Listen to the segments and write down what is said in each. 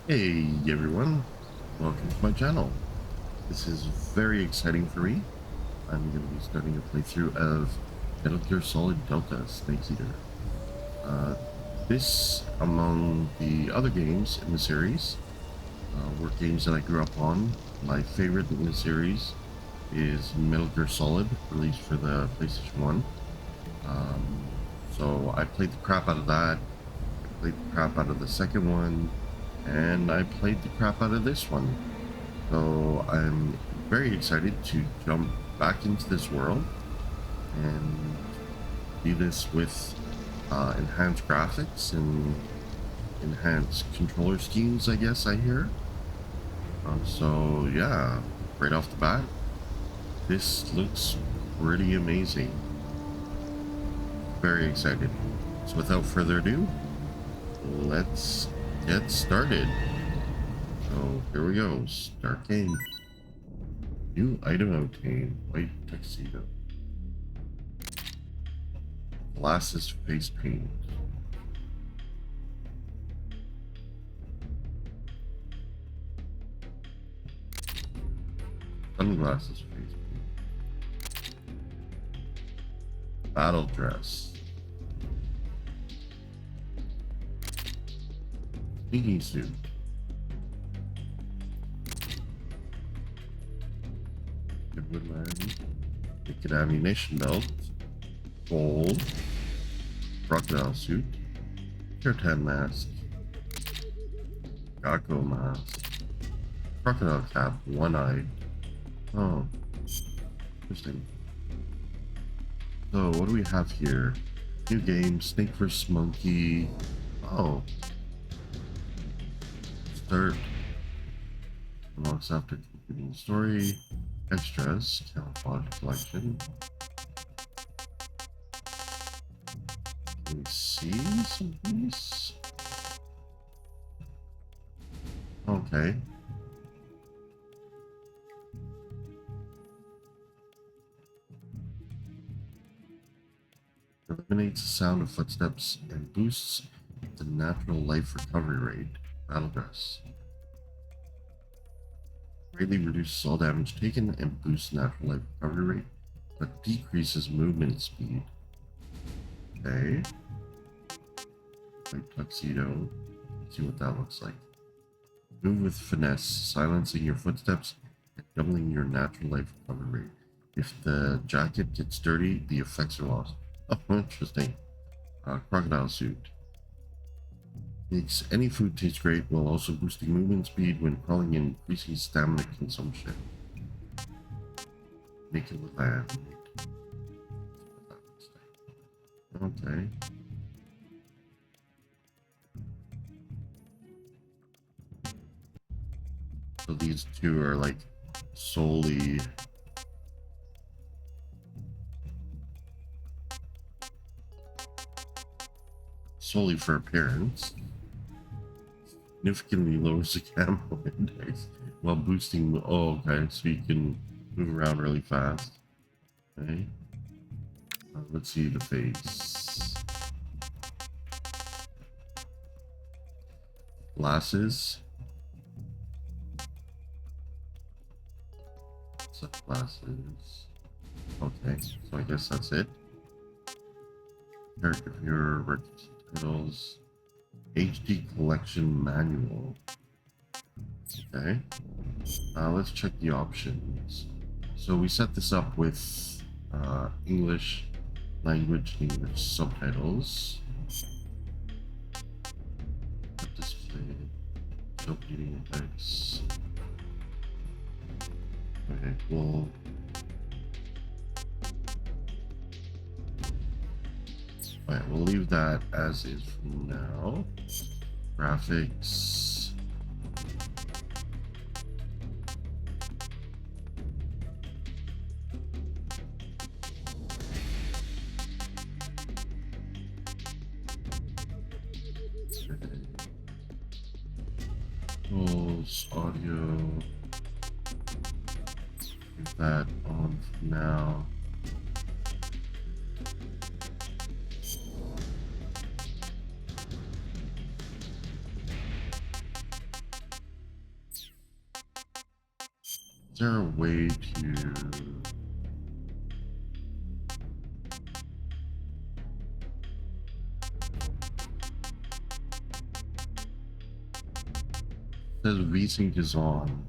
Hey everyone, welcome to my channel. This is very exciting for me. I'm going to be starting a playthrough of Metal Gear Solid Delta Snake Eater. Uh, this, among the other games in the series, were games that I grew up on. My favorite in the series is Metal Gear Solid, released for the PlayStation 1. So I played the crap out of that. I played the crap out of the second one, and I played the crap out of this one. So I'm very excited to jump back into this world and do this with enhanced graphics and enhanced controller schemes, I guess I hear. So yeah, right off the bat, this looks pretty amazing. Very excited. So without further ado, let's get started. So here we go. Start game. New item obtained. White tuxedo. Glasses face paint. Sunglasses face paint. Battle dress. Sneaking suit. Goodwood land. Naked ammunition belt. Gold. Crocodile suit. Kirtan mask. Gakko mask. Crocodile cap. One-eyed. Oh, interesting. So what do we have here? New game. Snake vs. Monkey. Oh. Start. Unlocks after completing the story. Extras. Camouflage collection. Can we see some of these? Okay. Eliminates the sound of footsteps and boosts the natural life recovery rate. Battle dress. Greatly reduces all damage taken and boosts natural life recovery rate, but decreases movement speed. Okay. White tuxedo. Let's see what that looks like. Move with finesse, silencing your footsteps and doubling your natural life recovery rate. If the jacket gets dirty, the effects are lost. Oh, interesting. Crocodile suit. Makes any food taste great while also boosting movement speed when crawling and increasing stamina consumption. Naked land. Okay. So these two are like solely for appearance. Significantly lowers the camo index while boosting. Oh, okay, so you can move around really fast. Okay. Let's see the face. Glasses. Sunglasses. Okay, so I guess that's it. Character viewer, records, titles, HD collection manual. Okay. Let's check the options. So we set this up with English language, English subtitles. Display, show reading effects. Okay, well. Alright, we'll leave that as is for now. Graphics. Tools, audio. Leave that on for now. Is there a way to... It says VSync is on.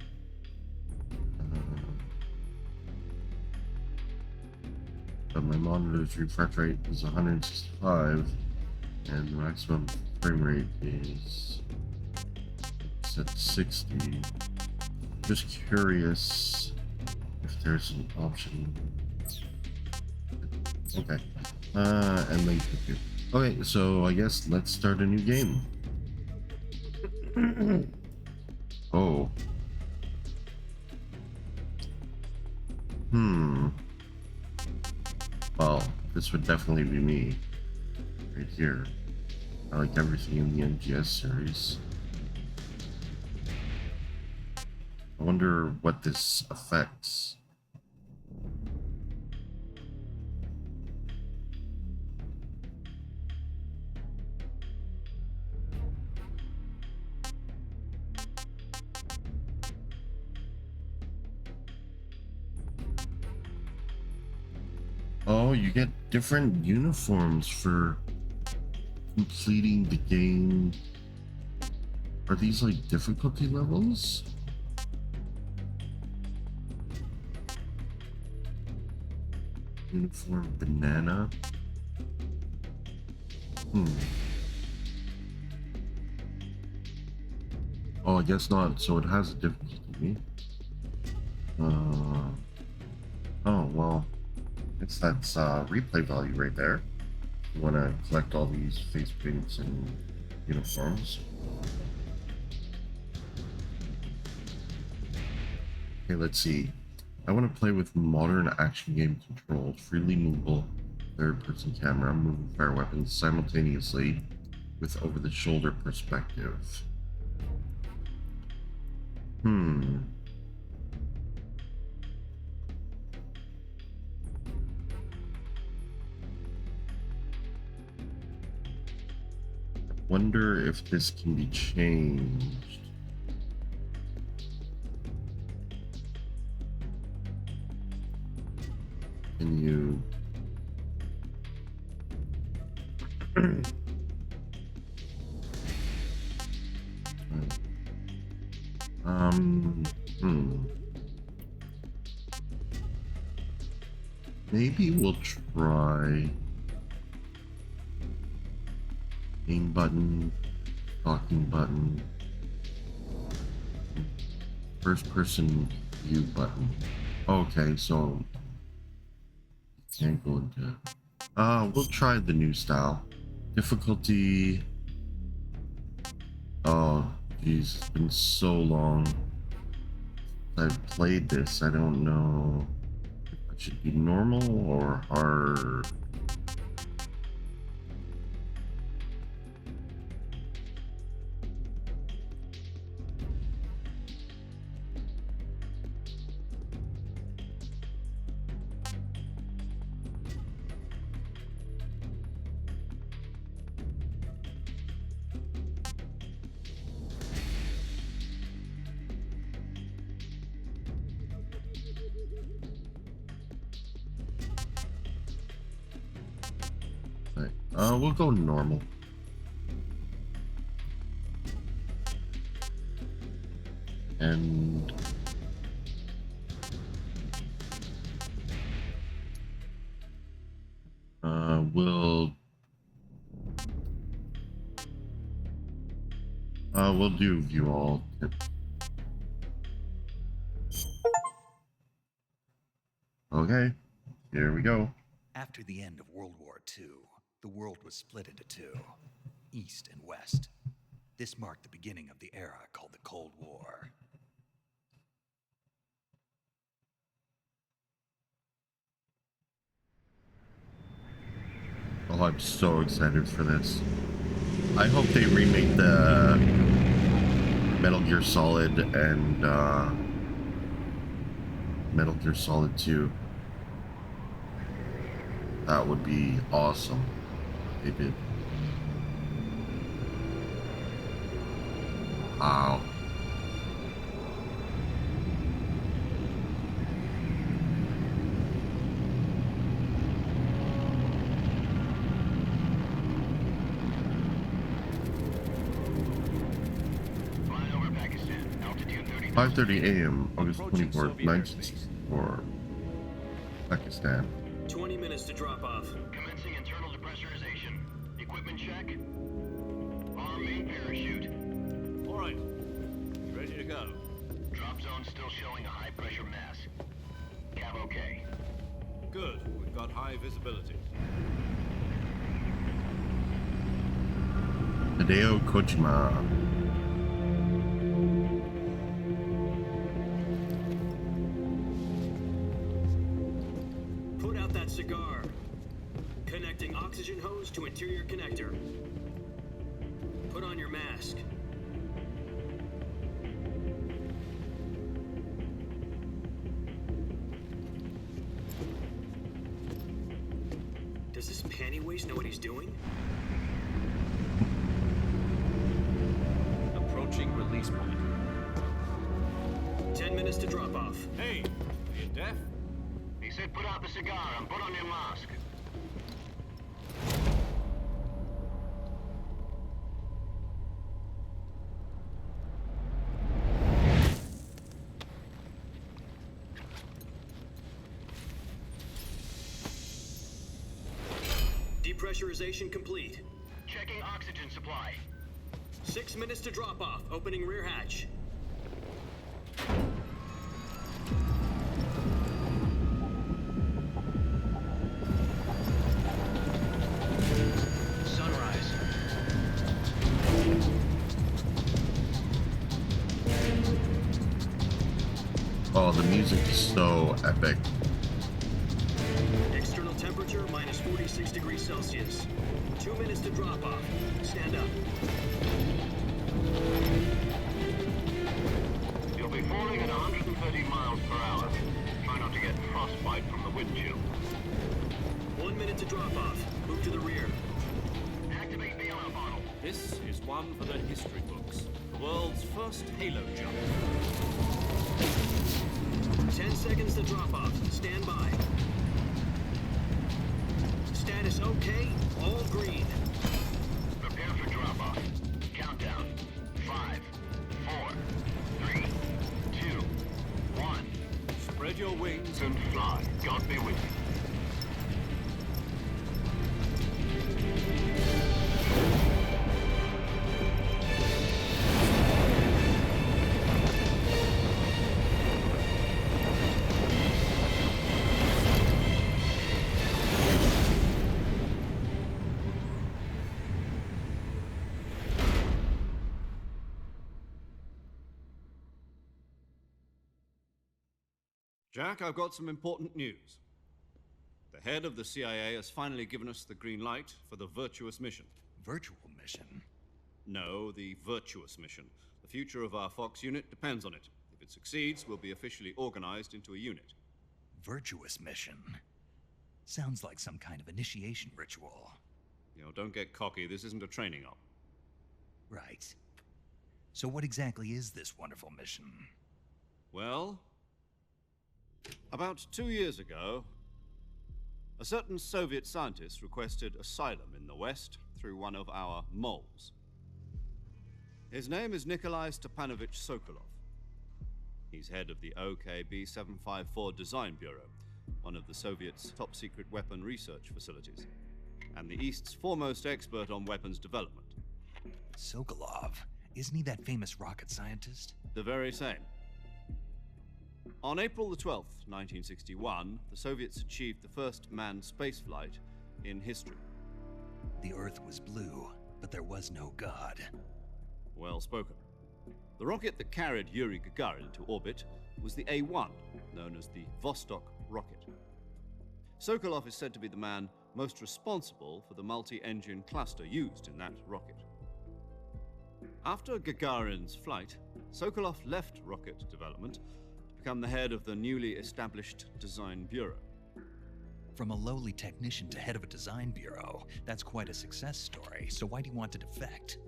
But my monitor's refresh rate is 165 and the maximum frame rate is at 60. Just curious if there's an option. Okay. And link to you. Okay, so I guess let's start a new game. Oh. Well, this would definitely be me. Right here. I like everything in the NGS series. I wonder what this affects. Oh, you get different uniforms for completing the game. Are these like difficulty levels? Uniform banana. Oh, I guess not. So it has a difficulty. Oh, well. I guess that's replay value right there. You want to collect all these face paints and uniforms. Okay, let's see. I want to play with modern action game controls, freely movable third-person camera, moving fire weapons simultaneously with over-the-shoulder perspective. Wonder if this can be changed. Can you... Maybe we'll try aim button, talking button, first person view button. Okay, so can't go into... we'll try the new style. Difficulty... Oh, geez, it's been so long I've played this. I don't know if I should do normal or hard. We'll go normal. And we'll do view all. Okay, here we go. After the end of World War II, the world was split into two, East and West. This marked the beginning of the era called the Cold War. Oh, I'm so excited for this. I hope they remake the Metal Gear Solid and Metal Gear Solid 2. That would be awesome. They did. Wow. 5:30 a.m. August Approaching 24th, Soviet 1964, Pakistan. 20 minutes to drop off. Commencing internal depressurization. Equipment check. Arm main parachute. All right. Ready to go. Drop zone still showing a high pressure mass. Cav okay. Good. We've got high visibility. Hideo Kojima. Put out that cigar. Connecting oxygen hose to interior connector. Put on your mask. Does this panty waste know what he's doing? Approaching release point. 10 minutes to drop off. Hey, are you deaf? He said put out the cigar and put on your mask. Depressurization complete. Checking oxygen supply. 6 minutes to drop off. Opening rear hatch. Sunrise. Oh, the music is so epic. External temperature minus 46 degrees Celsius. 2 minutes to drop off. Stand up. You'll be falling at 130 miles per hour. Try not to get frostbite from the wind chill. 1 minute to drop off. Move to the rear. Activate the ammo bottle. This is one for the history books. The world's first halo jump. 10 seconds to drop off. Stand by. Status okay. All green. Prepare for drop off. Countdown. 5, 4, 3, 2, 1. Spread your wings And fly. God be with you. Jack, I've got some important news. The head of the CIA has finally given us the green light for the Virtuous mission. Virtual mission? No, the Virtuous mission. The future of our Fox unit depends on it. If it succeeds, we'll be officially organized into a unit. Virtuous mission? Sounds like some kind of initiation ritual. You know, don't get cocky. This isn't a training op. Right. So what exactly is this wonderful mission? Well, about 2 years ago, a certain Soviet scientist requested asylum in the West through one of our moles. His name is Nikolai Stepanovich Sokolov. He's head of the OKB 754 Design Bureau, one of the Soviets' top-secret weapon research facilities, and the East's foremost expert on weapons development. Sokolov? Isn't he that famous rocket scientist? The very same. On April the 12th, 1961, the Soviets achieved the first manned spaceflight in history. The Earth was blue, but there was no God. Well spoken. The rocket that carried Yuri Gagarin to orbit was the A-1, known as the Vostok rocket. Sokolov is said to be the man most responsible for the multi-engine cluster used in that rocket. After Gagarin's flight, Sokolov left rocket development to become the head of the newly established Design Bureau. From a lowly technician to head of a design bureau, that's quite a success story, so why do you want to defect?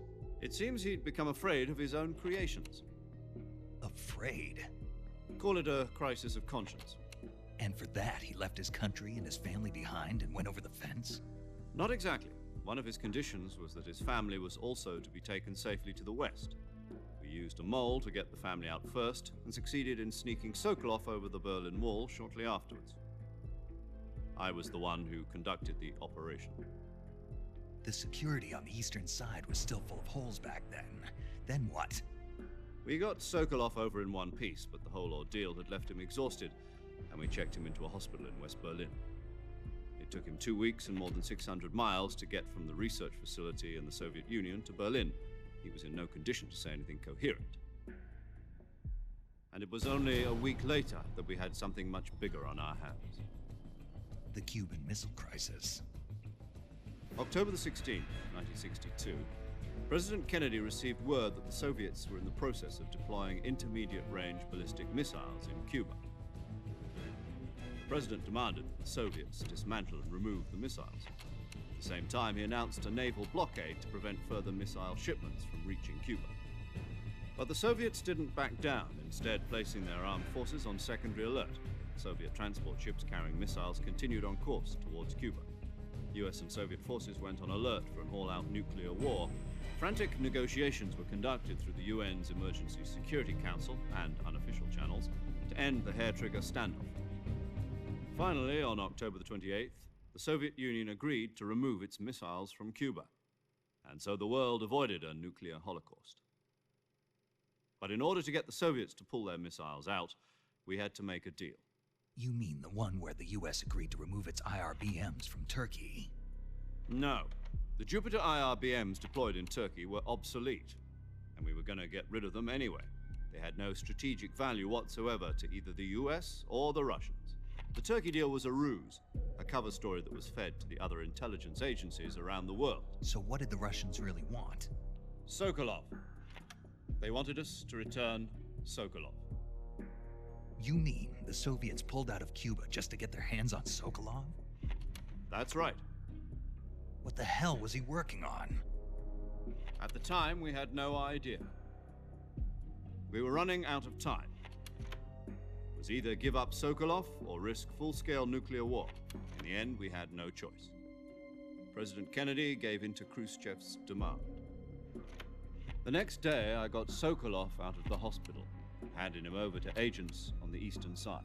It seems he'd become afraid of his own creations. Afraid? Call it a crisis of conscience. And for that, he left his country and his family behind and went over the fence? Not exactly. One of his conditions was that his family was also to be taken safely to the West. For We used a mole to get the family out first and succeeded in sneaking Sokolov over the Berlin Wall shortly afterwards. I was the one who conducted the operation. The security on the eastern side was still full of holes back then. Then what? We got Sokolov over in one piece, but the whole ordeal had left him exhausted, and we checked him into a hospital in West Berlin. It took him 2 weeks and more than 600 miles to get from the research facility in the Soviet Union to Berlin. He was in no condition to say anything coherent. And it was only a week later that we had something much bigger on our hands. The Cuban Missile Crisis. October the 16th, 1962, President Kennedy received word that the Soviets were in the process of deploying intermediate-range ballistic missiles in Cuba. The President demanded that the Soviets dismantle and remove the missiles. At the same time, he announced a naval blockade to prevent further missile shipments from reaching Cuba. But the Soviets didn't back down, instead placing their armed forces on secondary alert. Soviet transport ships carrying missiles continued on course towards Cuba. US and Soviet forces went on alert for an all-out nuclear war. Frantic negotiations were conducted through the UN's Emergency Security Council and unofficial channels to end the hair-trigger standoff. Finally, on October the 28th, the Soviet Union agreed to remove its missiles from Cuba, and so the world avoided a nuclear holocaust. But in order to get the Soviets to pull their missiles out, we had to make a deal. You mean the one where the US agreed to remove its IRBMs from Turkey? No. The Jupiter IRBMs deployed in Turkey were obsolete, and we were going to get rid of them anyway. They had no strategic value whatsoever to either the US or the Russians. The Turkey deal was a ruse, a cover story that was fed to the other intelligence agencies around the world. So what did the Russians really want? Sokolov. They wanted us to return Sokolov. You mean the Soviets pulled out of Cuba just to get their hands on Sokolov? That's right. What the hell was he working on? At the time, we had no idea. We were running out of time. It was either give up Sokolov or risk full-scale nuclear war. In the end, we had no choice. President Kennedy gave in to Khrushchev's demand. The next day, I got Sokolov out of the hospital, handing him over to agents on the eastern side.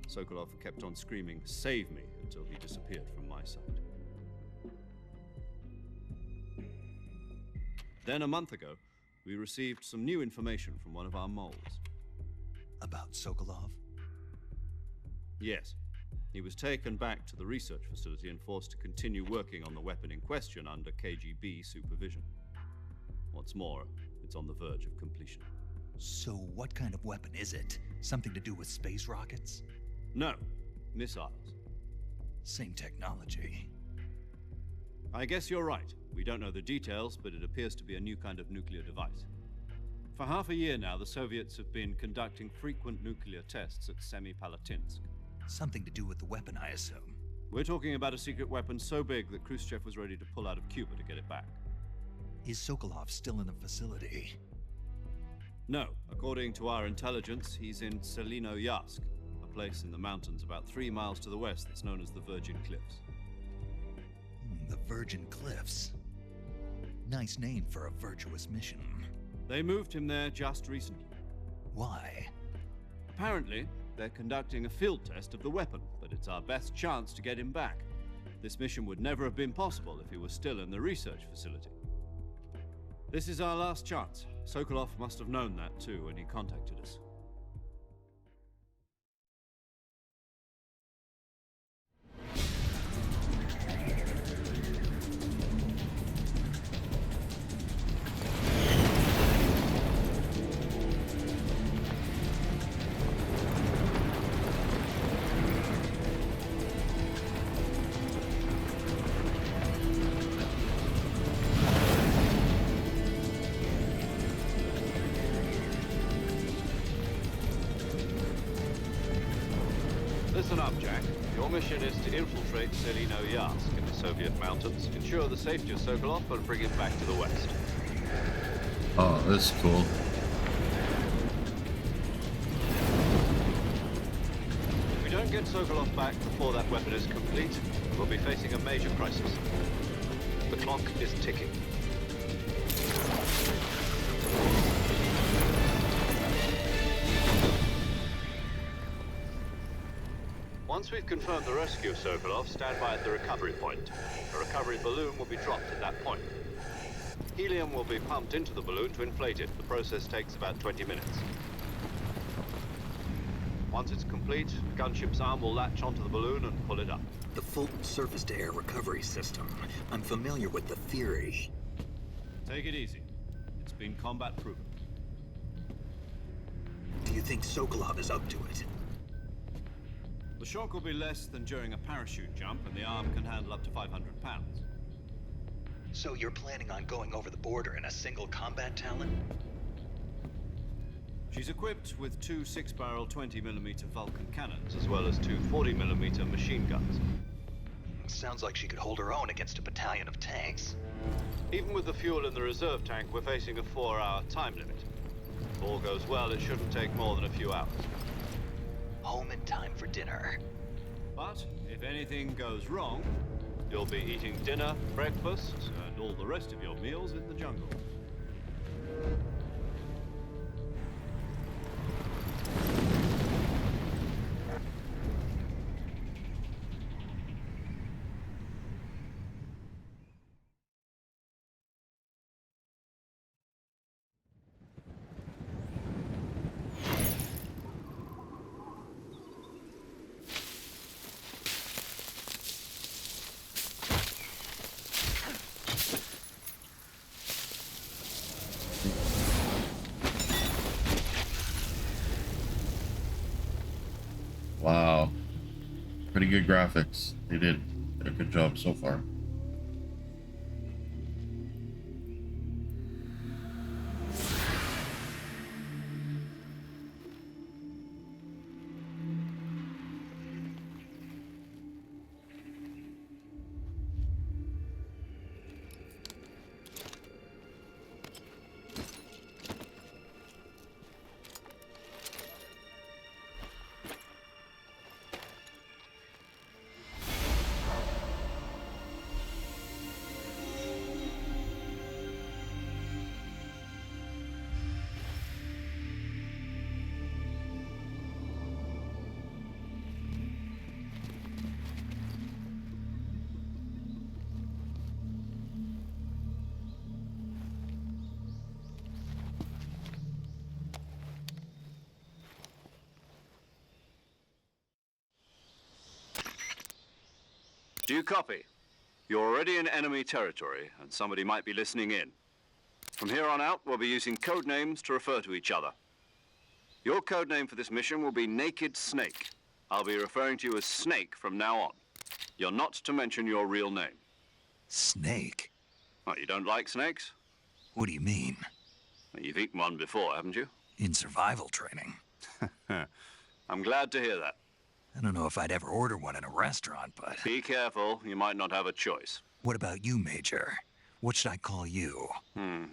Sokolov kept on screaming, "Save me," until he disappeared from my sight. Then a month ago, we received some new information from one of our moles. About Sokolov? Yes. He was taken back to the research facility and forced to continue working on the weapon in question under KGB supervision. What's more, it's on the verge of completion. So what kind of weapon is it? Something to do with space rockets? No, missiles. Same technology. I guess you're right. We don't know the details, but it appears to be a new kind of nuclear device. For half a year now, the Soviets have been conducting frequent nuclear tests at Semipalatinsk. Something to do with the weapon, I assume. We're talking about a secret weapon so big that Khrushchev was ready to pull out of Cuba to get it back. Is Sokolov still in the facility? No. According to our intelligence, he's in Selino-Yarsk, a place in the mountains about 3 miles to the west that's known as the Virgin Cliffs. The Virgin Cliffs. Nice name for a virtuous mission. They moved him there just recently. Why? Apparently, they're conducting a field test of the weapon, but it's our best chance to get him back. This mission would never have been possible if he was still in the research facility. This is our last chance. Sokolov must have known that too when he contacted us. Listen up, Jack. Your mission is to infiltrate Selino-Yarsk in the Soviet mountains, ensure the safety of Sokolov, and bring him back to the west. Oh, that's cool. If we don't get Sokolov back before that weapon is complete, we'll be facing a major crisis. The clock is ticking. Once we've confirmed the rescue of Sokolov, stand by at the recovery point. A recovery balloon will be dropped at that point. Helium will be pumped into the balloon to inflate it. The process takes about 20 minutes. Once it's complete, the gunship's arm will latch onto the balloon and pull it up. The Fulton surface-to-air recovery system. I'm familiar with the theory. Take it easy. It's been combat-proven. Do you think Sokolov is up to it? The shock will be less than during a parachute jump, and the arm can handle up to 500 pounds. So you're planning on going over the border in a single combat Talon? She's equipped with two 6-barrel 20mm Vulcan cannons, as well as two 40mm machine guns. Sounds like she could hold her own against a battalion of tanks. Even with the fuel in the reserve tank, we're facing a 4-hour time limit. If all goes well, it shouldn't take more than a few hours. Home in time for dinner. But if anything goes wrong, you'll be eating dinner, breakfast, and all the rest of your meals in the jungle. Wow. Pretty good graphics. They did a good job so far. Do you copy? You're already in enemy territory, and somebody might be listening in. From here on out, we'll be using code names to refer to each other. Your code name for this mission will be Naked Snake. I'll be referring to you as Snake from now on. You're not to mention your real name. Snake? What, you don't like snakes? What do you mean? Well, you've eaten one before, haven't you? In survival training. I'm glad to hear that. I don't know if I'd ever order one in a restaurant, but... Be careful, you might not have a choice. What about you, Major? What should I call you?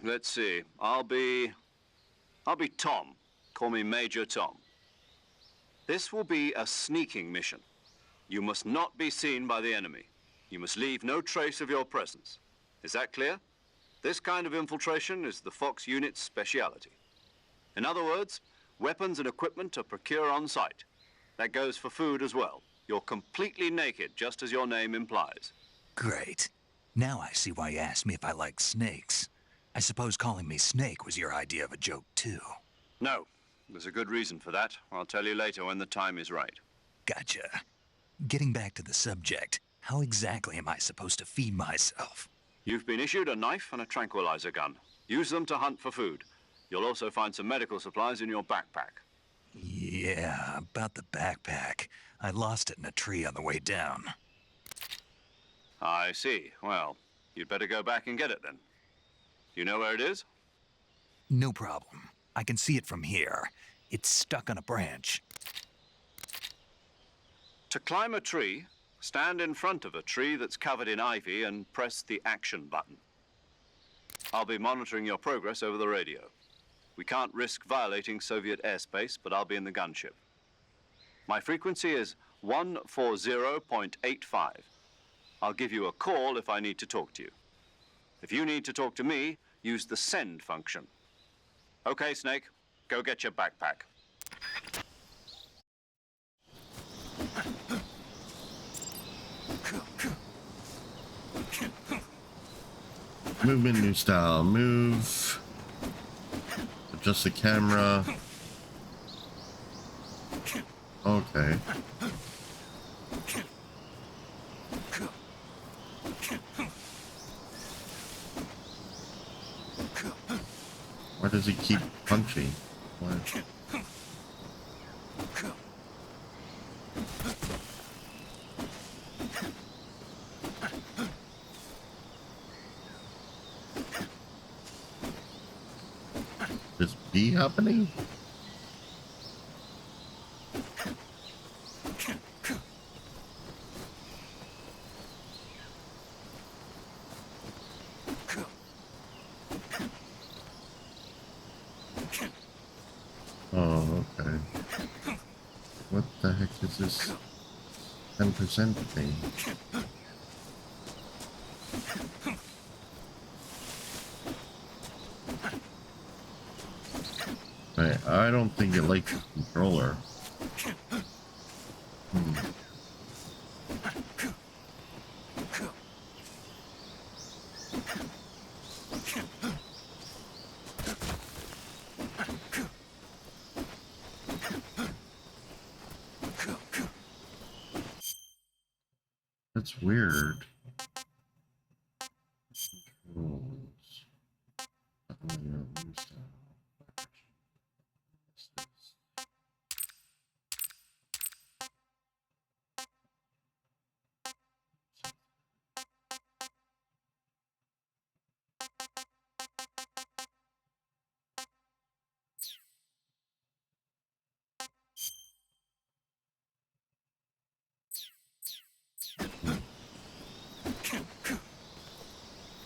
Let's see. I'll be Tom. Call me Major Tom. This will be a sneaking mission. You must not be seen by the enemy. You must leave no trace of your presence. Is that clear? This kind of infiltration is the Fox unit's speciality. In other words, weapons and equipment are procured on site. That goes for food as well. You're completely naked, just as your name implies. Great. Now I see why you asked me if I like snakes. I suppose calling me Snake was your idea of a joke, too. No, there's a good reason for that. I'll tell you later when the time is right. Gotcha. Getting back to the subject, how exactly am I supposed to feed myself? You've been issued a knife and a tranquilizer gun. Use them to hunt for food. You'll also find some medical supplies in your backpack. Yeah, about the backpack. I lost it in a tree on the way down. I see. Well, you'd better go back and get it then. You know where it is? No problem. I can see it from here. It's stuck on a branch. To climb a tree, stand in front of a tree that's covered in ivy and press the action button. I'll be monitoring your progress over the radio. We can't risk violating Soviet airspace, but I'll be in the gunship. My frequency is 140.85. I'll give you a call if I need to talk to you. If you need to talk to me, use the send function. Okay, Snake, go get your backpack. Movement, new style, move. Adjust the camera. Okay. Why does he keep punching? Why? This be happening? Oh, okay. What the heck is this 10% thing? I don't think it likes the controller. That's weird.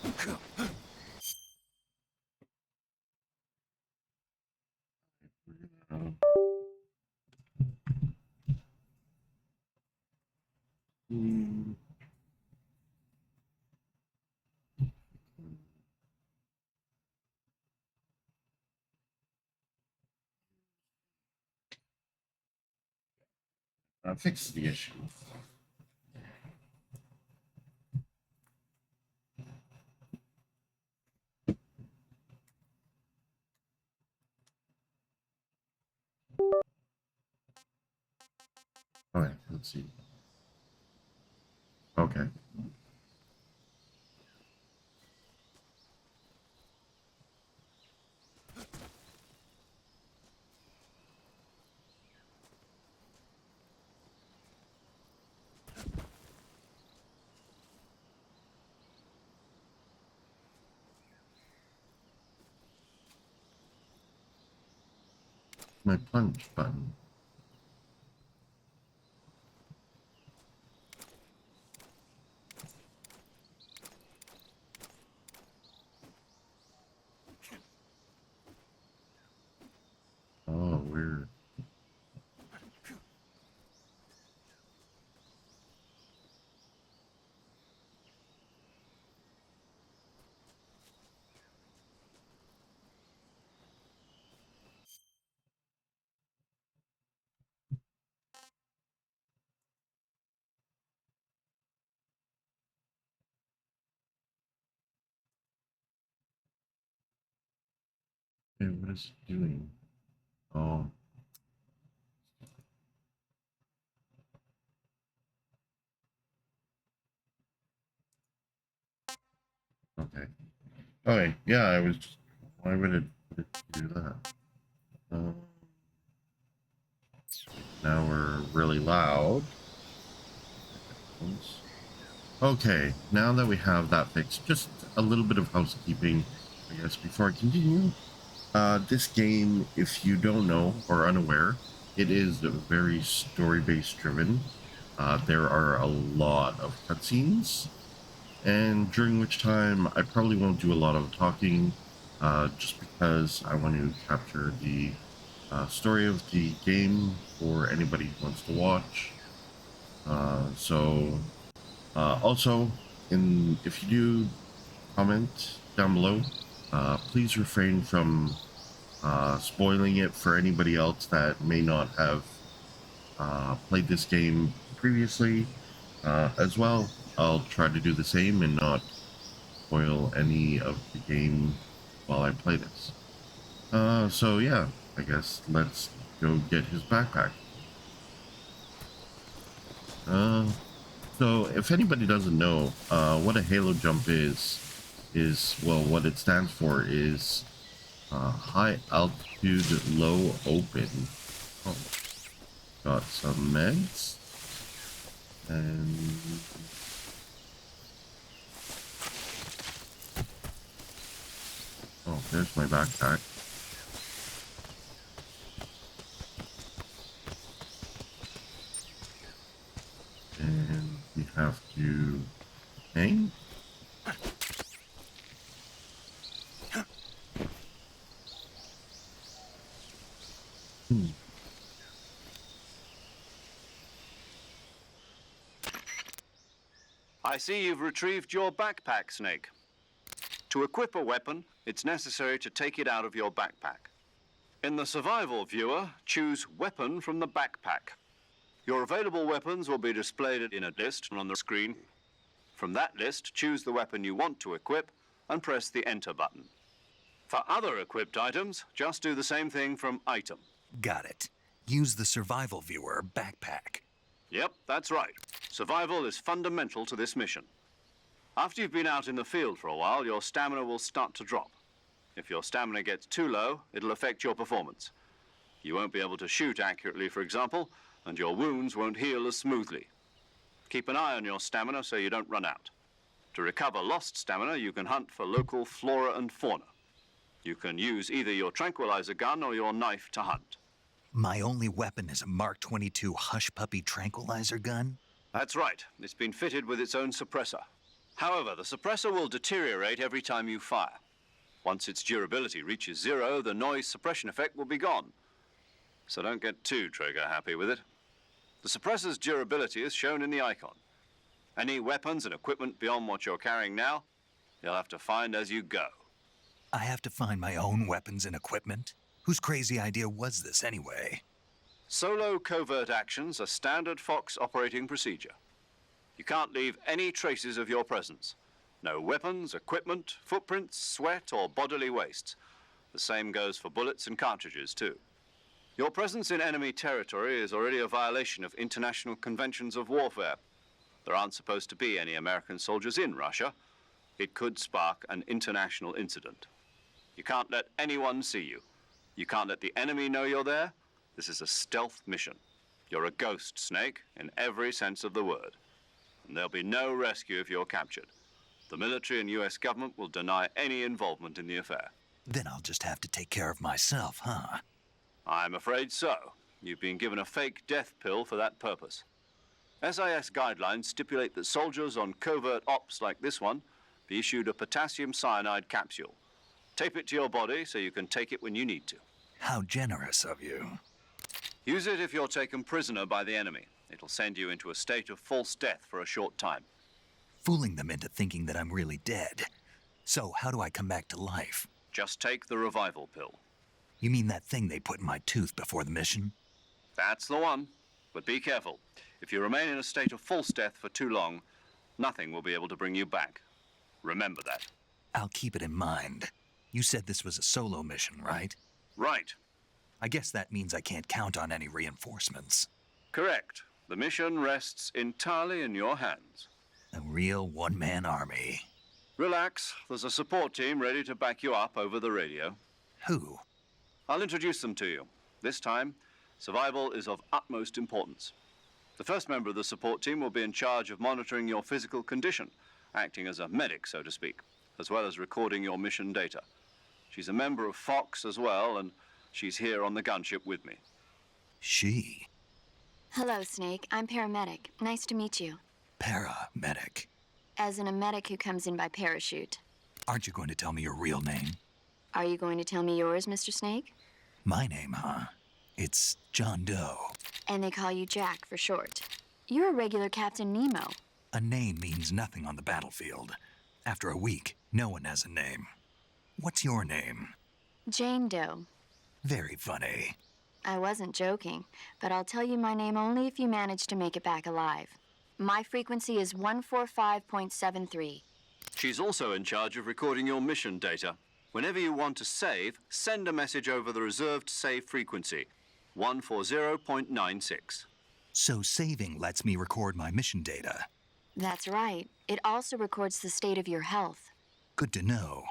Controls. Hmm. Fix the issue. All right, let's see. Okay. My punch button. Oh, weird. Hey, what is it doing? Oh. Okay. Okay. Yeah, I was. Why would it do that? Now we're really loud. Okay, now that we have that fixed, just a little bit of housekeeping, I guess, before I continue. This game, if you don't know or unaware, it is very story-based driven. There are a lot of cutscenes, and during which time I probably won't do a lot of talking, just because I want to capture the story of the game for anybody who wants to watch. Also, if you do comment down below, please refrain from spoiling it for anybody else that may not have played this game previously. as well. I'll try to do the same and not spoil any of the game while I play this. So yeah, I guess let's go get his backpack. Uh, so if anybody doesn't know, what a halo jump is well, what it stands for is high altitude, low open. Oh, got some meds and oh, there's my backpack. And we have to hang. Hmm. I see you've retrieved your backpack, Snake. To equip a weapon, it's necessary to take it out of your backpack. In the survival viewer, choose Weapon from the backpack. Your available weapons will be displayed in a list on the screen. From that list, choose the weapon you want to equip and press the Enter button. For other equipped items, just do the same thing from Item. Got it. Use the survival viewer backpack. Yep, that's right. Survival is fundamental to this mission. After you've been out in the field for a while, your stamina will start to drop. If your stamina gets too low, it'll affect your performance. You won't be able to shoot accurately, for example, and your wounds won't heal as smoothly. Keep an eye on your stamina so you don't run out. To recover lost stamina, you can hunt for local flora and fauna. You can use either your tranquilizer gun or your knife to hunt. My only weapon is a Mark 22 Hush Puppy tranquilizer gun? That's right. It's been fitted with its own suppressor. However, the suppressor will deteriorate every time you fire. Once its durability reaches 0, the noise suppression effect will be gone. So don't get too trigger happy with it. The suppressor's durability is shown in the icon. Any weapons and equipment beyond what you're carrying now, you'll have to find as you go. I have to find my own weapons and equipment? Whose crazy idea was this anyway? Solo covert actions are standard Fox operating procedure. You can't leave any traces of your presence. No weapons, equipment, footprints, sweat, or bodily waste. The same goes for bullets and cartridges, too. Your presence in enemy territory is already a violation of international conventions of warfare. There aren't supposed to be any American soldiers in Russia. It could spark an international incident. You can't let anyone see you. You can't let the enemy know you're there. This is a stealth mission. You're a ghost, Snake, in every sense of the word. And there'll be no rescue if you're captured. The military and US government will deny any involvement in the affair. Then I'll just have to take care of myself, huh? I'm afraid so. You've been given a fake death pill for that purpose. SIS guidelines stipulate that soldiers on covert ops like this one be issued a potassium cyanide capsule. Tape it to your body so you can take it when you need to. How generous of you. Use it if you're taken prisoner by the enemy. It'll send you into a state of false death for a short time. Fooling them into thinking that I'm really dead. So how do I come back to life? Just take the revival pill. You mean that thing they put in my tooth before the mission? That's the one. But be careful. If you remain in a state of false death for too long, nothing will be able to bring you back. Remember that. I'll keep it in mind. You said this was a solo mission, right? Right. I guess that means I can't count on any reinforcements. Correct. The mission rests entirely in your hands. A real one-man army. Relax. There's a support team ready to back you up over the radio. Who? I'll introduce them to you. This time, survival is of utmost importance. The first member of the support team will be in charge of monitoring your physical condition, acting as a medic, so to speak, as well as recording your mission data. She's a member of Fox as well, and she's here on the gunship with me. She? Hello, Snake. I'm paramedic. Nice to meet you. Paramedic. As in a medic who comes in by parachute. Aren't you going to tell me your real name? Are you going to tell me yours, Mr. Snake? My name, huh? It's John Doe. And they call you Jack for short. You're a regular Captain Nemo. A name means nothing on the battlefield. After a week, no one has a name. What's your name? Jane Doe. Very funny. I wasn't joking, but I'll tell you my name only if you manage to make it back alive. My frequency is 145.73. She's also in charge of recording your mission data. Whenever you want to save, send a message over the reserved save frequency, 140.96. So saving lets me record my mission data. That's right. It also records the state of your health. Good to know.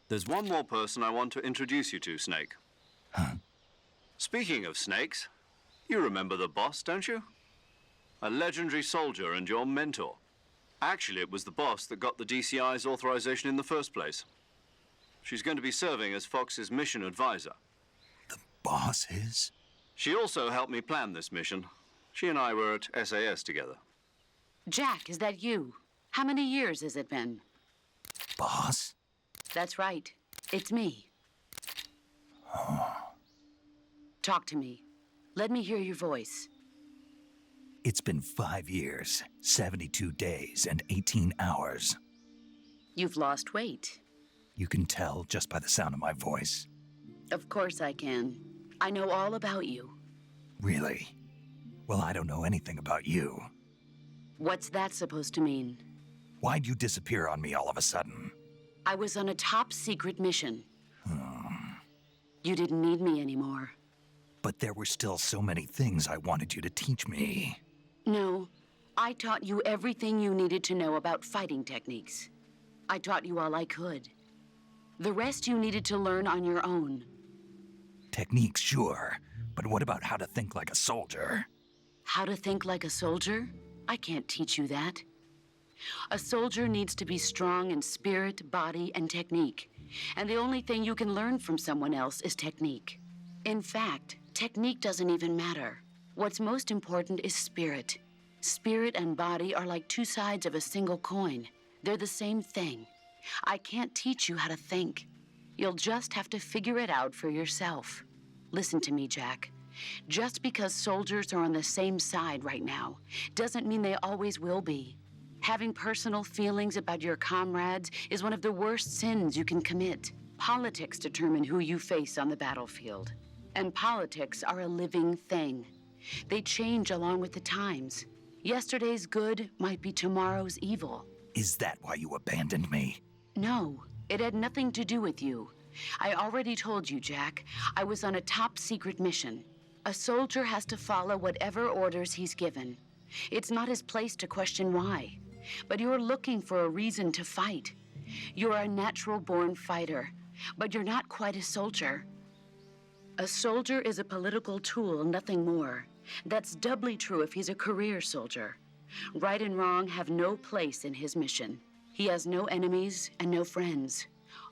There's one more person I want to introduce you to, Snake. Huh? Speaking of snakes, you remember the boss, don't you? A legendary soldier and your mentor. Actually, it was the boss that got the DCI's authorization in the first place. She's going to be serving as Fox's mission advisor. The boss is? She also helped me plan this mission. She and I were at SAS together. Jack, is that you? How many years has it been? Boss? That's right. It's me. Talk to me. Let me hear your voice. It's been 5 years, 72 days, and 18 hours. You've lost weight. You can tell just by the sound of my voice. Of course I can. I know all about you. Really? Well, I don't know anything about you. What's that supposed to mean? Why'd you disappear on me all of a sudden? I was on a top secret mission. You didn't need me anymore. But there were still so many things I wanted you to teach me. No, I taught you everything you needed to know about fighting techniques. I taught you all I could. The rest you needed to learn on your own. Techniques, sure. But what about how to think like a soldier? How to think like a soldier? I can't teach you that. A soldier needs to be strong in spirit, body, and technique. And the only thing you can learn from someone else is technique. In fact, technique doesn't even matter. What's most important is spirit. Spirit and body are like two sides of a single coin. They're the same thing. I can't teach you how to think. You'll just have to figure it out for yourself. Listen to me, Jack. Just because soldiers are on the same side right now doesn't mean they always will be. Having personal feelings about your comrades is one of the worst sins you can commit. Politics determine who you face on the battlefield. And politics are a living thing. They change along with the times. Yesterday's good might be tomorrow's evil. Is that why you abandoned me? No, it had nothing to do with you. I already told you, Jack. I was on a top secret mission. A soldier has to follow whatever orders he's given. It's not his place to question why. But you're looking for a reason to fight. You're a natural-born fighter, but you're not quite a soldier. A soldier is a political tool, nothing more. That's doubly true if he's a career soldier. Right and wrong have no place in his mission. He has no enemies and no friends.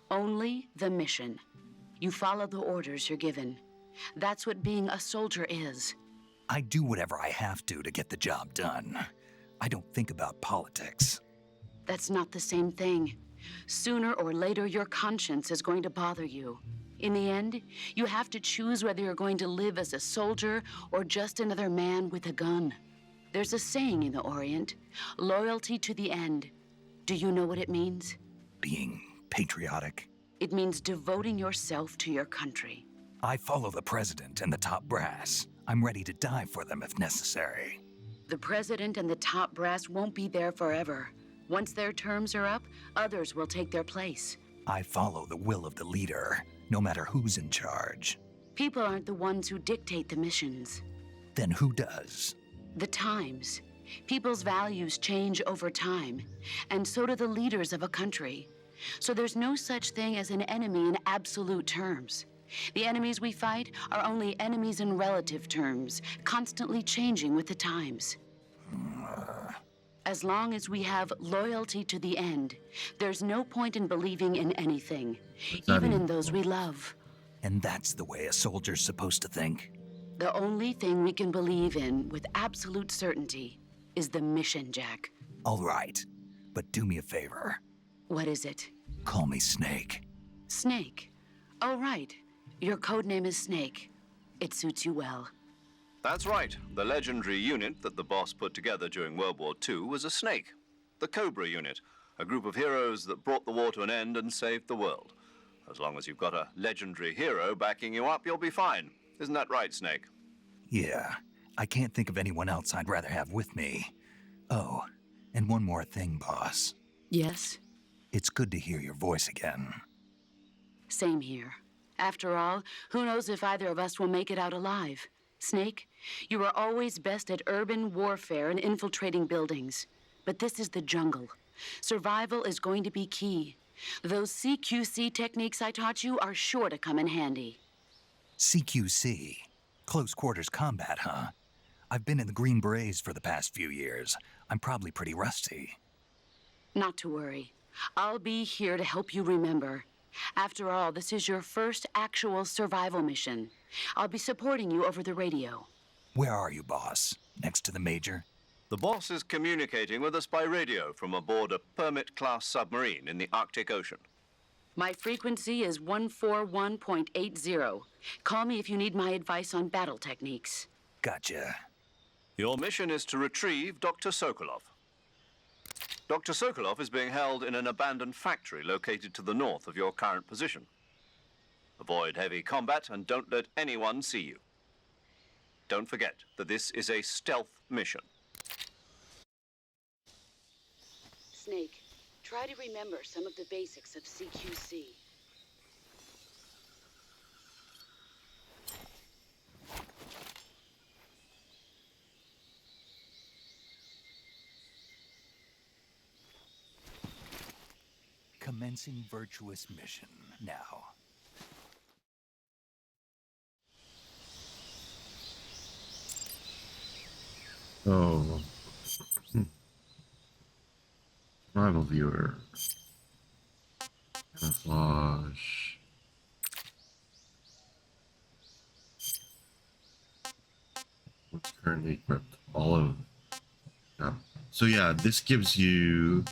Only the mission. You follow the orders you're given. That's what being a soldier is. I do whatever I have to get the job done. I don't think about politics. That's not the same thing. Sooner or later, your conscience is going to bother you. In the end, you have to choose whether you're going to live as a soldier or just another man with a gun. There's a saying in the Orient, loyalty to the end. Do you know what it means? Being patriotic. It means devoting yourself to your country. I follow the president and the top brass. I'm ready to die for them if necessary. The president and the top brass won't be there forever. Once their terms are up, others will take their place. I follow the will of the leader, no matter who's in charge. People aren't the ones who dictate the missions. Then who does? The times. People's values change over time, and so do the leaders of a country. So there's no such thing as an enemy in absolute terms. The enemies we fight are only enemies in relative terms, constantly changing with the times. As long as we have loyalty to the end, there's no point in believing in anything, even in those we love. And that's the way a soldier's supposed to think? The only thing we can believe in with absolute certainty is the mission, Jack. All right, but do me a favor. What is it? Call me Snake. Snake. Oh, right. Your code name is Snake. It suits you well. That's right. The legendary unit that the boss put together during World War II was a snake. The Cobra unit, a group of heroes that brought the war to an end and saved the world. As long as you've got a legendary hero backing you up, you'll be fine. Isn't that right, Snake? Yeah, I can't think of anyone else I'd rather have with me. Oh, and one more thing, boss. Yes? It's good to hear your voice again. Same here. After all, who knows if either of us will make it out alive? Snake, you are always best at urban warfare and infiltrating buildings. But this is the jungle. Survival is going to be key. Those CQC techniques I taught you are sure to come in handy. CQC. Close quarters combat, huh? I've been in the Green Berets for the past few years. I'm probably pretty rusty. Not to worry. I'll be here to help you remember. After all, this is your first actual survival mission. I'll be supporting you over the radio. Where are you, boss? Next to the Major? The boss is communicating with us by radio from aboard a Permit-class submarine in the Arctic Ocean. My frequency is 141.80. Call me if you need my advice on battle techniques. Gotcha. Your mission is to retrieve Dr. Sokolov. Dr. Sokolov is being held in an abandoned factory located to the north of your current position. Avoid heavy combat and don't let anyone see you. Don't forget that this is a stealth mission. Snake, try to remember some of the basics of CQC. Commencing Virtuous mission now. Oh. Survival viewer. Camouflage. What's currently equipped? All of. Yeah. So yeah, this gives you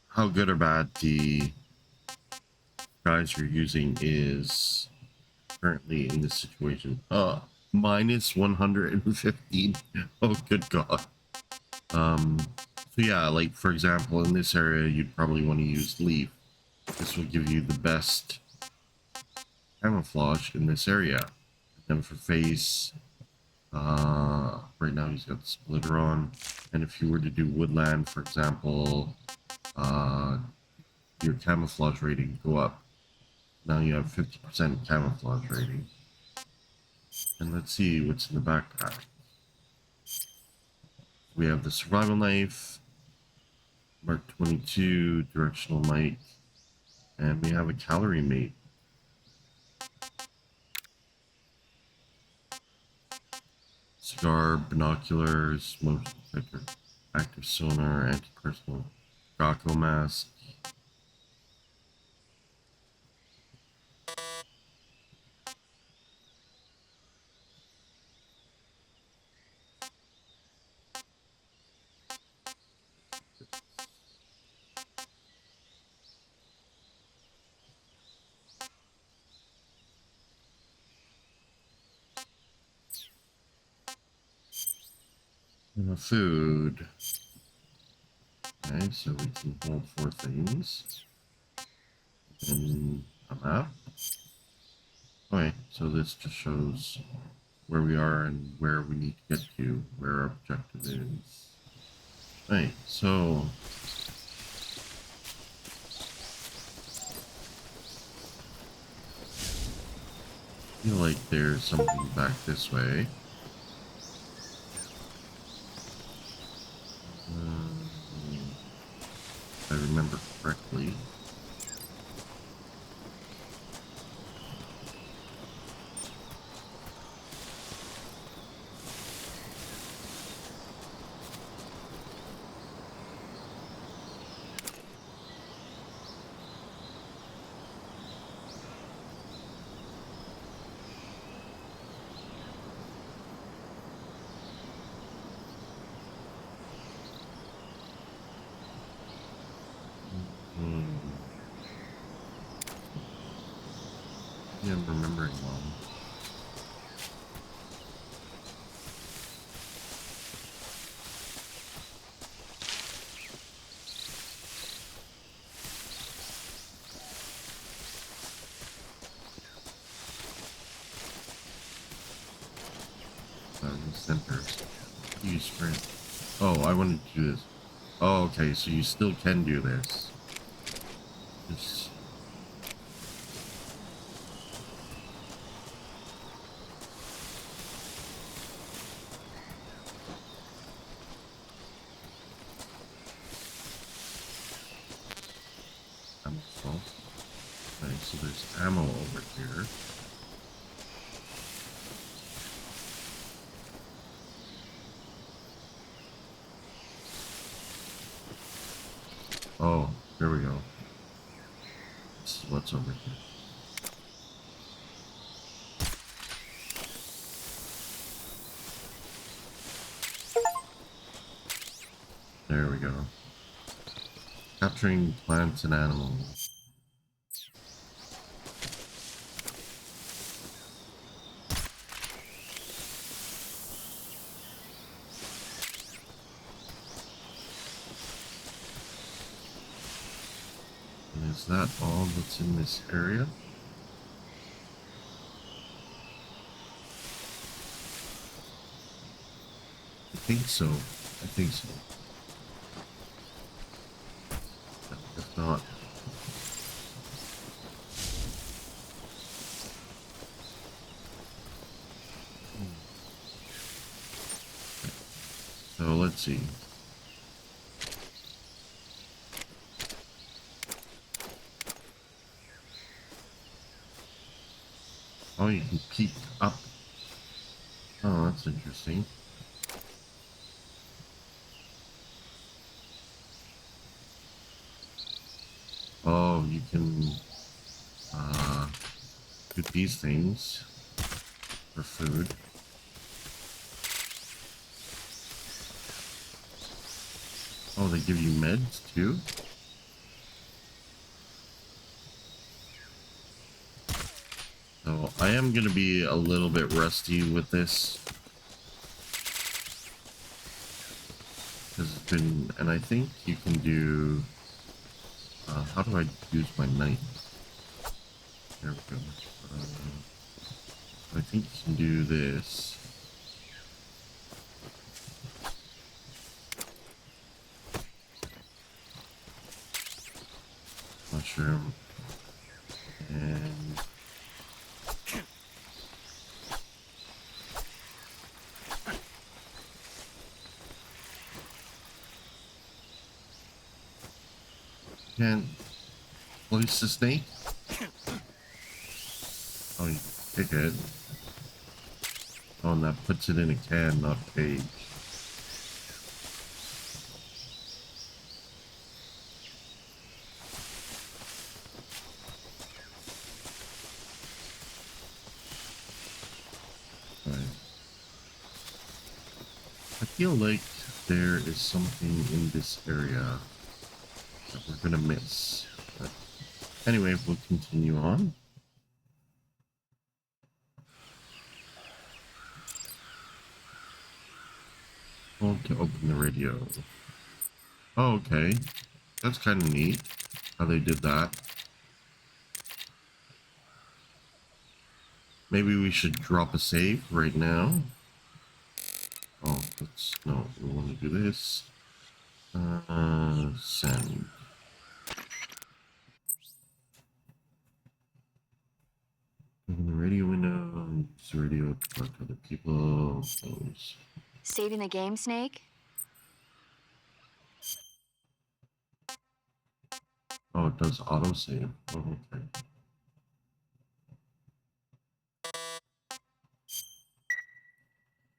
how good or bad the guys you're using is currently in this situation. Minus 115. Oh, good God. So yeah, like for example, in this area, you'd probably want to use Leaf. This will give you the best camouflage in this area. And then for face, right now he's got Splitter on. And if you were to do Woodland, for example, your camouflage rating go up. Now you have 50% camouflage rating. And let's see what's in the backpack. We have the survival knife, Mark 22, directional mic, and we have a calorie mate. Cigar, binoculars, smoke detector, active sonar, anti-personal, Gakko mask. And food. Okay, so we can hold 4 things. And a map. Okay, so this just shows where we are and where we need to get to, where our objective is. Right, so I feel like there's something back this way. If I remember correctly. Yeah, I'm remembering wrong. the centers. You sprint. Oh, I wanted to do this. Oh, okay, so you still can do this. Just... Okay, so there's ammo over here. Oh, there we go. This is what's over here. There we go. Capturing plants and animals. And is that all that's in this area? I think so. I think so. If not, so let's see. Oh, you can peek up. Oh, that's interesting. Oh, you can get these things for food. Oh, they give you meds too? So I am going to be a little bit rusty with this. Because it's been, and I think you can do, how do I use my knife? There we go. I think you can do this. Mushroom. And can't place the snake. Oh, you pick it. Oh, and that puts it in a can, not a page. Right. I feel like there is something in this area that we're gonna miss. But anyway, we'll continue on. Hold to open the radio. Oh, okay. That's kind of neat how they did that. Maybe we should drop a save right now. Oh, let's, no, we want to do this. Send. Open the radio window, use the radio to talk to other people. Close. Saving the game, Snake? Oh, it does autosave. Oh, okay.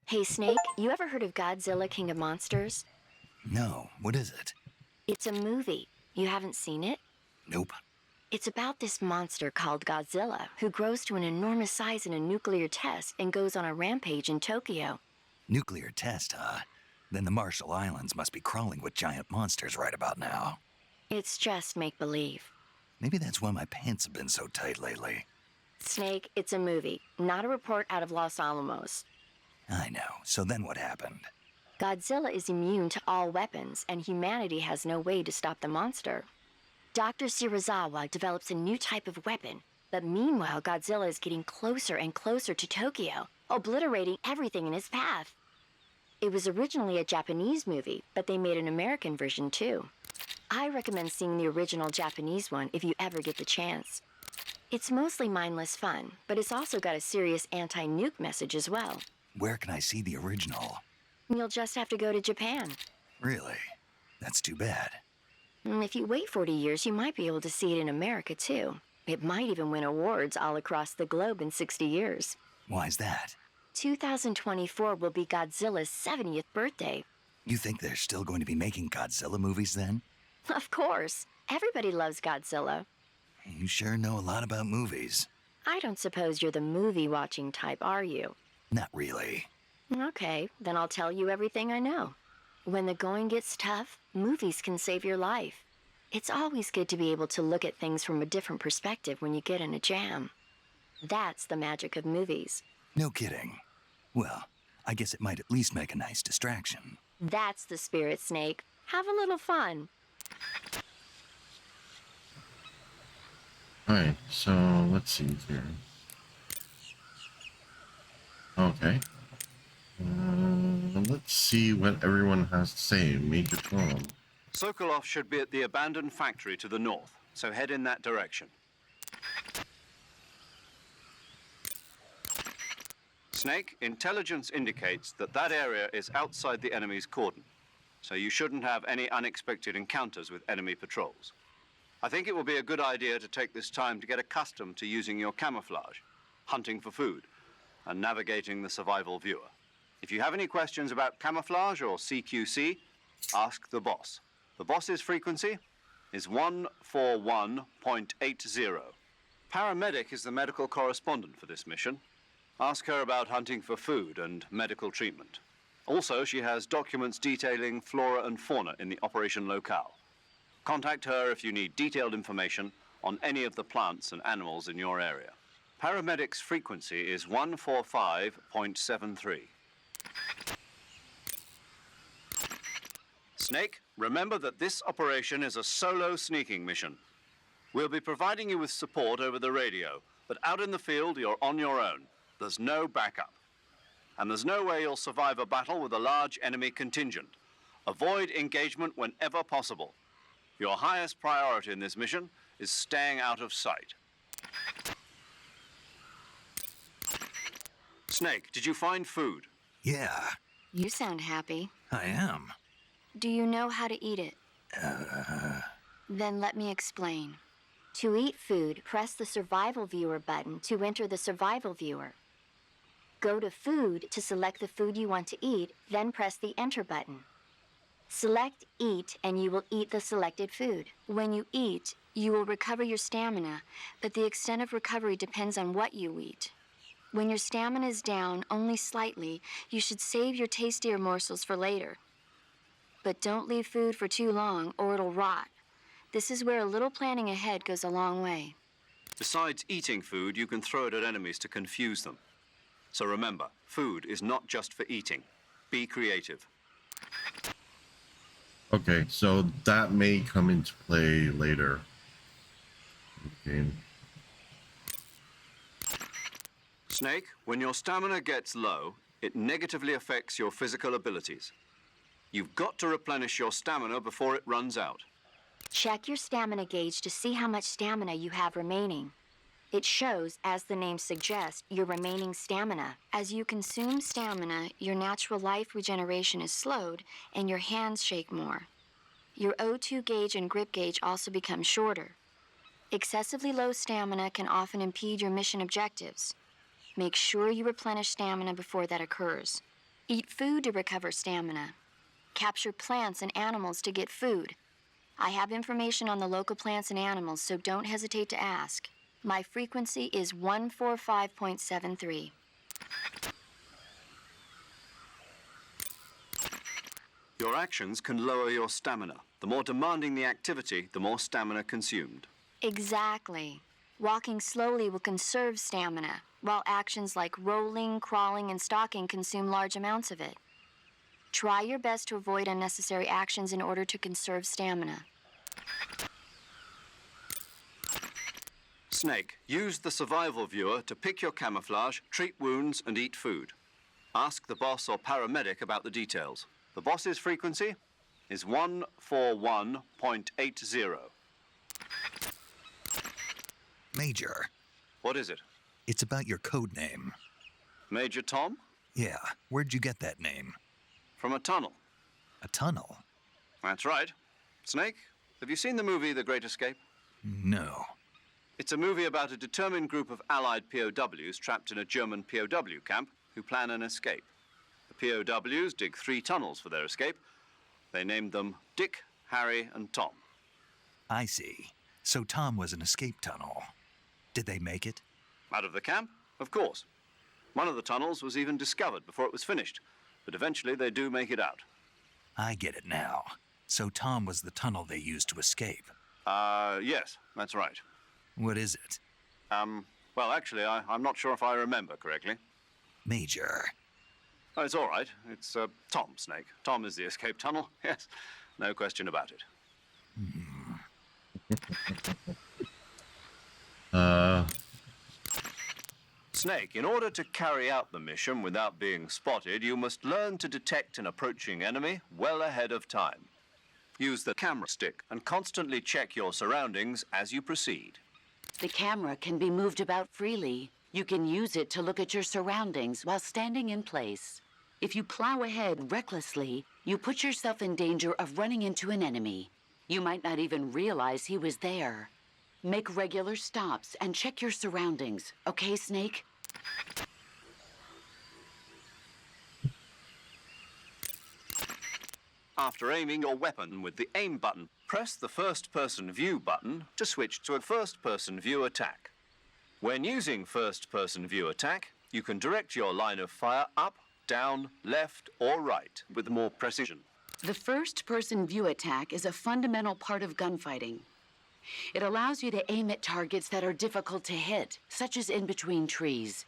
Hey, Snake, you ever heard of Godzilla King of Monsters? No, what is it? It's a movie. You haven't seen it? Nope. It's about this monster called Godzilla, who grows to an enormous size in a nuclear test and goes on a rampage in Tokyo. Nuclear test, huh? Then the Marshall Islands must be crawling with giant monsters right about now. It's just make-believe. Maybe that's why my pants have been so tight lately. Snake, it's a movie, not a report out of Los Alamos. I know. So then what happened? Godzilla is immune to all weapons, and humanity has no way to stop the monster. Dr. Shirazawa develops a new type of weapon, but meanwhile, Godzilla is getting closer and closer to Tokyo, obliterating everything in his path. It was originally a Japanese movie, but they made an American version too. I recommend seeing the original Japanese one if you ever get the chance. It's mostly mindless fun, but it's also got a serious anti-nuke message as well. Where can I see the original? You'll just have to go to Japan. Really? That's too bad. If you wait 40 years, you might be able to see it in America too. It might even win awards all across the globe in 60 years. Why's that? 2024 will be Godzilla's 70th birthday. You think they're still going to be making Godzilla movies then? Of course. Everybody loves Godzilla. You sure know a lot about movies. I don't suppose you're the movie-watching type, are you? Not really. Okay, then I'll tell you everything I know. When the going gets tough, movies can save your life. It's always good to be able to look at things from a different perspective when you get in a jam. That's the magic of movies. No kidding. Well, I guess it might at least make a nice distraction. That's the spirit, Snake. Have a little fun. Alright, so let's see here. Okay. Let's see what everyone has to say. Major Tom. Sokolov should be at the abandoned factory to the north, so head in that direction. Snake, intelligence indicates that that area is outside the enemy's cordon, so you shouldn't have any unexpected encounters with enemy patrols. I think it will be a good idea to take this time to get accustomed to using your camouflage, hunting for food, and navigating the survival viewer. If you have any questions about camouflage or CQC, ask the boss. The boss's frequency is 141.80. Paramedic is the medical correspondent for this mission. Ask her about hunting for food and medical treatment. Also, she has documents detailing flora and fauna in the operation locale. Contact her if you need detailed information on any of the plants and animals in your area. Paramedic's frequency is 145.73. Snake, remember that this operation is a solo sneaking mission. We'll be providing you with support over the radio, but out in the field, you're on your own. There's no backup. And there's no way you'll survive a battle with a large enemy contingent. Avoid engagement whenever possible. Your highest priority in this mission is staying out of sight. Snake, did you find food? Yeah, You sound happy. I am. Do you know how to eat it? Then let me explain. To eat food, press the Survival Viewer button to enter the Survival Viewer. Go to Food to select the food you want to eat, then press the Enter button. Select Eat, and you will eat the selected food. When you eat, you will recover your stamina, but the extent of recovery depends on what you eat. When your stamina is down only slightly, you should save your tastier morsels for later. But don't leave food for too long or it'll rot. This is where a little planning ahead goes a long way. Besides eating food, you can throw it at enemies to confuse them. So remember, food is not just for eating. Be creative. Okay, so that may come into play later. Okay. Snake, when your stamina gets low, it negatively affects your physical abilities. You've got to replenish your stamina before it runs out. Check your stamina gauge to see how much stamina you have remaining. It shows, as the name suggests, your remaining stamina. As you consume stamina, your natural life regeneration is slowed and your hands shake more. Your O2 gauge and grip gauge also become shorter. Excessively low stamina can often impede your mission objectives. Make sure you replenish stamina before that occurs. Eat food to recover stamina. Capture plants and animals to get food. I have information on the local plants and animals, so don't hesitate to ask. My frequency is 145.73. Your actions can lower your stamina. The more demanding the activity, the more stamina consumed. Exactly. Walking slowly will conserve stamina, while actions like rolling, crawling, and stalking consume large amounts of it. Try your best to avoid unnecessary actions in order to conserve stamina. Snake, use the survival viewer to pick your camouflage, treat wounds, and eat food. Ask the boss or paramedic about the details. The boss's frequency is 141.80. Major, What is it? it's about your code name. Major Tom? Yeah, where'd you get that name? From a tunnel. A tunnel? That's right. Snake, have you seen the movie The Great Escape? No. It's a movie about a determined group of Allied POWs trapped in a German POW camp who plan an escape. The POWs dig 3 tunnels for their escape. They named them Dick, Harry, and Tom. I see. So Tom was an escape tunnel. Did they make it? Out of the camp? Of course. One of the tunnels was even discovered before it was finished, but eventually they do make it out. I get it now. So Tom was the tunnel they used to escape. Yes, that's right. What is it? Well, actually, I'm not sure if I remember correctly. Major. Oh, it's all right. It's, Tom, Snake. Tom is the escape tunnel. Yes, no question about it. Snake, in order to carry out the mission without being spotted, you must learn to detect an approaching enemy well ahead of time. Use the camera stick and constantly check your surroundings as you proceed. The camera can be moved about freely. You can use it to look at your surroundings while standing in place. If you plow ahead recklessly, you put yourself in danger of running into an enemy. You might not even realize he was there. Make regular stops and check your surroundings. Okay, Snake? After aiming your weapon with the aim button, press the first-person view button to switch to a first-person view attack. When using first-person view attack, you can direct your line of fire up, down, left, or right with more precision. The first-person view attack is a fundamental part of gunfighting. It allows you to aim at targets that are difficult to hit, such as in between trees.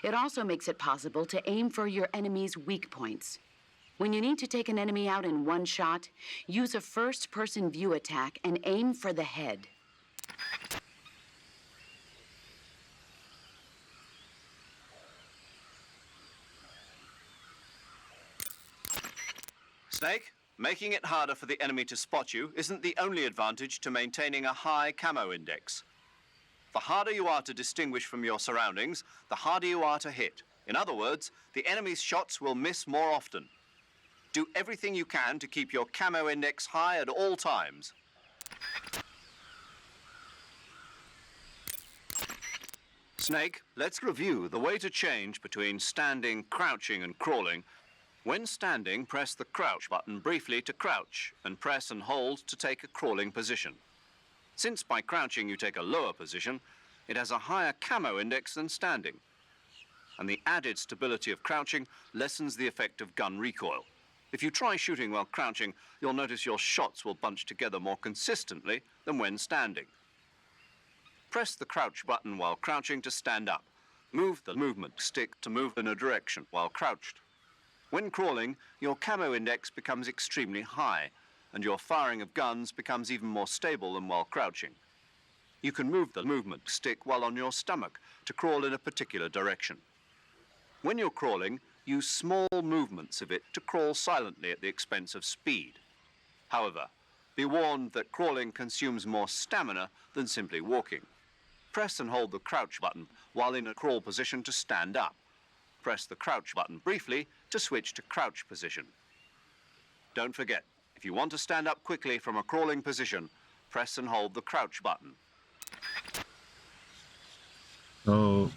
It also makes it possible to aim for your enemy's weak points. When you need to take an enemy out in one shot, use a first-person view attack and aim for the head. Snake, making it harder for the enemy to spot you isn't the only advantage to maintaining a high camo index. The harder you are to distinguish from your surroundings, the harder you are to hit. In other words, the enemy's shots will miss more often. Do everything you can to keep your camo index high at all times. Snake, let's review the way to change between standing, crouching, and crawling. When standing, press the crouch button briefly to crouch, and press and hold to take a crawling position. Since by crouching you take a lower position, it has a higher camo index than standing. And the added stability of crouching lessens the effect of gun recoil. If you try shooting while crouching, you'll notice your shots will bunch together more consistently than when standing. Press the crouch button while crouching to stand up. Move the movement stick to move in a direction while crouched. When crawling, your camo index becomes extremely high, and your firing of guns becomes even more stable than while crouching. You can move the movement stick while on your stomach to crawl in a particular direction. When you're crawling, use small movements of it to crawl silently at the expense of speed. However, be warned that crawling consumes more stamina than simply walking. Press and hold the crouch button while in a crawl position to stand up. Press the crouch button briefly to switch to crouch position. Don't forget, if you want to stand up quickly from a crawling position, press and hold the crouch button. So,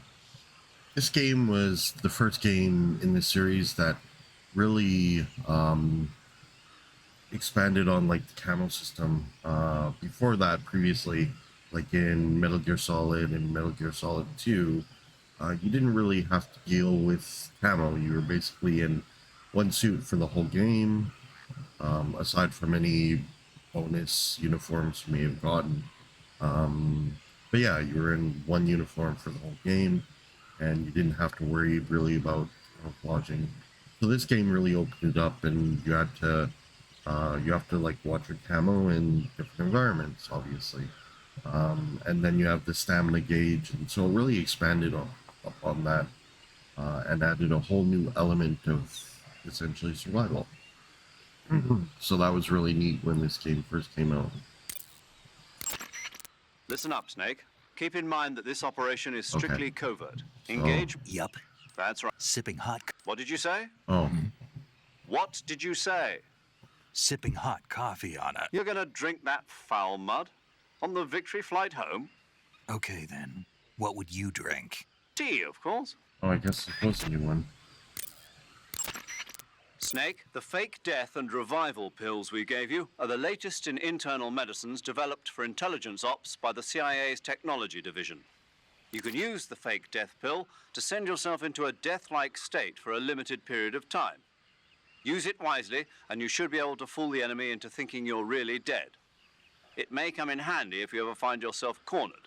this game was the first game in the series that really expanded on like the camo system. Before that, previously, like in Metal Gear Solid and Metal Gear Solid 2, you didn't really have to deal with camo. You were basically in one suit for the whole game, aside from any bonus uniforms you may have gotten. But yeah, you were in one uniform for the whole game, and you didn't have to worry really about camouflaging. So this game really opened it up, and you have to like watch your camo in different environments, obviously. And then you have the stamina gauge, and so it really expanded upon that and added a whole new element of essentially survival. So that was really neat when this game first came out. Listen up, Snake. Keep in mind that this operation is Okay. strictly covert. So- Engage. Yup. That's right. Sipping hot, What did you say? Oh, What did you say? sipping hot coffee on it. You're gonna drink that foul mud? On the victory flight home? Okay then. What would you drink? Tea, of course. oh, I guess it was a new one. Snake, the fake death and revival pills we gave you are the latest in internal medicines developed for intelligence ops by the CIA's technology division. You can use the fake death pill to send yourself into a death-like state for a limited period of time. Use it wisely, and you should be able to fool the enemy into thinking you're really dead. It may come in handy if you ever find yourself cornered.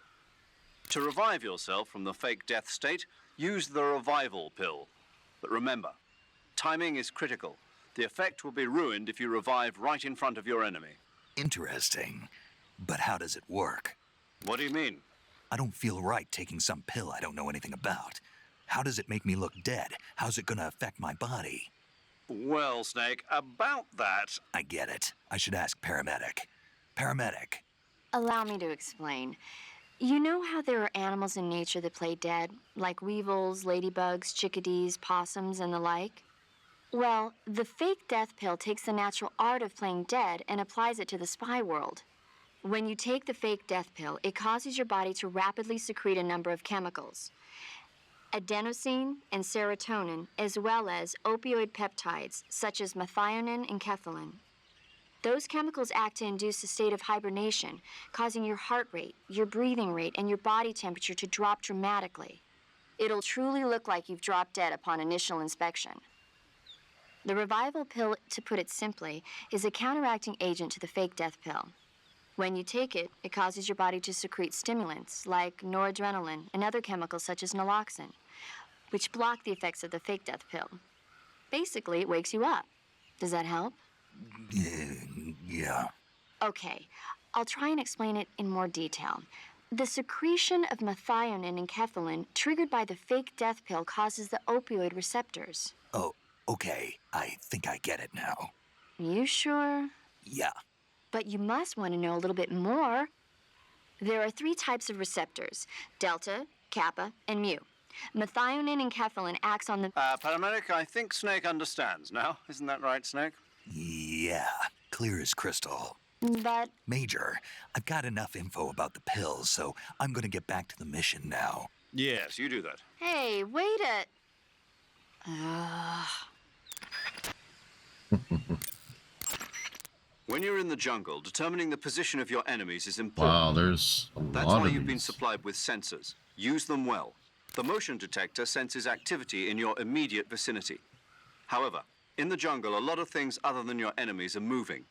To revive yourself from the fake death state, use the revival pill. But remember, timing is critical. The effect will be ruined if you revive right in front of your enemy. Interesting. But how does it work? What do you mean? I don't feel right taking some pill I don't know anything about. How does it make me look dead? How's it gonna affect my body? Well, Snake, about that. I get it. I should ask paramedic. Paramedic. Allow me to explain. You know how there are animals in nature that play dead, like weevils, ladybugs, chickadees, possums, and the like? Well, the fake death pill takes the natural art of playing dead and applies it to the spy world. When you take the fake death pill, it causes your body to rapidly secrete a number of chemicals. Adenosine and serotonin, as well as opioid peptides, such as methionine and kethylamine. Those chemicals act to induce a state of hibernation, causing your heart rate, your breathing rate, and your body temperature to drop dramatically. It'll truly look like you've dropped dead upon initial inspection. The revival pill, to put it simply, is a counteracting agent to the fake death pill. When you take it, it causes your body to secrete stimulants like noradrenaline and other chemicals such as naloxone, which block the effects of the fake death pill. Basically, it wakes you up. Does that help? Yeah. Okay, I'll try and explain it in more detail. The secretion of methionine and kethylamine triggered by the fake death pill causes the opioid receptors. Oh, okay. I think I get it now. You sure? Yeah. But you must want to know a little bit more. There are 3 types of receptors: delta, kappa, and mu. Methionine and kethylamine acts on the... Paramedic, I think Snake understands now. Isn't that right, Snake? Yeah. Clear as crystal. But Major, I've got enough info about the pills, so I'm gonna get back to the mission now. Yes, you do that. hey, wait a... When you're in the jungle, determining the position of your enemies is important. Wow, there's a That's lot why of you've been these. supplied with sensors. Use them well. The motion detector senses activity in your immediate vicinity. However, in the jungle, a lot of things other than your enemies are moving.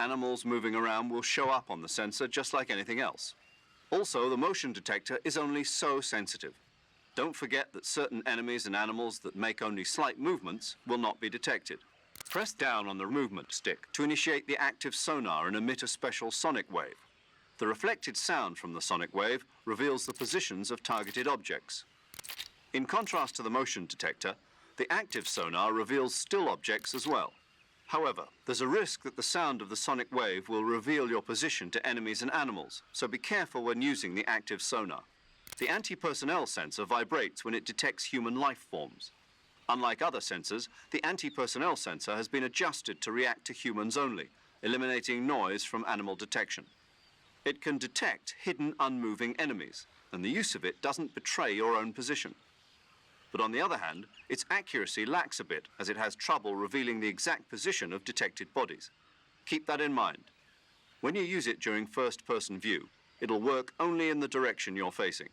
Animals moving around will show up on the sensor just like anything else. Also, the motion detector is only so sensitive. Don't forget that certain enemies and animals that make only slight movements will not be detected. Press down on the movement stick to initiate the active sonar and emit a special sonic wave. The reflected sound from the sonic wave reveals the positions of targeted objects. In contrast to the motion detector, the active sonar reveals still objects as well. However, there's a risk that the sound of the sonic wave will reveal your position to enemies and animals, so be careful when using the active sonar. The anti-personnel sensor vibrates when it detects human life forms. Unlike other sensors, the anti-personnel sensor has been adjusted to react to humans only, eliminating noise from animal detection. It can detect hidden, unmoving enemies, and the use of it doesn't betray your own position. But on the other hand, its accuracy lacks a bit, as it has trouble revealing the exact position of detected bodies. Keep that in mind. When you use it during first-person view, it'll work only in the direction you're facing.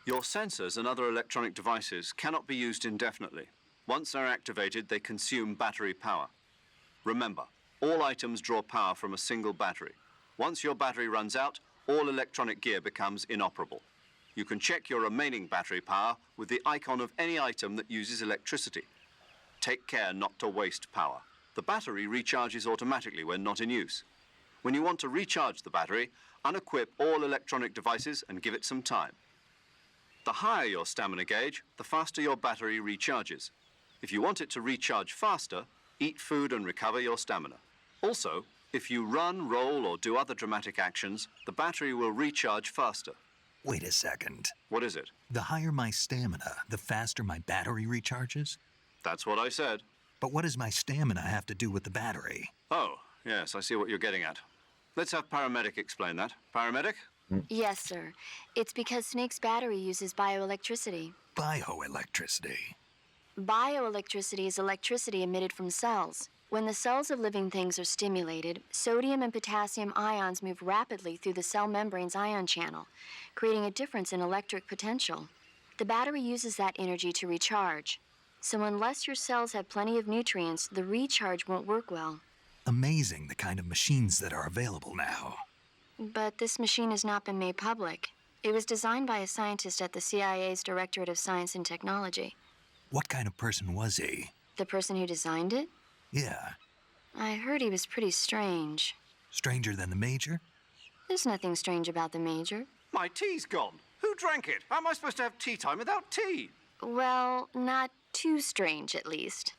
Your sensors and other electronic devices cannot be used indefinitely. Once they're activated, they consume battery power. Remember, all items draw power from a single battery. Once your battery runs out, all electronic gear becomes inoperable. You can check your remaining battery power with the icon of any item that uses electricity. Take care not to waste power. The battery recharges automatically when not in use. When you want to recharge the battery, unequip all electronic devices and give it some time. The higher your stamina gauge, the faster your battery recharges. If you want it to recharge faster, eat food and recover your stamina. Also, if you run, roll, or do other dramatic actions, the battery will recharge faster. Wait a second. What is it? The higher my stamina, the faster my battery recharges? That's what I said. But what does my stamina have to do with the battery? Oh, yes, I see what you're getting at. Let's have Paramedic explain that. Paramedic? Yes, sir. It's because Snake's battery uses bioelectricity. Bioelectricity. Bioelectricity is electricity emitted from cells. When the cells of living things are stimulated, sodium and potassium ions move rapidly through the cell membrane's ion channel, creating a difference in electric potential. The battery uses that energy to recharge. So unless your cells have plenty of nutrients, the recharge won't work well. Amazing the kind of machines that are available now. But this machine has not been made public. It was designed by a scientist at the CIA's Directorate of Science and Technology. What kind of person was he? The person who designed it? Yeah. I heard he was pretty strange. Stranger than the Major? There's nothing strange about the Major. My tea's gone. Who drank it? How am I supposed to have tea time without tea? Well, not too strange, at least.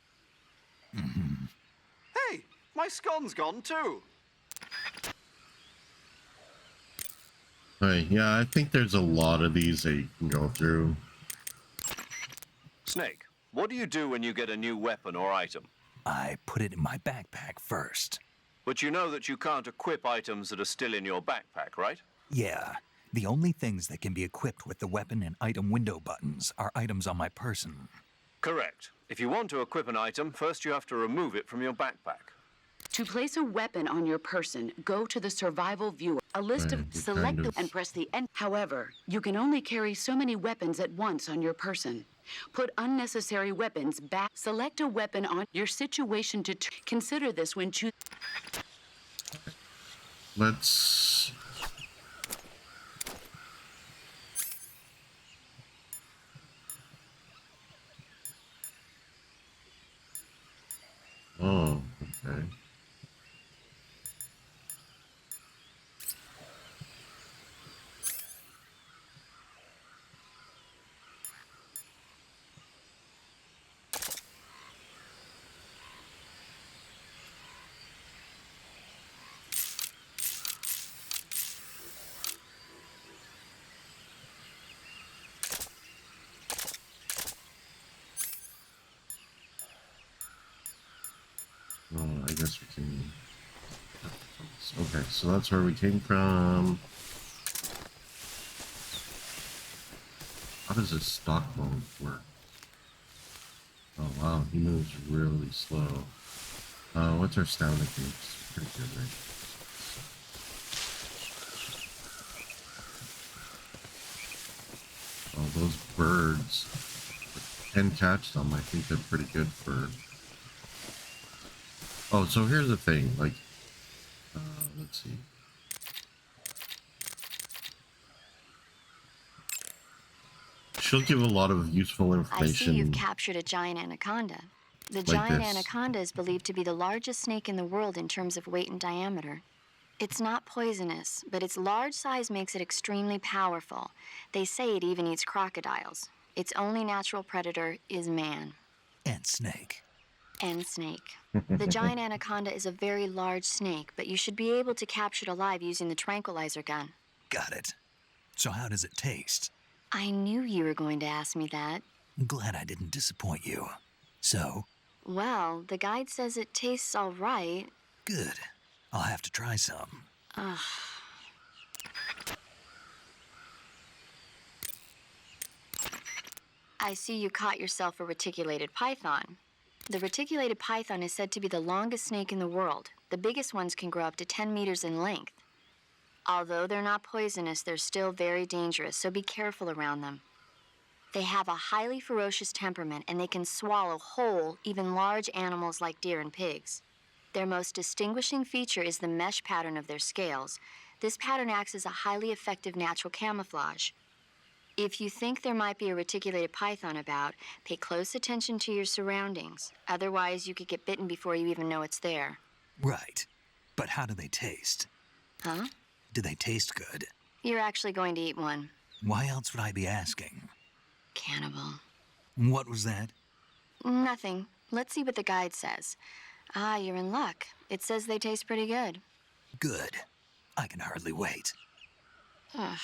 Hey, my scone's gone too. Right, yeah, I think there's a lot of these that you can go through. Snake, what do you do when you get a new weapon or item? I put it in my backpack first. But you know that you can't equip items that are still in your backpack, right? Yeah. The only things that can be equipped with the weapon and item window buttons are items on my person. Correct. If you want to equip an item, first you have to remove it from your backpack. To place a weapon on your person, go to the survival viewer. A list of Right, select kind of. and press the end. However, you can only carry so many weapons at once on your person. Put unnecessary weapons back. Select a weapon on your situation to consider this when choosing. Let's... Oh, okay. I guess we can... Okay, so that's where we came from. How does this stock mode work? Oh wow, he moves really slow. What's our stamina gauge? Pretty good, right? Oh, those birds. 10 catch them, I think they're pretty good for... Oh, so here's the thing, like, let's see. She'll give a lot of useful I information. see you've captured a giant anaconda. The giant this. anaconda is believed to be the largest snake in the world in terms of weight and diameter. It's not poisonous, but its large size makes it extremely powerful. They say it even eats crocodiles. Its only natural predator is man. And Snake. And snake. The giant anaconda is a very large snake, but you should be able to capture it alive using the tranquilizer gun. Got it. So how does it taste? I knew you were going to ask me that. I'm glad I didn't disappoint you. So, Well, the guide says it tastes all right. good. I'll have to try some. I see you caught yourself a reticulated python. The reticulated python is said to be the longest snake in the world. The biggest ones can grow up to 10 meters in length. Although they're not poisonous, they're still very dangerous, so be careful around them. They have a highly ferocious temperament, and they can swallow whole, even large animals like deer and pigs. Their most distinguishing feature is the mesh pattern of their scales. This pattern acts as a highly effective natural camouflage. If you think there might be a reticulated python about, pay close attention to your surroundings. Otherwise, you could get bitten before you even know it's there. Right. But how do they taste? Huh? Do they taste good? You're actually going to eat one. Why else would I be asking? Cannibal. What was that? Nothing. Let's see what the guide says. Ah, you're in luck. It says they taste pretty good. Good. I can hardly wait. Ugh.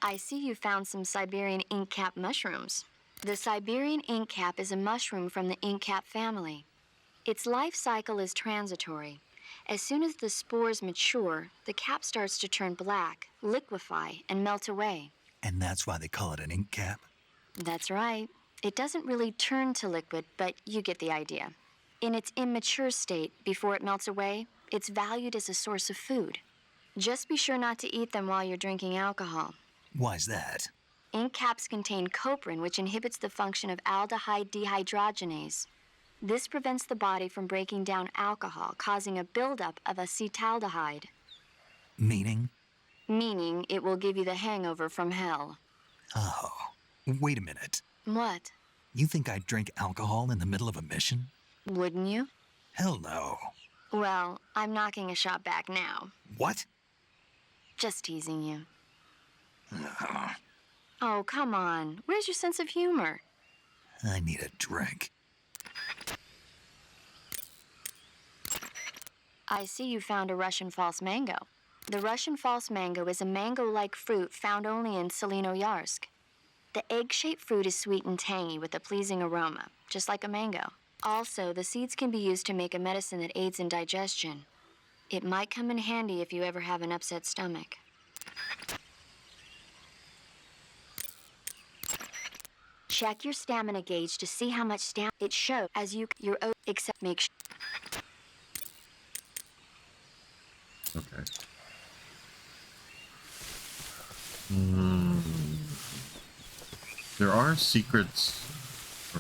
I see you found some Siberian inkcap mushrooms. The Siberian inkcap is a mushroom from the inkcap family. Its life cycle is transitory. As soon as the spores mature, the cap starts to turn black, liquefy, and melt away. And that's why they call it an ink cap? That's right. It doesn't really turn to liquid, but you get the idea. In its immature state, before it melts away, it's valued as a source of food. Just be sure not to eat them while you're drinking alcohol. Why's that? Ink caps contain coprin, which inhibits the function of aldehyde dehydrogenase. This prevents the body from breaking down alcohol, causing a buildup of acetaldehyde. Meaning? Meaning it will give you the hangover from hell. Oh, wait a minute. What? You think I'd drink alcohol in the middle of a mission? Wouldn't you? Hell no. Well, I'm knocking a shot back now. What? Just teasing you. Oh, come on. Where's your sense of humor? I need a drink. I see you found a Russian false mango. The Russian false mango is a mango-like fruit found only in Selinoyarsk. The egg-shaped fruit is sweet and tangy with a pleasing aroma, just like a mango. Also, the seeds can be used to make a medicine that aids in digestion. It might come in handy if you ever have an upset stomach. Check your stamina gauge to see how much stamina it shows as your except make sure. Okay. There are secrets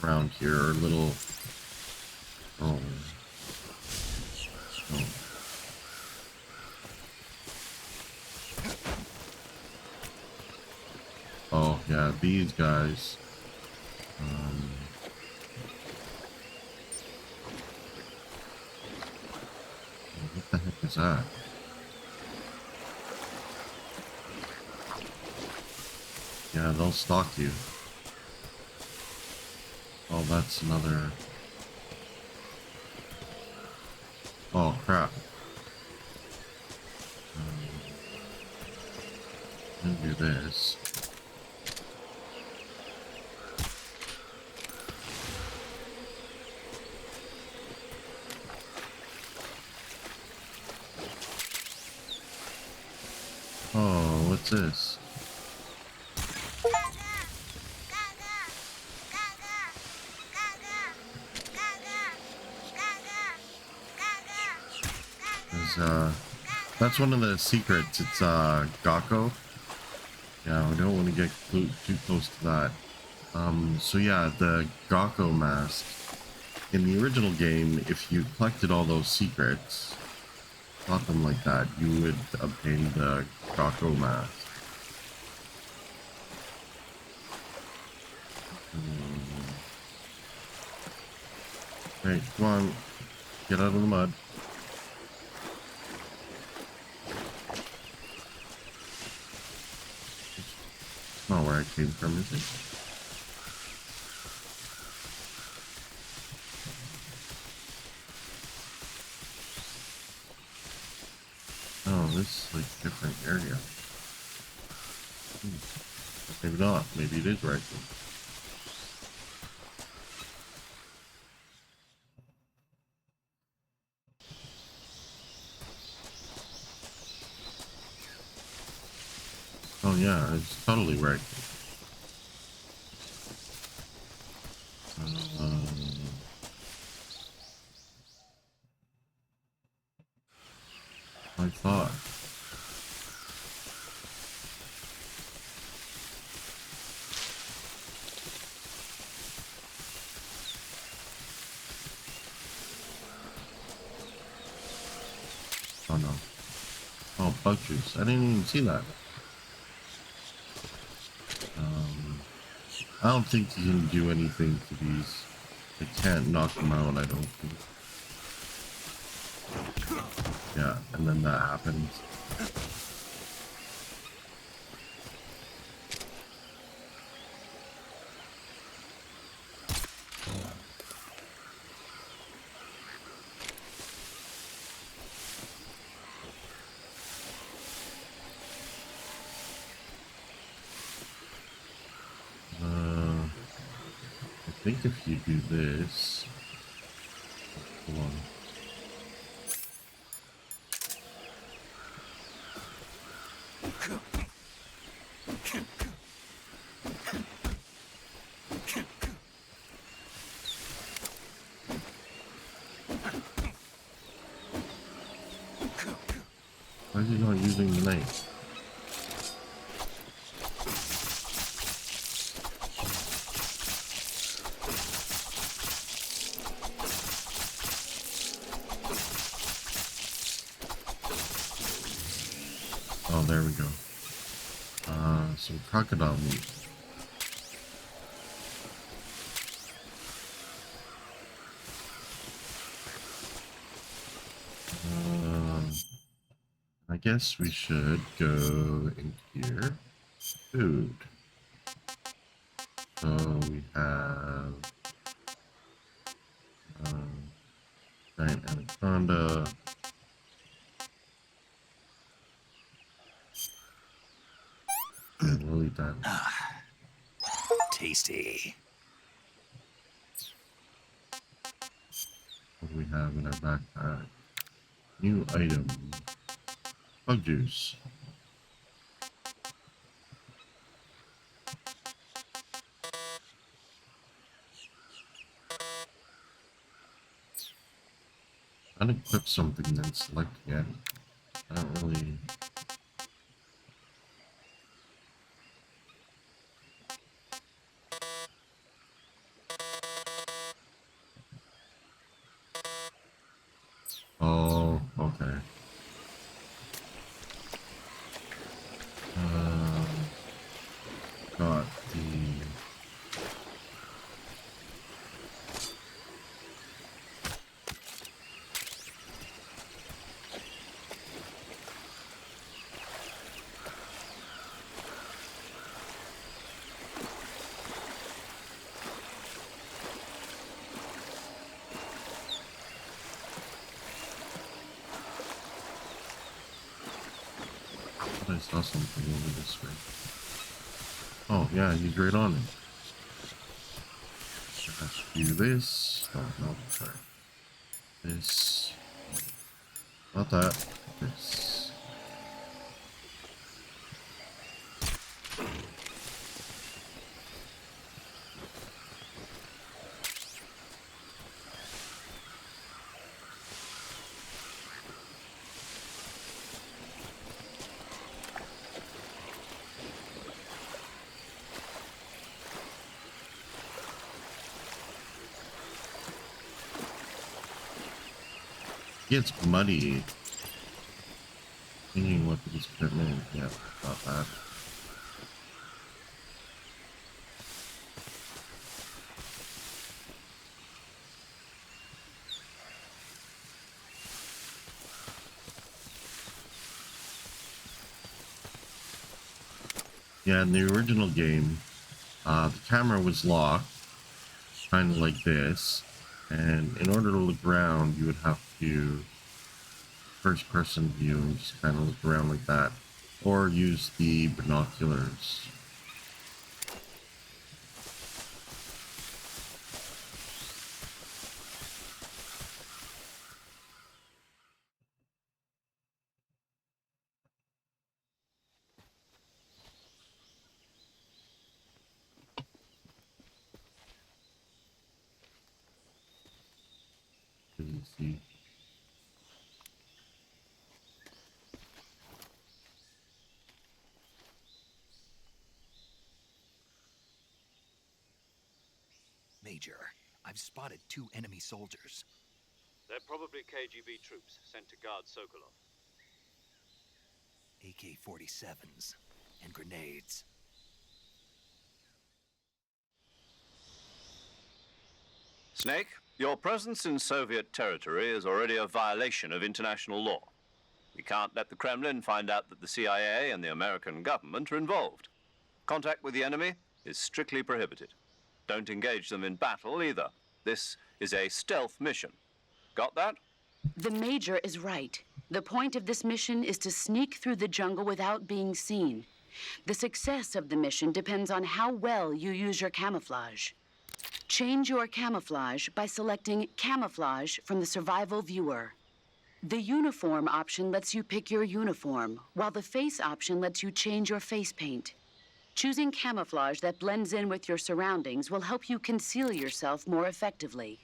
around here, or little... Oh. Oh. Oh, yeah, these guys. What the heck is that? Yeah, they'll stalk you. Oh, that's another... Oh, crap. I'm gonna do this. Oh, what's this? That's one of the secrets. It's Gakko. Yeah, we don't want to get too close to that. So yeah, the Gakko mask. In the original game, if you collected all those secrets, got them like that, you would obtain the Gakko mask. Hey, come on. Get out of the mud. It's not where I came from, is it? Oh, this is like a different area. Maybe not. Maybe it is right. Oh yeah, it's totally right. I thought. Oh no. Oh, bug juice. I didn't even see that. I don't think you can do anything to these. I can't knock them out, I don't think. Yeah, and then that happens. I think if you do this, hold on. Why is he not using the knife? Oh, there we go. Some crocodile meat. I guess we should go in here. Food. So we have giant anaconda. Yeah, we'll eat that. Tasty. What do we have in our backpack? New item. Bug juice. Unequip something, then select again. I don't really... Oh, okay. Got the... I saw something over this way. Oh, yeah, he's right on it. Let's do this. Oh, no, sorry. This. Not that. This. Gets muddy. Changing weapons equipment. Yeah, got that. Yeah, in the original game, the camera was locked, kind of like this, and in order to look around, you would have to first-person view and just kind of look around like that, or use the binoculars. You can see. Major, I've spotted 2 enemy soldiers. They're probably KGB troops sent to guard Sokolov. AK-47s, and grenades. Snake, your presence in Soviet territory is already a violation of international law. We can't let the Kremlin find out that the CIA and the American government are involved. Contact with the enemy is strictly prohibited. Don't engage them in battle either. This is a stealth mission. Got that? The Major is right. The point of this mission is to sneak through the jungle without being seen. The success of the mission depends on how well you use your camouflage. Change your camouflage by selecting Camouflage from the Survival Viewer. The Uniform option lets you pick your uniform, while the Face option lets you change your face paint. Choosing camouflage that blends in with your surroundings will help you conceal yourself more effectively.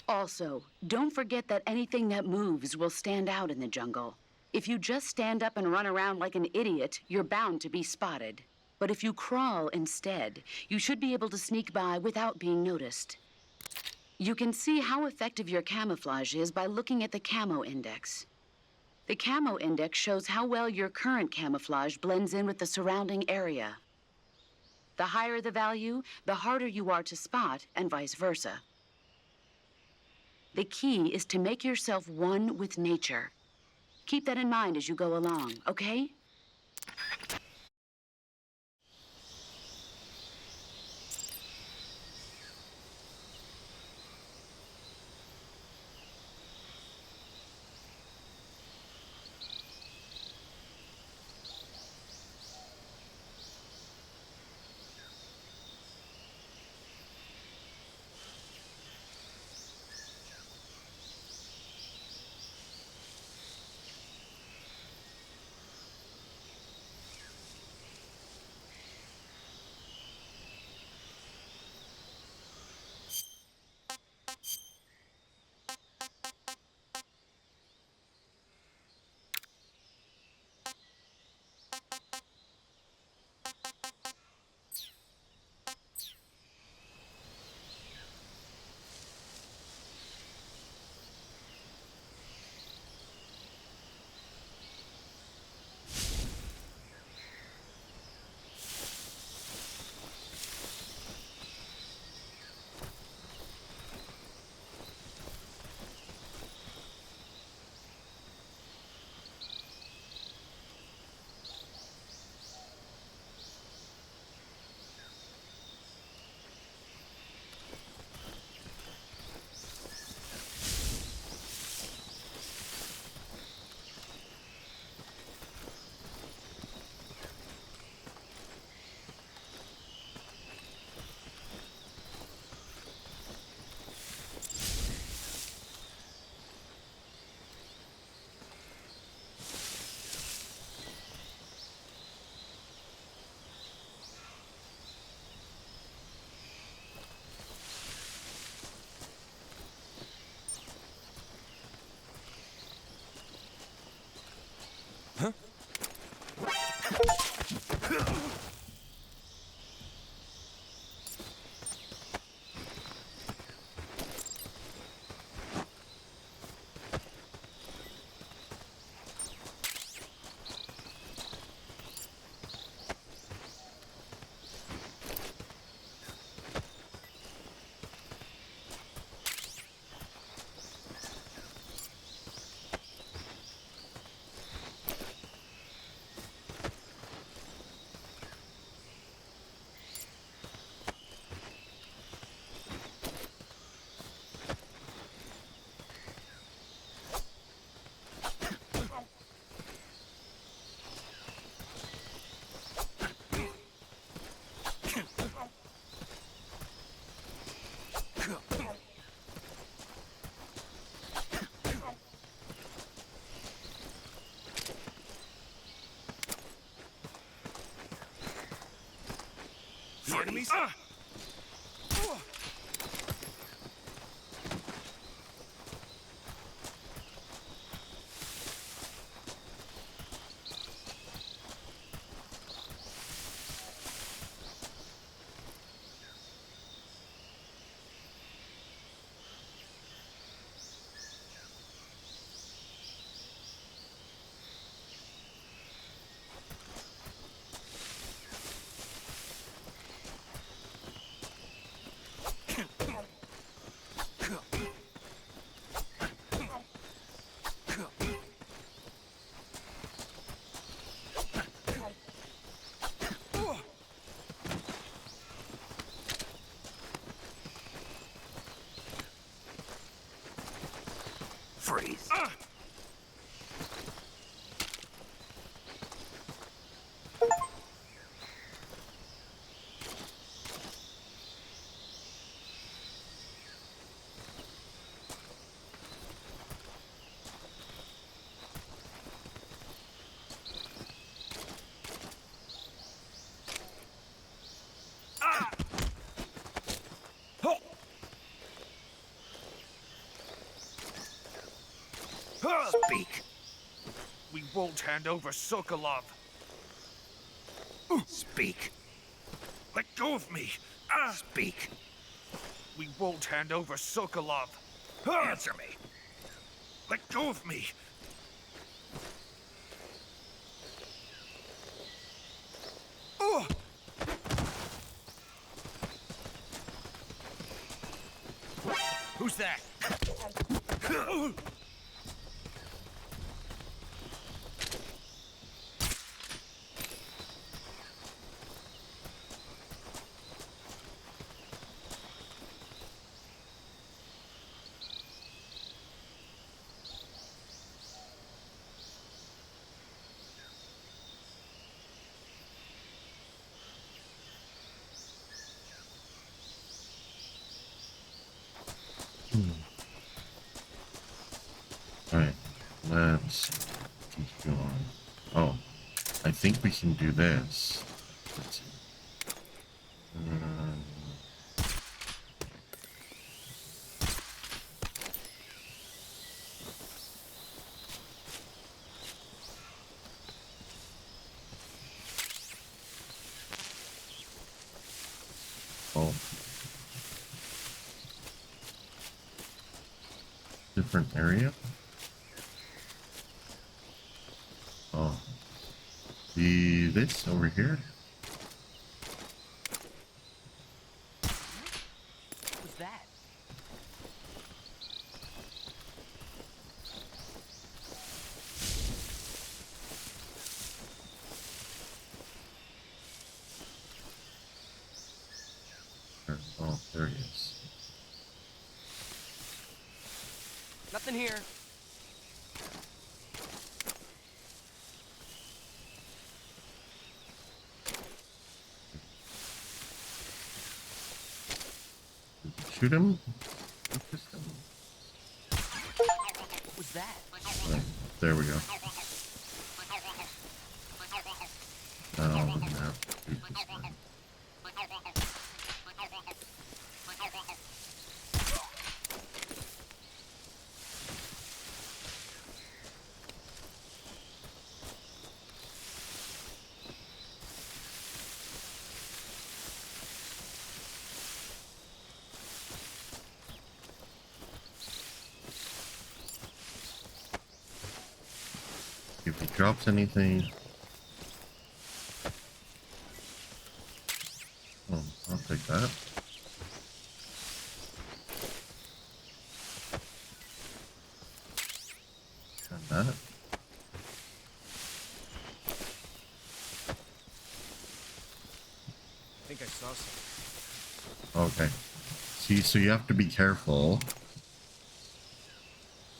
Also, don't forget that anything that moves will stand out in the jungle. If you just stand up and run around like an idiot, you're bound to be spotted. But if you crawl instead, you should be able to sneak by without being noticed. You can see how effective your camouflage is by looking at the Camo Index. The Camo Index shows how well your current camouflage blends in with the surrounding area. The higher the value, the harder you are to spot, and vice versa. The key is to make yourself one with nature. Keep that in mind as you go along, okay? Enemies? Freeze. Speak. We won't hand over Sokolov. Speak. Let go of me. Speak. We won't hand over Sokolov. Answer me. Let go of me. Who's that? Alright, let's keep going. Oh, I think we can do this. Let's see. Oh. Different area? Oh. This over here? Who's that? Oh, there he is. Nothing here. Shoot him? Who's that? Right, there we go. Now we're gonna have to shoot this guy. If he drops anything. Oh, I'll take that. And that. I think I saw something. Okay. See, so you have to be careful.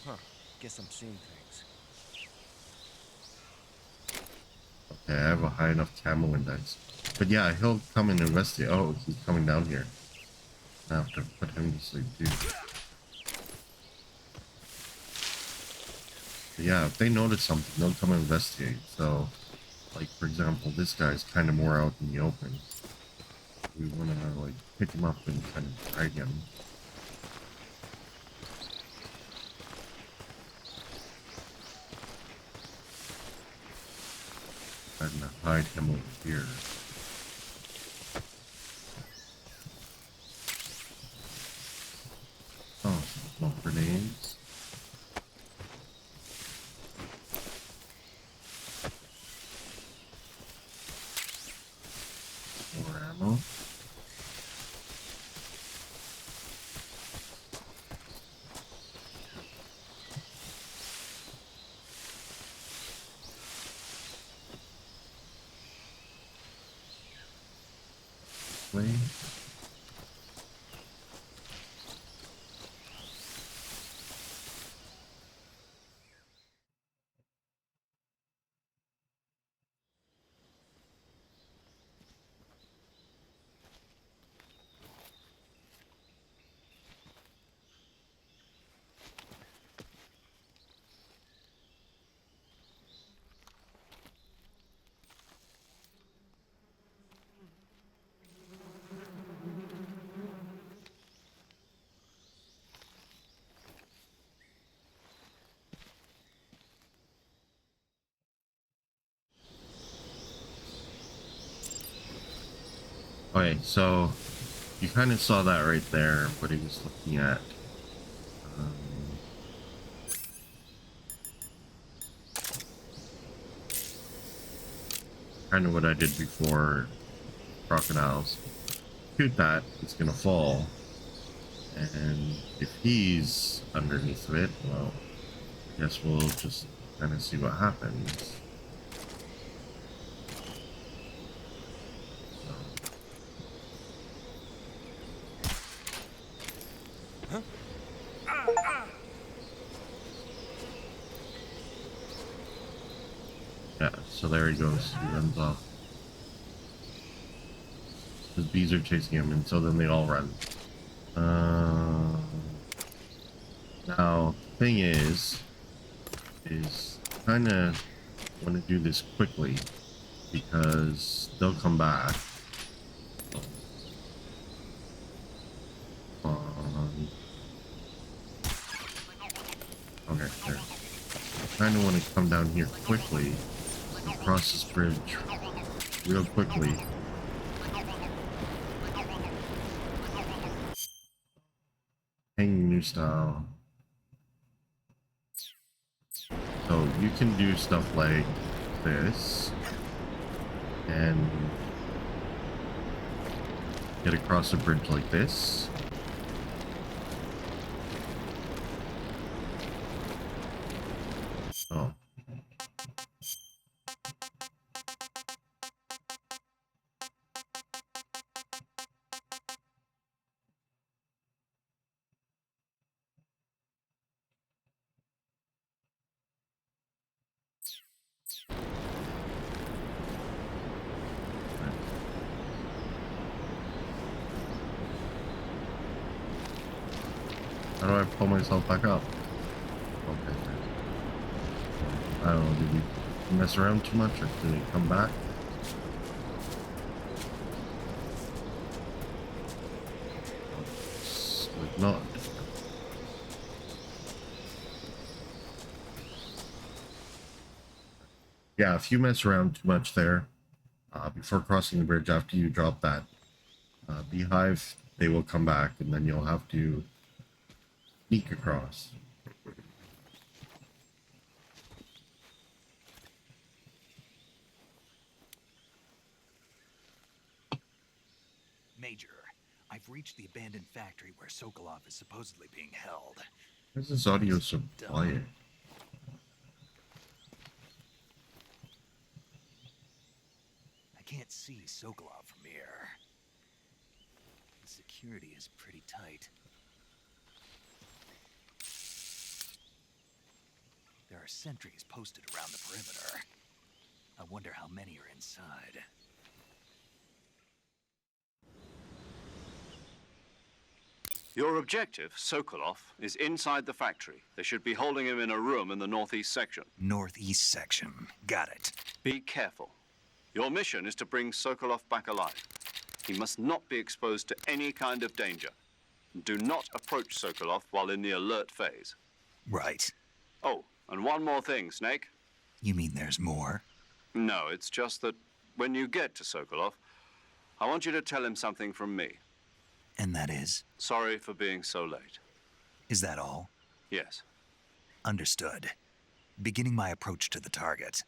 Huh. Guess I'm seeing things. Okay, I have a high enough camo index. But yeah, he'll come and investigate. Oh, he's coming down here. I have to put him to sleep too. But yeah, if they notice something, they'll come and investigate. So, like, for example, this guy's kind of more out in the open. We want to, like, pick him up and kind of drag him. Trying to hide him over here. Oh, smoke grenades. More ammo. Way. Okay, so you kind of saw that right there, what he was looking at. Um, kind of what I did before. Crocodiles. Shoot that, it's gonna fall. And if he's underneath of it, well, I guess we'll just kind of see what happens. So. Yeah, so there he goes. He runs off. His bees are chasing him, and so then they all run. Now, thing is kind of want to do this quickly because they'll come back. Okay, there. I kind of want to come down here quickly and cross this bridge real quickly. Hanging new style. So you can do stuff like this and get across a bridge like this. Oh. How do I pull myself back up? Okay. I don't know, did we mess around too much or did we come back? Like not. Yeah, if you mess around too much there, before crossing the bridge, after you drop that beehive, they will come back and then you'll have to sneak across. Major, I've reached the abandoned factory where Sokolov is supposedly being held. Why is this audio so quiet? I can't see Sokolov from here. The security is pretty tight. There are sentries posted around the perimeter. I wonder how many are inside. Your objective, Sokolov, is inside the factory. They should be holding him in a room in the northeast section. Northeast section. Got it. Be careful. Your mission is to bring Sokolov back alive. He must not be exposed to any kind of danger. Do not approach Sokolov while in the alert phase. Right. Oh, and one more thing, Snake. You mean there's more? No, it's just that when you get to Sokolov, I want you to tell him something from me. And that is? Sorry for being so late. Is that all? Yes. Understood. Beginning my approach to the target.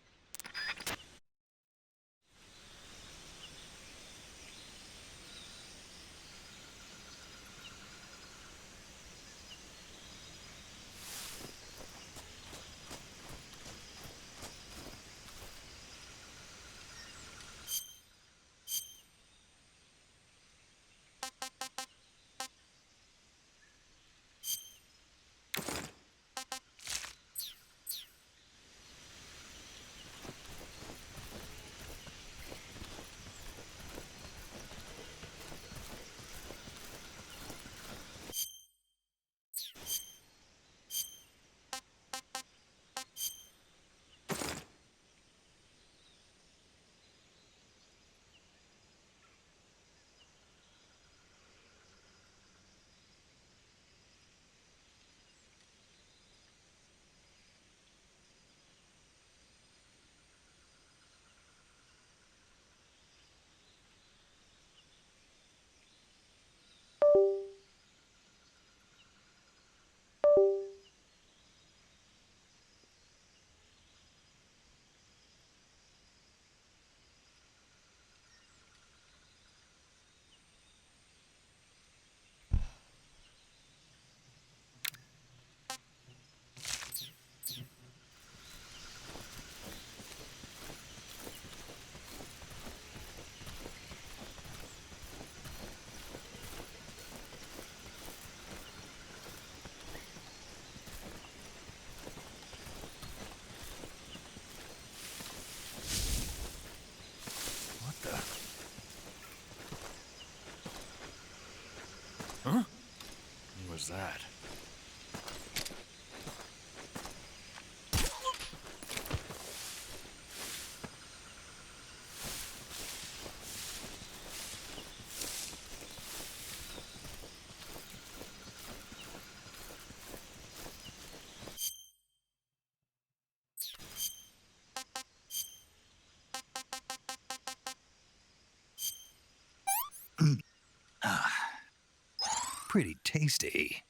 pretty tasty.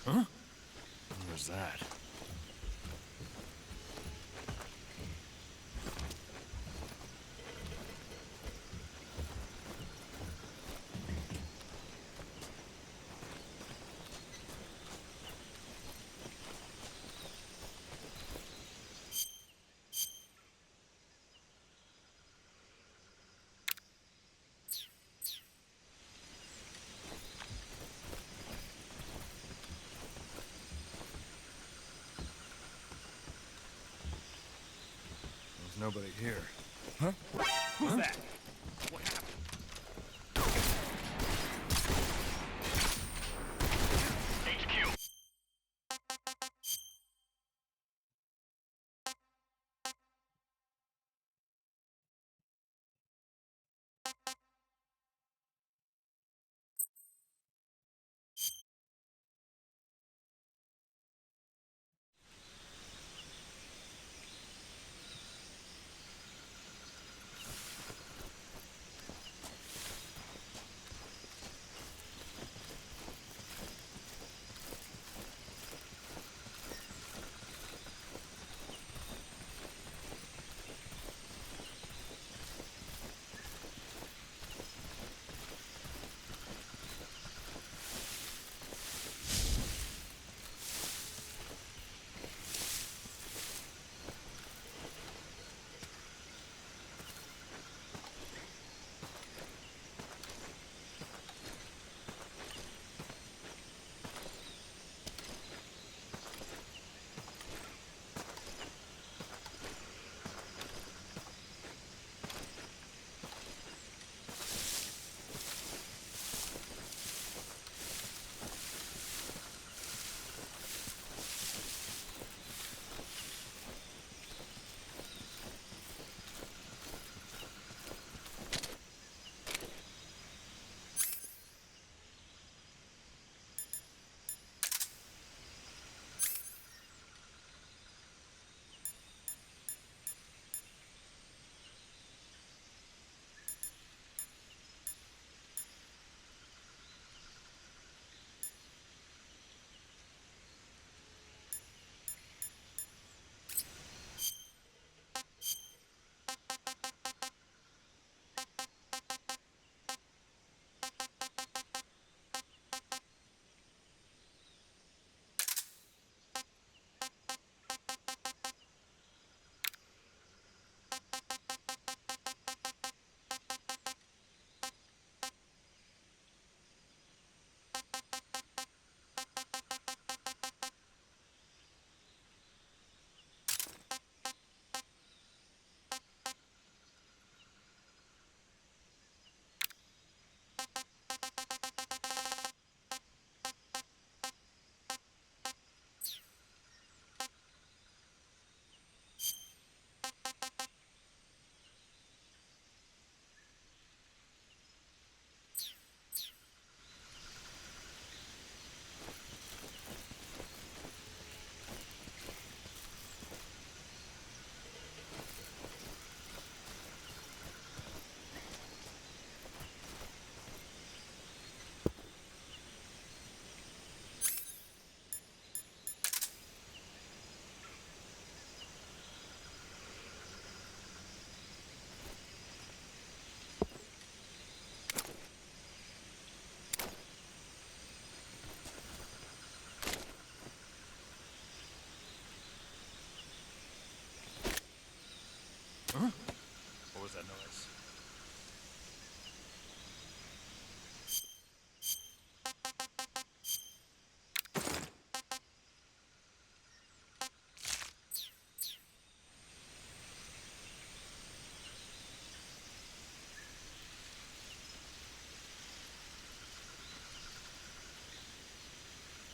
Huh? Where's that? There's nobody here. Huh? Who's that? What happened? HQ.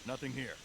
Nothing here.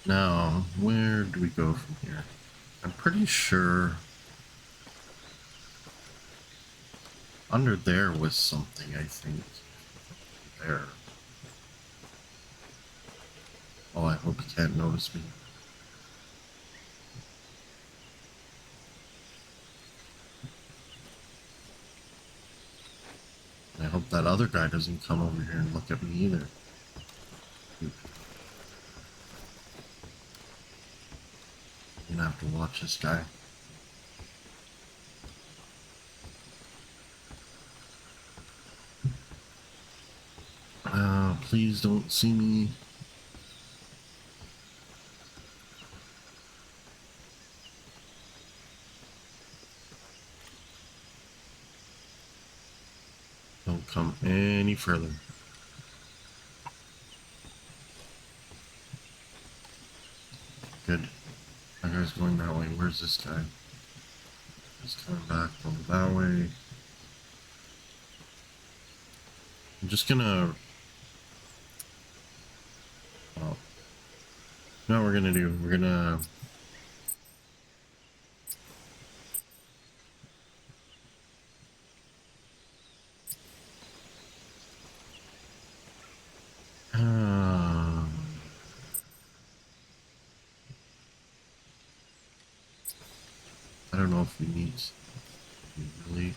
Now, where do we go from here? I'm pretty sure under there was something, I think. There. Oh, I hope he can't notice me. I hope that other guy doesn't come over here and look at me either. I'm gonna have to watch this guy. Please don't see me. Don't come any further. Good. That guy's going that way. Where's this guy? He's coming back over that way. I'm just gonna... Oh. You know what we're gonna do? We're gonna... I don't know if we need... Really...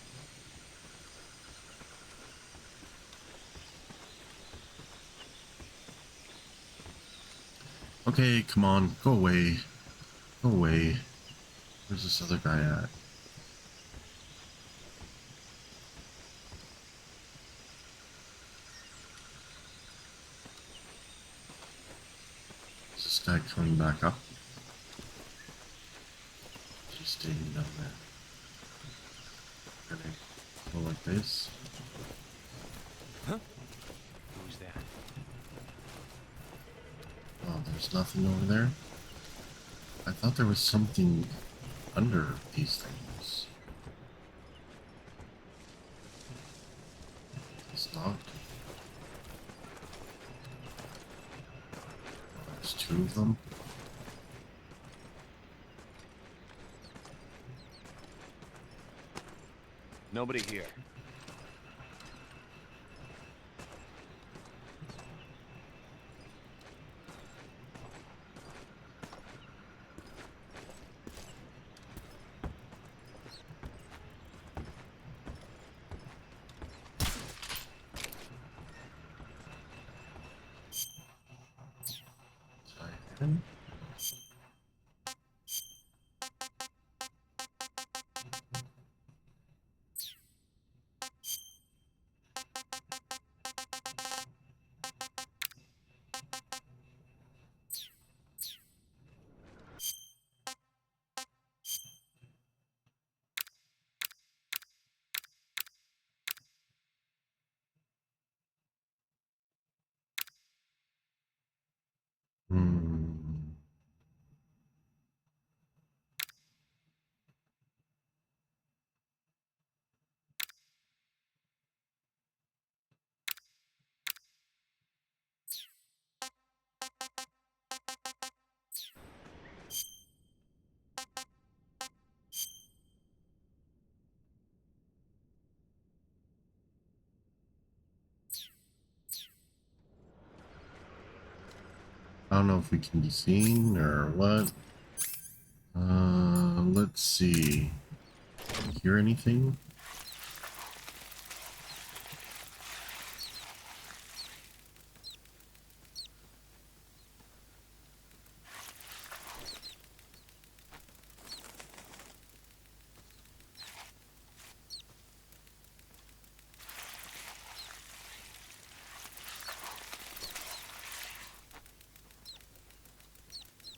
Okay, come on. Go away. Go away. Where's this other guy at? Is this guy coming back up? He's staying down there. Gonna go like this. Huh? Who's that? Oh, there's nothing over there. I thought there was something under these things. It's not. There's two of them. Nobody here. Sorry. don't know if we can be seen or what. Let's see. Hear anything?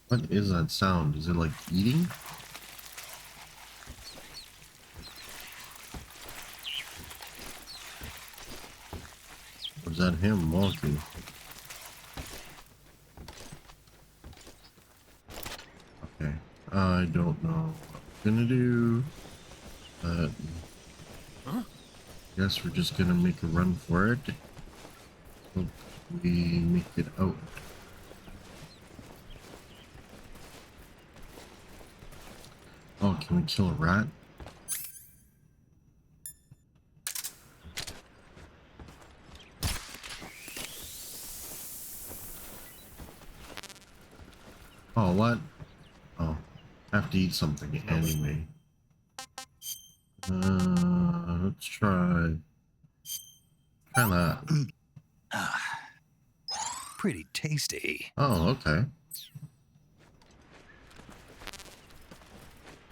What is that sound? Is it like eating? Or is that him walking? Okay. I don't know what I'm gonna do. But guess we're just gonna make a run for it. Hope we make it out. Oh, can we kill a rat? Oh, what? Oh, I have to eat something anyway. Let's try that. Pretty tasty. Oh, okay.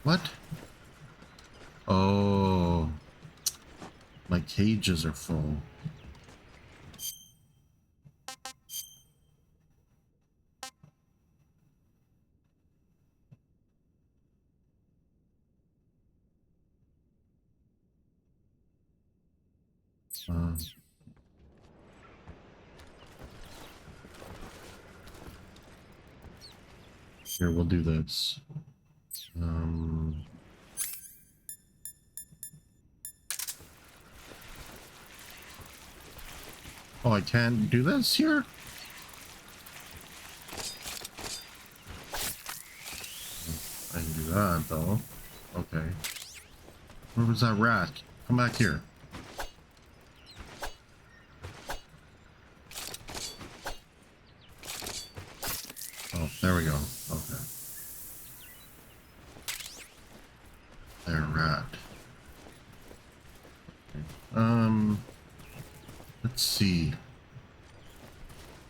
What? Oh, my cages are full. Here, we'll do this. Oh, I can't do this here? I can do that, though. Okay. Where was that rat? Come back here. Oh, there we go. Okay. There, rat. Okay. Let's see.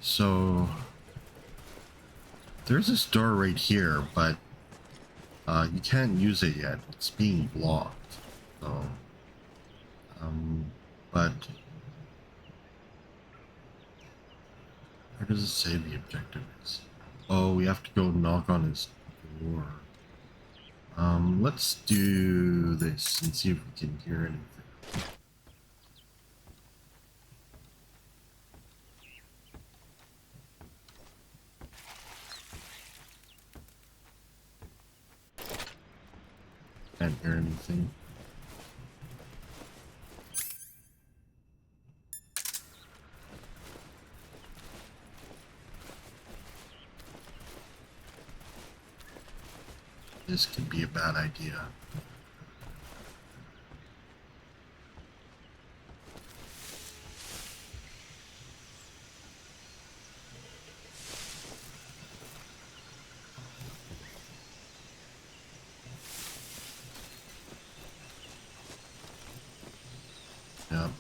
So there's this door right here, but you can't use it yet. It's being blocked. So but where does it say the objective is? Oh, we have to go knock on his door. Let's do this and see if we can hear anything. Can't hear anything. This could be a bad idea. Yep.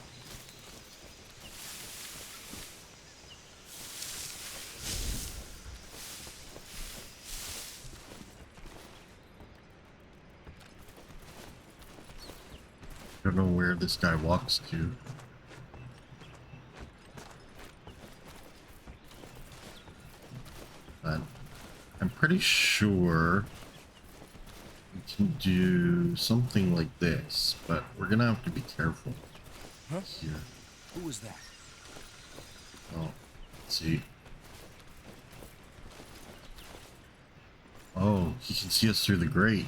Don't know where this guy walks to. But I'm pretty sure we can do something like this, but we're gonna have to be careful here. Who was that? Oh, let's see. Oh, he can see us through the grate.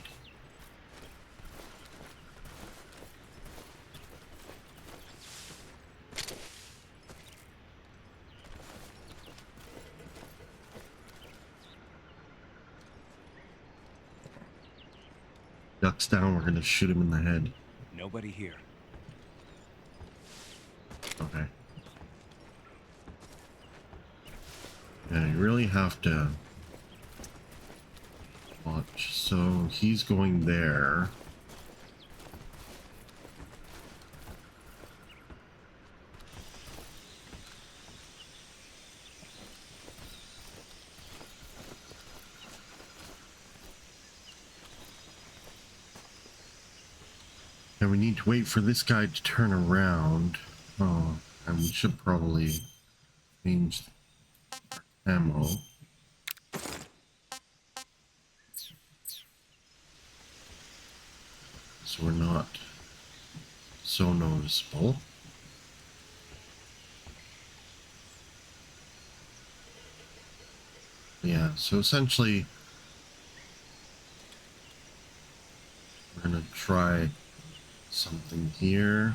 Ducks down, we're gonna shoot him in the head. Nobody here. Okay. Yeah, you really have to watch. So he's going there. And we need to wait for this guy to turn around. Oh, and we should probably change ammo. So we're not so noticeable. Yeah, so essentially we're gonna try something here.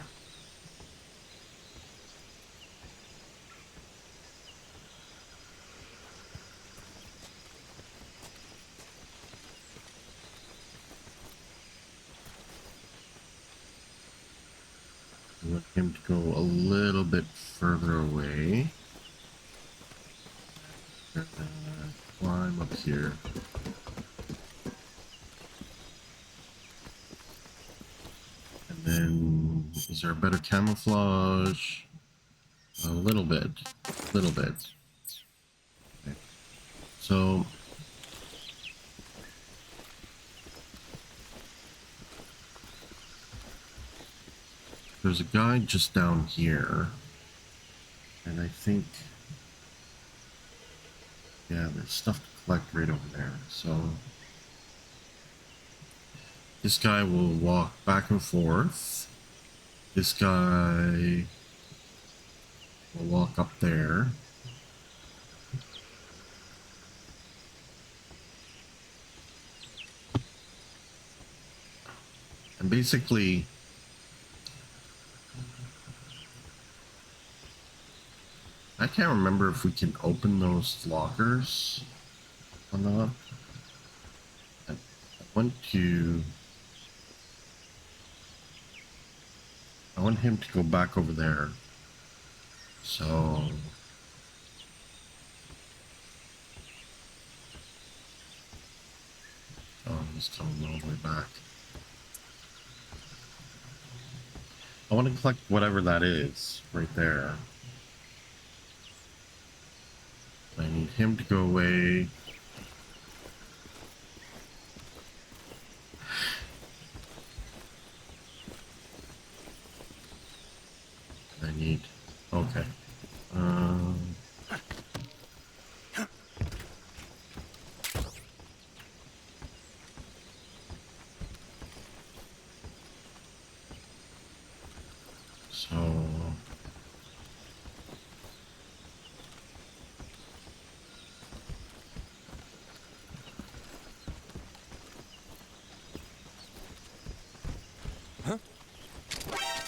I want him to go a little bit further away. Climb up here. And then, is there a better camouflage? A little bit. Little bit. Okay. So, there's a guy just down here. And I think, yeah, there's stuff to collect right over there. So, this guy will walk back and forth. This guy will walk up there. And basically, I can't remember if we can open those lockers or not. I want him to go back over there. So he's coming all the way back. I want to collect whatever that is right there. I need him to go away. I need... Okay. So...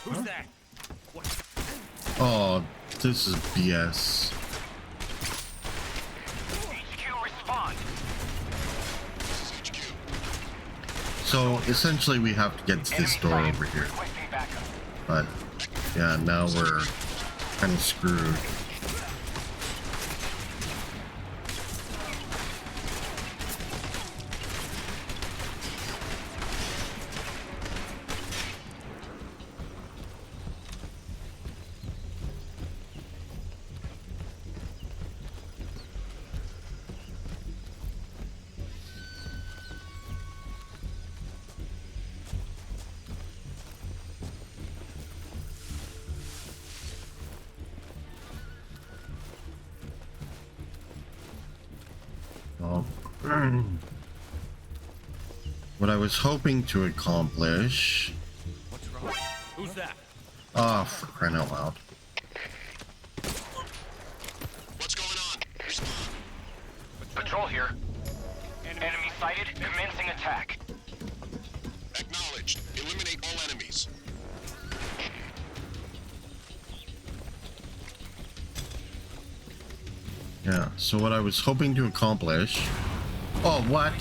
Who's that? Oh, this is BS. HQ, respond. So essentially we have to get to this door over here. Requesting backup. But yeah, now we're kind of screwed. What I was hoping to accomplish... What's wrong? Who's that? Ah, for crying out loud. What's going on? Respond. Patrol here. Enemy sighted. Commencing attack. Acknowledged. Eliminate all enemies. Yeah, so what I was hoping to accomplish... Oh, what?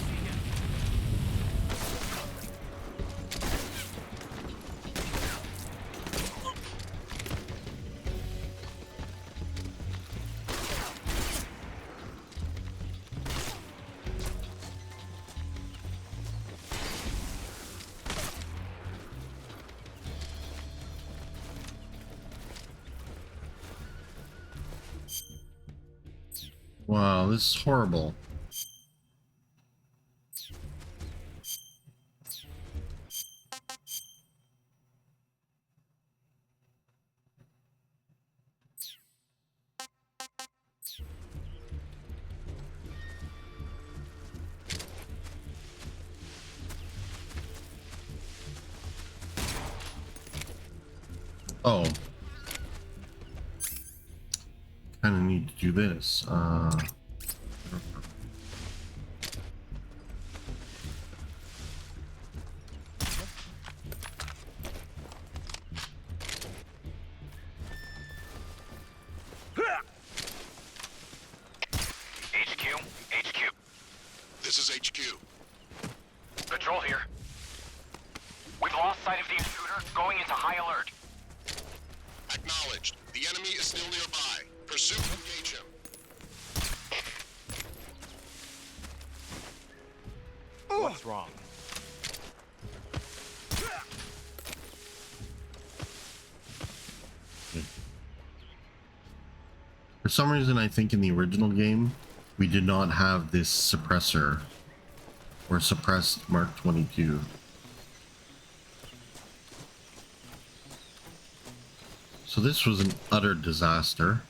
Wow, this is horrible. Oh. Kind of need to do this. HQ. This is HQ. Patrol here. We've lost sight of the intruder, going into high alert. Acknowledged. The enemy is still nearby. Pursue and engage him. What's wrong? For some reason, I think in the original game, we did not have this suppressor or suppressed Mark 22. So this was an utter disaster.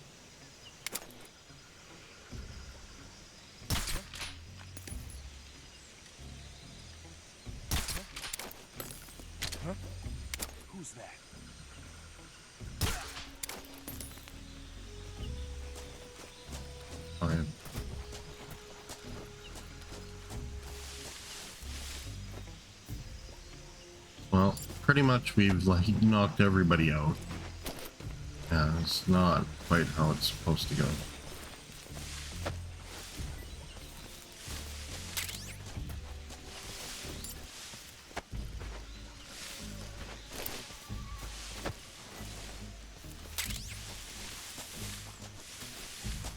Who's that? Fine. Well, pretty much we've like knocked everybody out. Yeah, it's not quite how it's supposed to go.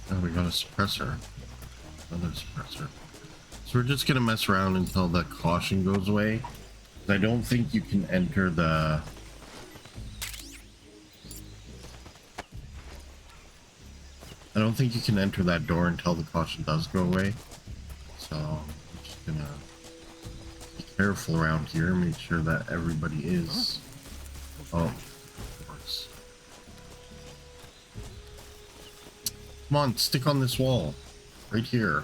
Oh, we got a suppressor. Another suppressor. So we're just gonna mess around until the caution goes away. I don't think you can enter the... I don't think you can enter that door until the caution does go away. So I'm just gonna be careful around here, make sure that everybody is... Oh, of course. Come on, stick on this wall. Right here.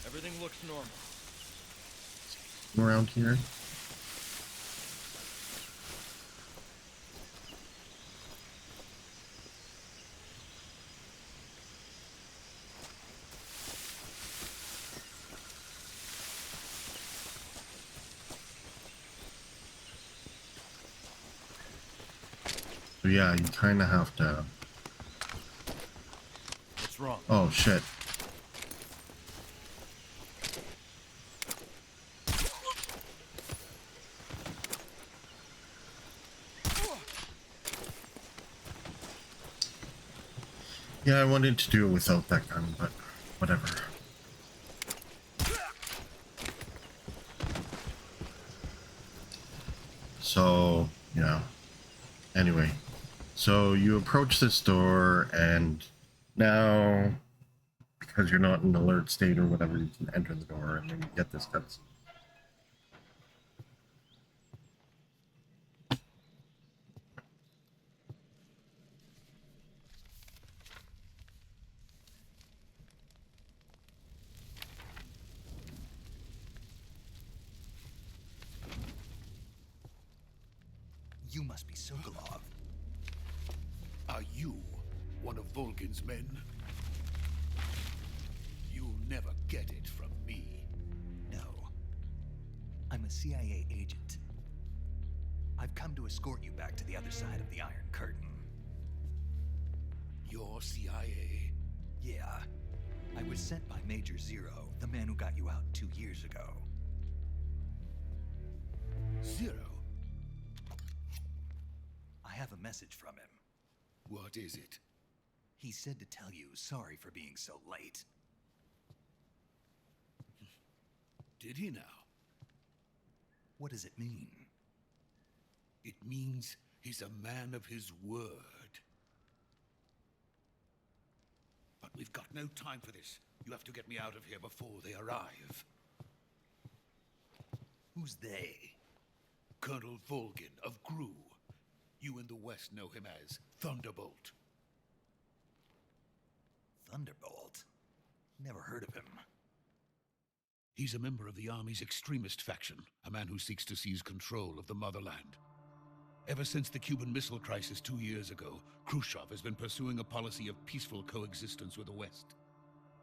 Everything looks normal. Around here. So yeah, you kind of have to... What's wrong? Oh shit. Yeah, I wanted to do it without that gun, but whatever. So, yeah. Anyway, so you approach this door, and now, because you're not in an alert state or whatever, you can enter the door, and then you get this cutscene. You must be Sokolov. Are you one of Volgin's men? You'll never get it from me. No. I'm a CIA agent. I've come to escort you back to the other side of the Iron Curtain. You're CIA? Yeah. I was sent by Major Zero, the man who got you out 2 years ago. Zero? I have a message from him. What is it? He said to tell you sorry for being so late. Did he now? What does it mean? It means he's a man of his word. But we've got no time for this. You have to get me out of here before they arrive. Who's they? Colonel Volgin of Gru. You in the West know him as Thunderbolt. Thunderbolt? Never heard of him. He's a member of the Army's extremist faction, a man who seeks to seize control of the motherland. Ever since the Cuban Missile Crisis 2 years ago, Khrushchev has been pursuing a policy of peaceful coexistence with the West.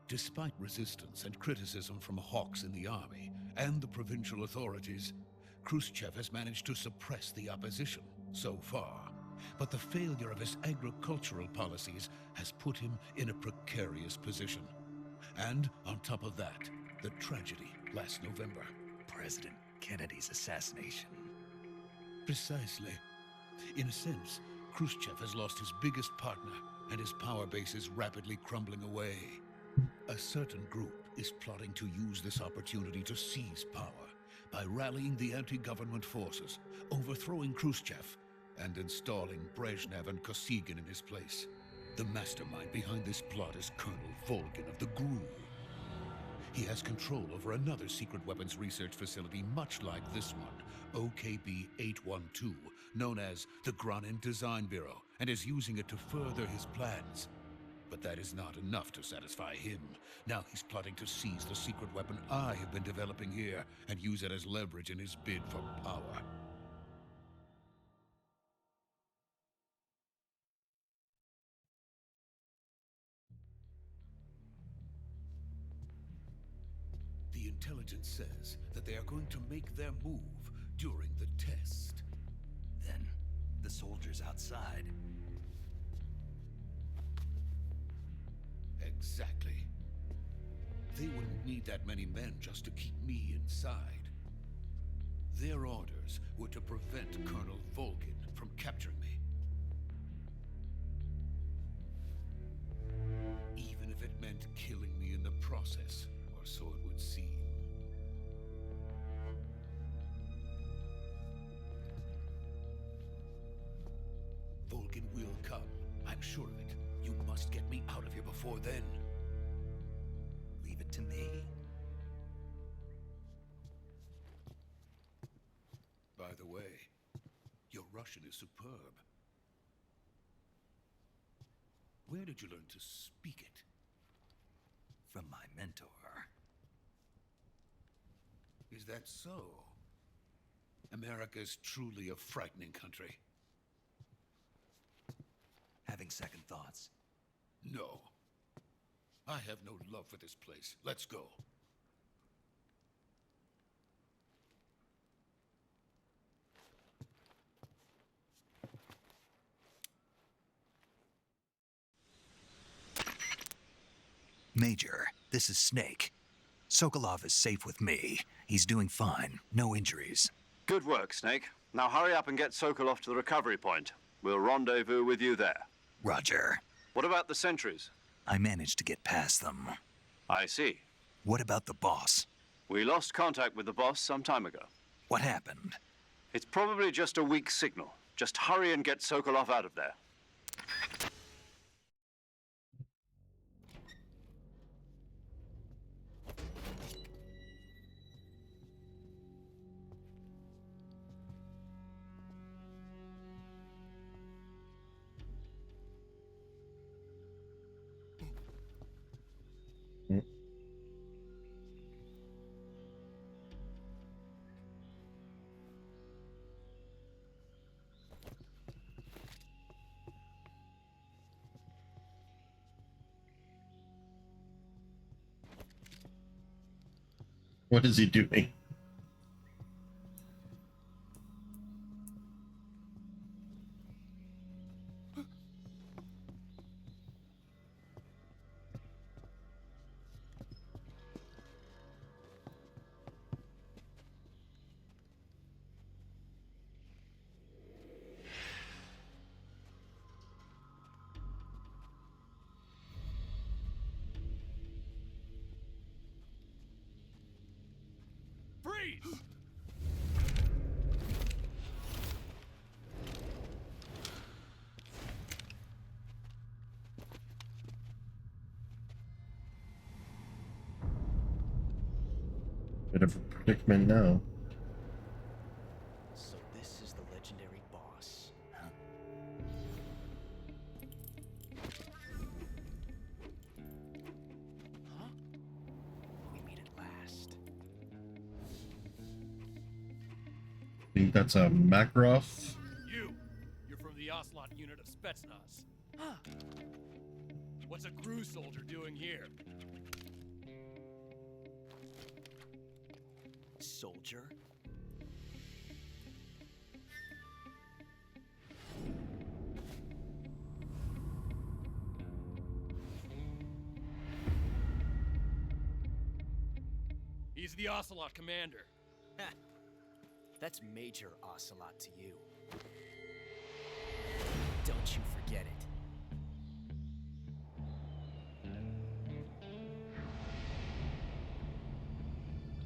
Despite resistance and criticism from hawks in the army and the provincial authorities, Khrushchev has managed to suppress the opposition so far. But the failure of his agricultural policies has put him in a precarious position. And on top of that, the tragedy last November. President Kennedy's assassination. Precisely. In a sense, Khrushchev has lost his biggest partner, and his power base is rapidly crumbling away. A certain group is plotting to use this opportunity to seize power by rallying the anti-government forces, overthrowing Khrushchev, and installing Brezhnev and Kosygin in his place. The mastermind behind this plot is Colonel Volgin of the GRU. He has control over another secret weapons research facility much like this one, OKB-812, known as the Granin Design Bureau, and is using it to further his plans. But that is not enough to satisfy him. Now he's plotting to seize the secret weapon I have been developing here and use it as leverage in his bid for power. The intelligence says that they are going to make their move during the test. Then, the soldiers outside. Exactly. They wouldn't need that many men just to keep me inside. Their orders were to prevent Colonel Volgin from capturing me. Even if it meant killing me in the process, or so it would seem. Volgin will come. I'm sure of it. You must get me out of here before then. Leave it to me. By the way, your Russian is superb. Where did you learn to speak it? From my mentor. Is that so? America is truly a frightening country. Having second thoughts. No. I have no love for this place. Let's go. Major, this is Snake. Sokolov is safe with me. He's doing fine. No injuries. Good work, Snake. Now hurry up and get Sokolov to the recovery point. We'll rendezvous with you there. Roger. What about the sentries? I managed to get past them. I see. What about the boss? We lost contact with the boss some time ago. What happened? It's probably just a weak signal. Just hurry and get Sokolov out of there. What is he doing? Bit of a predicament now. So this is the legendary boss. Huh? Huh? We meet at last. I think that's a Makarov. You're from the Ocelot unit of Spetsnaz. Huh. What's a crew soldier doing here? Soldier? He's the Ocelot commander. Ha! That's Major Ocelot to you. Don't you forget it.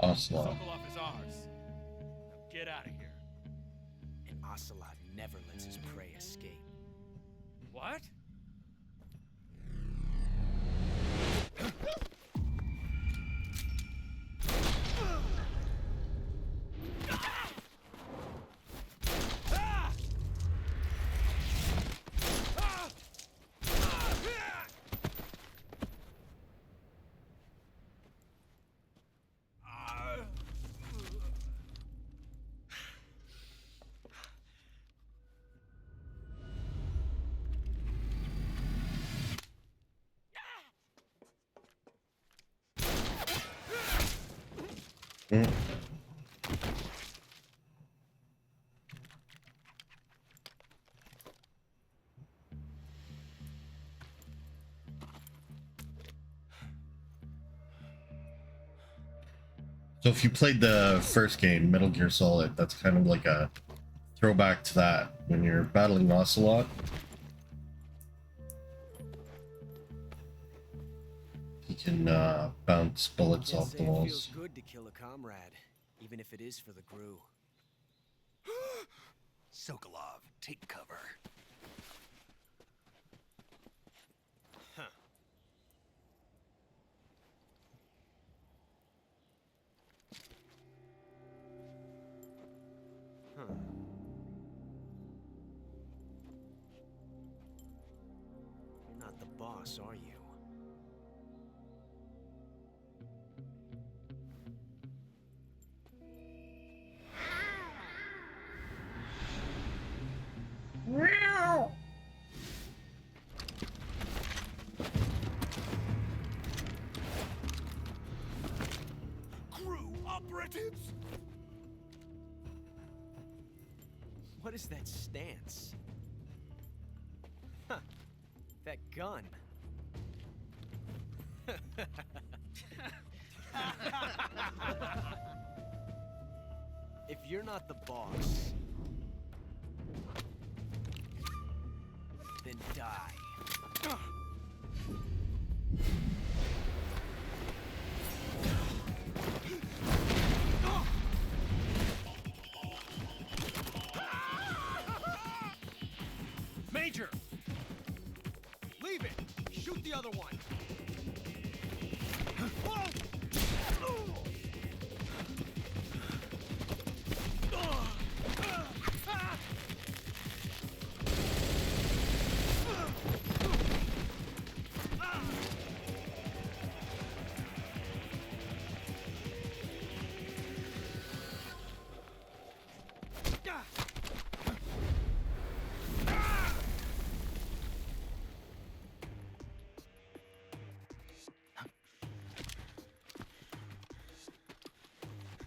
Ocelot. Sokolov is ours. Now get out of here. And Ocelot never lets his prey escape. What? Mm. So if you played the first game, Metal Gear Solid, that's kind of like a throwback to that. When you're battling Ocelot, he can bounce bullets off the It walls. feels good to kill a comrade, even if it is for the Gru. Sokolov, take cover. Huh. Huh. You're not the boss, are you? Crew operatives? What is that stance? Huh. That gun. If you're not the boss, then die. Major! Leave it! Shoot the other one!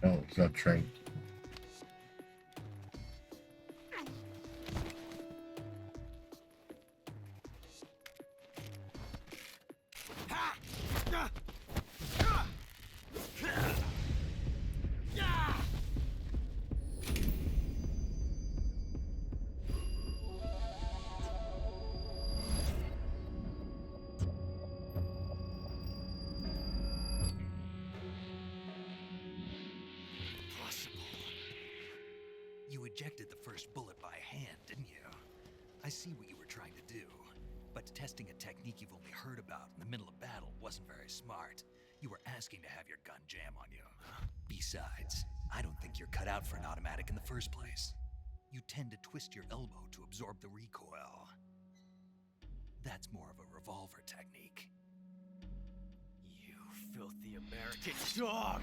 Oh, he's got trained. You ejected the first bullet by hand, didn't you? I see what you were trying to do. But testing a technique you've only heard about in the middle of battle wasn't very smart. You were asking to have your gun jam on you. Besides, I don't think you're cut out for an automatic in the first place. You tend to twist your elbow to absorb the recoil. That's more of a revolver technique. You filthy American dog!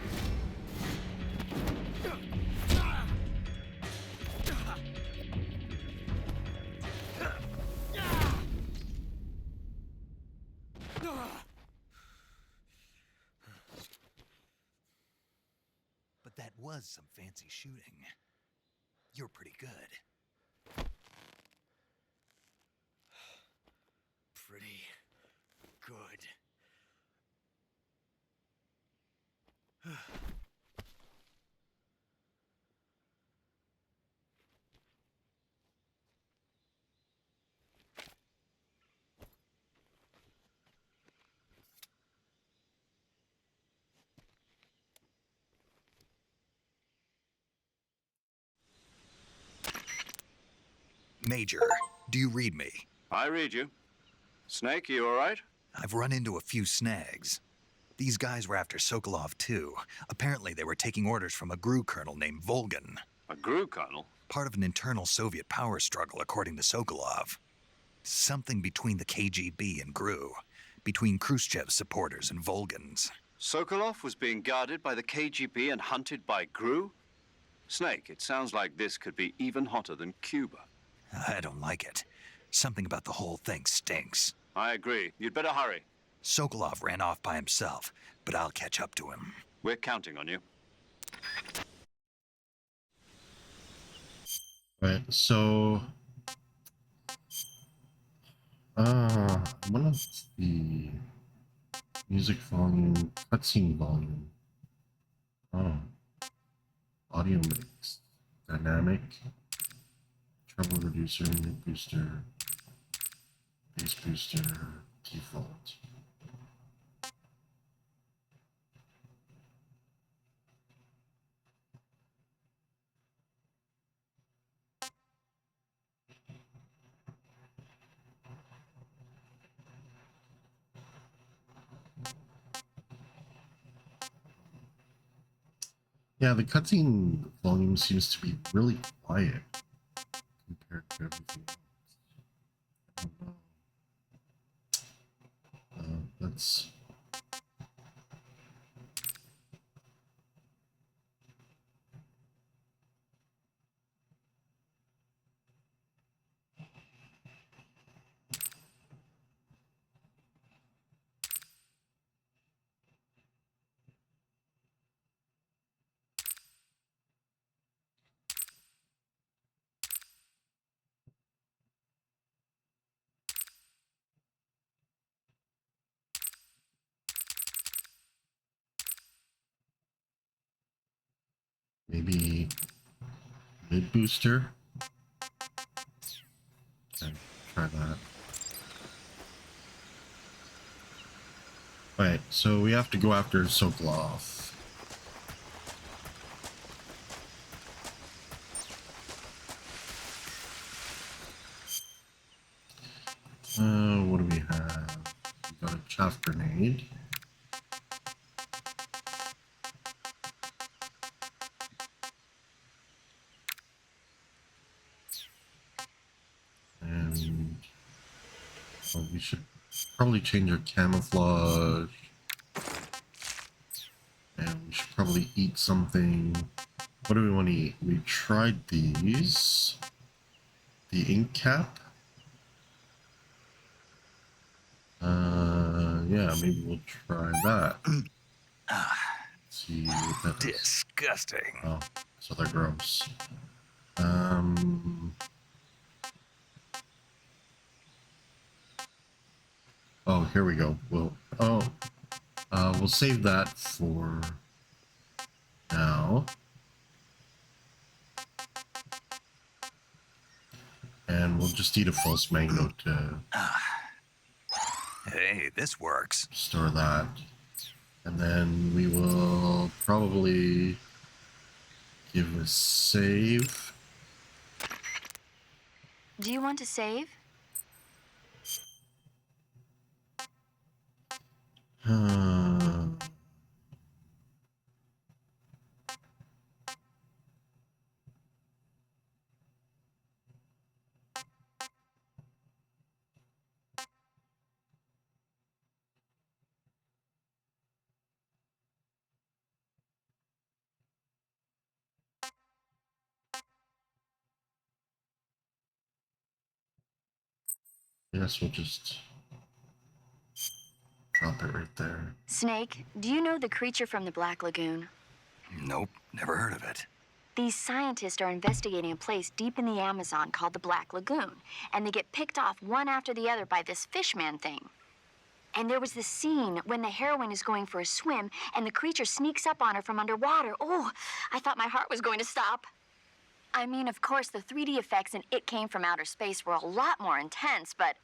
But that was some fancy shooting. You're pretty good. Pretty good. Major, do you read me? I read you. Snake, you all right? I've run into a few snags. These guys were after Sokolov too. Apparently they were taking orders from a GRU colonel named Volgan. A GRU colonel? Part of an internal Soviet power struggle, according to Sokolov. Something between the KGB and GRU. Between Khrushchev's supporters and Volgan's. Sokolov was being guarded by the KGB and hunted by GRU? Snake, it sounds like this could be even hotter than Cuba. I don't like it. Something about the whole thing stinks. I agree. You'd better hurry. Sokolov ran off by himself, but I'll catch up to him. We're counting on you. Right, so one of the music volume, cutscene volume. Oh, audio mix, dynamic, treble reducer, mid booster, bass booster, default. Yeah, the cutscene volume seems to be really quiet compared to everything else. I don't know. Let's. Maybe mid booster. Okay, try that. Alright, so we have to go after Sokolov. What do we have? We got a chaff grenade. And we should probably change our camouflage. And we should probably eat something. What do we want to eat? We tried these. The ink cap. Yeah, maybe we'll try that. Let's see what that is. Disgusting. Oh, so they're gross. Oh, here we go. We'll save that for now. And we'll just eat a false mango to Hey, this works. store that. And then we will probably give a save. Do you want to save? I guess we'll just drop it right there. Snake, do you know the creature from the Black Lagoon? Nope, never heard of it. These scientists are investigating a place deep in the Amazon called the Black Lagoon, and they get picked off one after the other by this fishman thing. And there was this scene when the heroine is going for a swim, and the creature sneaks up on her from underwater. Oh, I thought my heart was going to stop. I mean, of course, the 3D effects in It Came from Outer Space were a lot more intense, but...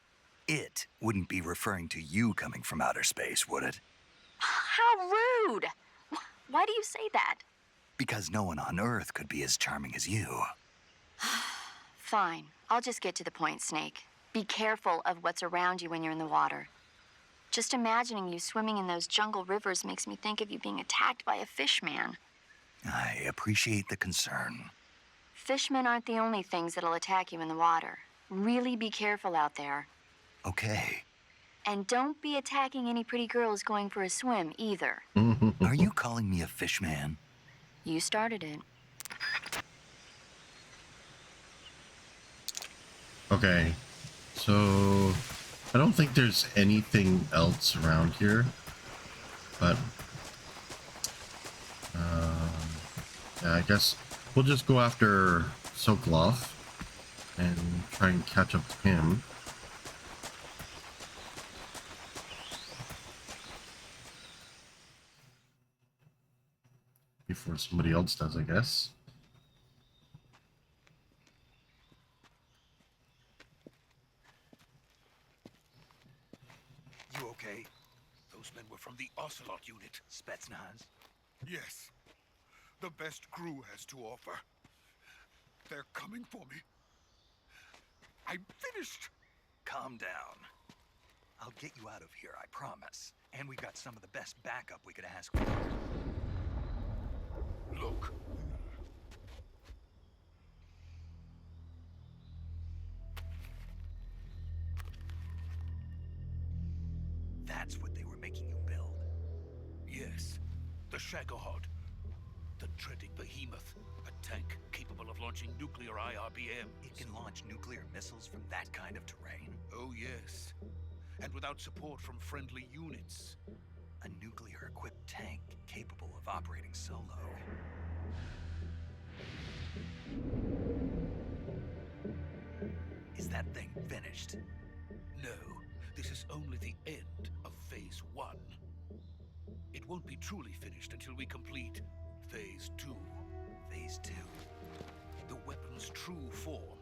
It wouldn't be referring to you coming from outer space, would it? How rude! Why do you say that? Because no one on Earth could be as charming as you. Fine. I'll just get to the point, Snake. Be careful of what's around you when you're in the water. Just imagining you swimming in those jungle rivers makes me think of you being attacked by a fishman. I appreciate the concern. Fishmen aren't the only things that'll attack you in the water. Really be careful out there. Okay. And don't be attacking any pretty girls going for a swim, either. Are you calling me a fishman? You started it. Okay, so I don't think there's anything else around here, but yeah, I guess we'll just go after Sokolov and try and catch up to him. Before somebody else does, I guess. You okay? Those men were from the Ocelot unit. Spetsnaz? Yes. The best crew has to offer. They're coming for me. I'm finished. Calm down. I'll get you out of here, I promise. And we've got some of the best backup we could ask for. Look. That's what they were making you build. Yes. The Shagohod. The dreaded behemoth. A tank capable of launching nuclear IRBM. It can launch nuclear missiles from that kind of terrain? Oh, yes. And without support from friendly units. A nuclear-equipped tank capable of operating solo. Is that thing finished? No, this is only the end of Phase 1. It won't be truly finished until we complete Phase 2. Phase 2? The weapon's true form.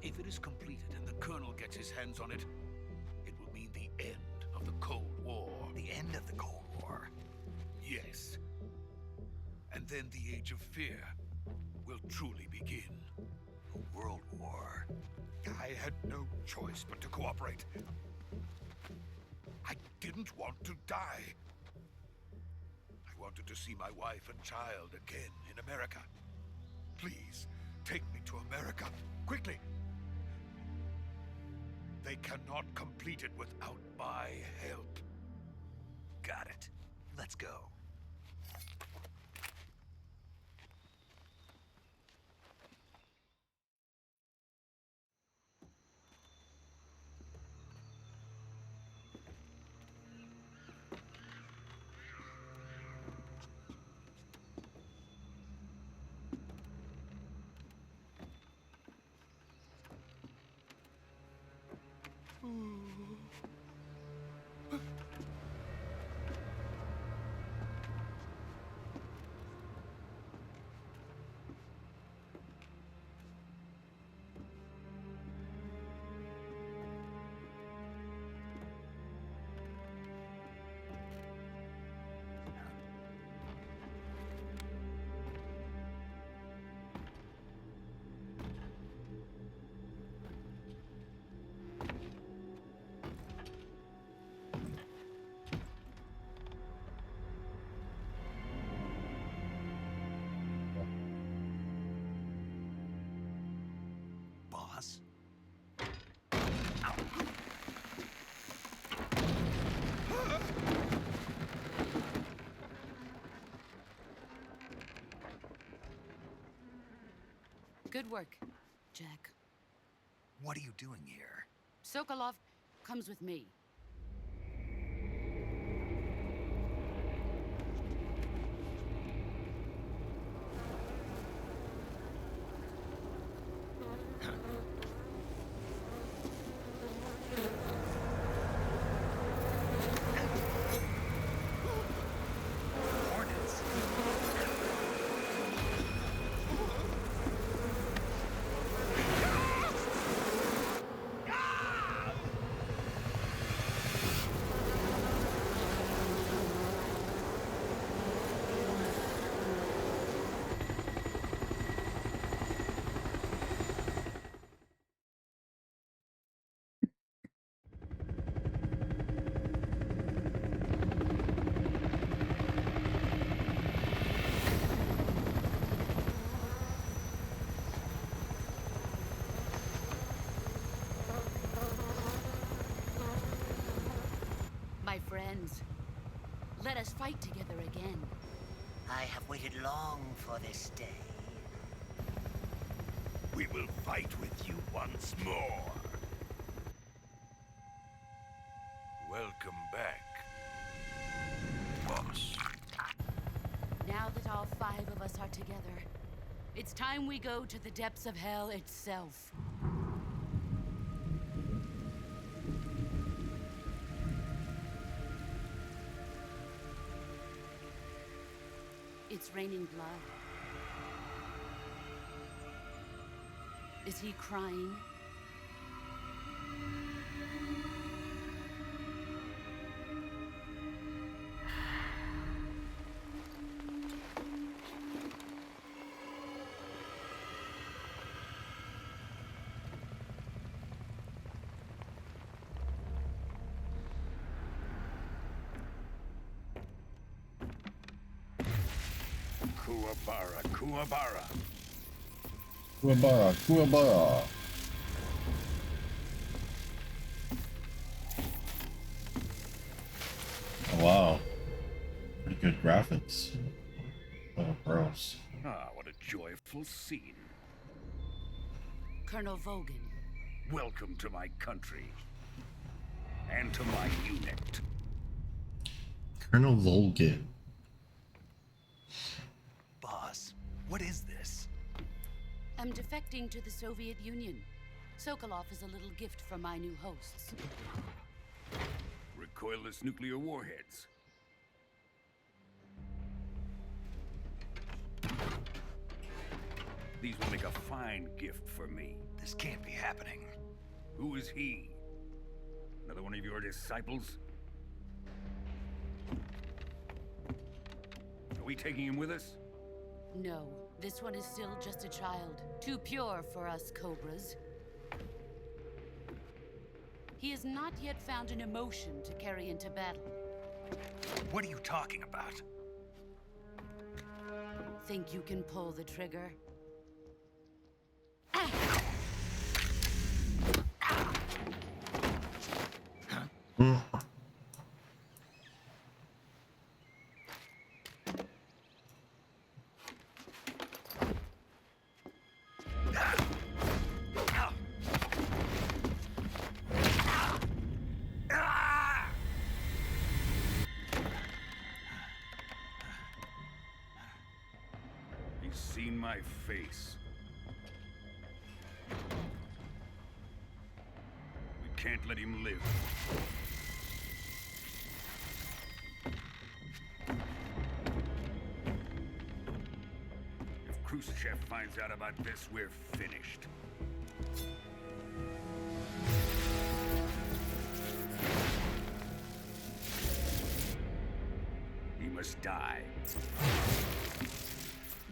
If it is completed and the Colonel gets his hands on it, it will mean the end of the Cold War. The end of the Cold War? Yes. And then the Age of Fear will truly begin. A world war? I had no choice but to cooperate. I didn't want to die. I wanted to see my wife and child again in America. Please, take me to America, quickly. They cannot complete it without my help. Got it. Let's go. Boss? Good work, Jack. What are you doing here? Sokolov comes with me. Hornets. My friends, let us fight together again. I have waited long for this day. We will fight with you once more. Welcome back, boss. Now that all 5 of us are together, it's time we go to the depths of hell itself. It's raining blood. Is he crying? Kuwabara, Kuwabara. Kuwabara, Kuwabara. Oh, wow. Pretty good graphics. Oh, gross. Ah, what a joyful scene. Colonel Vogan. Welcome to my country. And to my unit. Colonel Volgin. Boss, what is this? I'm defecting to the Soviet Union. Sokolov is a little gift from my new hosts. Recoilless nuclear warheads. These will make a fine gift for me. This can't be happening. Who is he? Another one of your disciples? Are we taking him with us? No, this one is still just a child. Too pure for us Cobras. He has not yet found an emotion to carry into battle. What are you talking about? Think you can pull the trigger? He's seen my face. We can't let him live. If Khrushchev finds out about this, we're finished. He must die.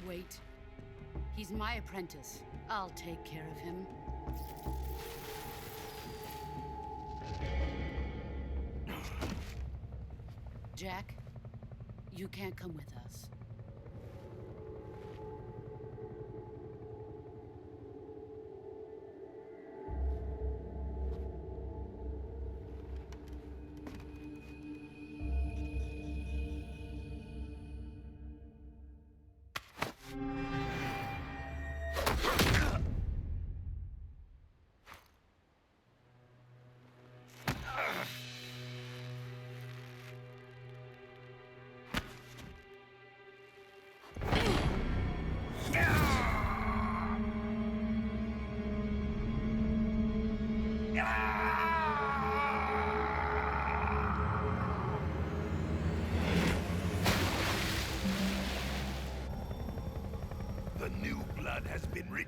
Wait. He's my apprentice. I'll take care of him. Jack, you can't come with us.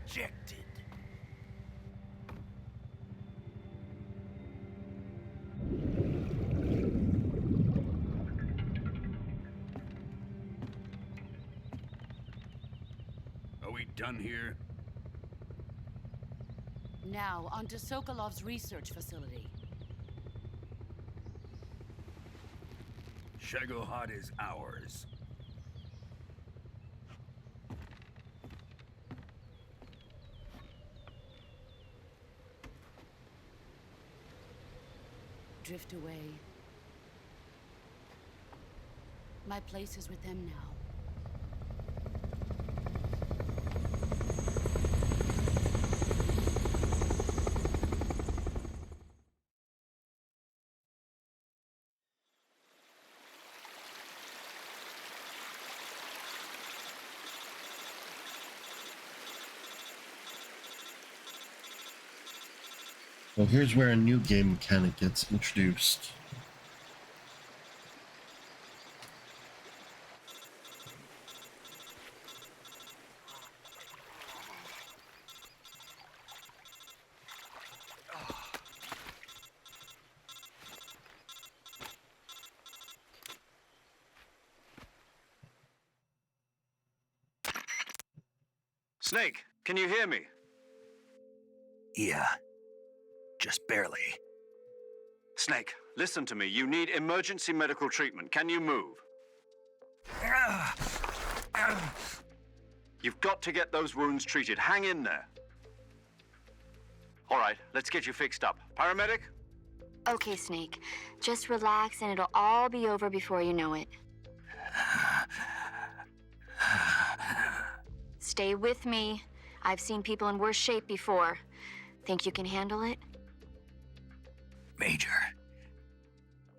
rejected. Are we done here? Now, on to Sokolov's research facility. Shagohod is ours. Drift away. My place is with them now. Well, here's where a new game mechanic gets introduced. Snake, can you hear me? Yeah. Just barely. Snake, listen to me. You need emergency medical treatment. Can you move? You've got to get those wounds treated. Hang in there. All right, let's get you fixed up. Paramedic? Okay, Snake. Just relax and it'll all be over before you know it. Stay with me. I've seen people in worse shape before. Think you can handle it? Major.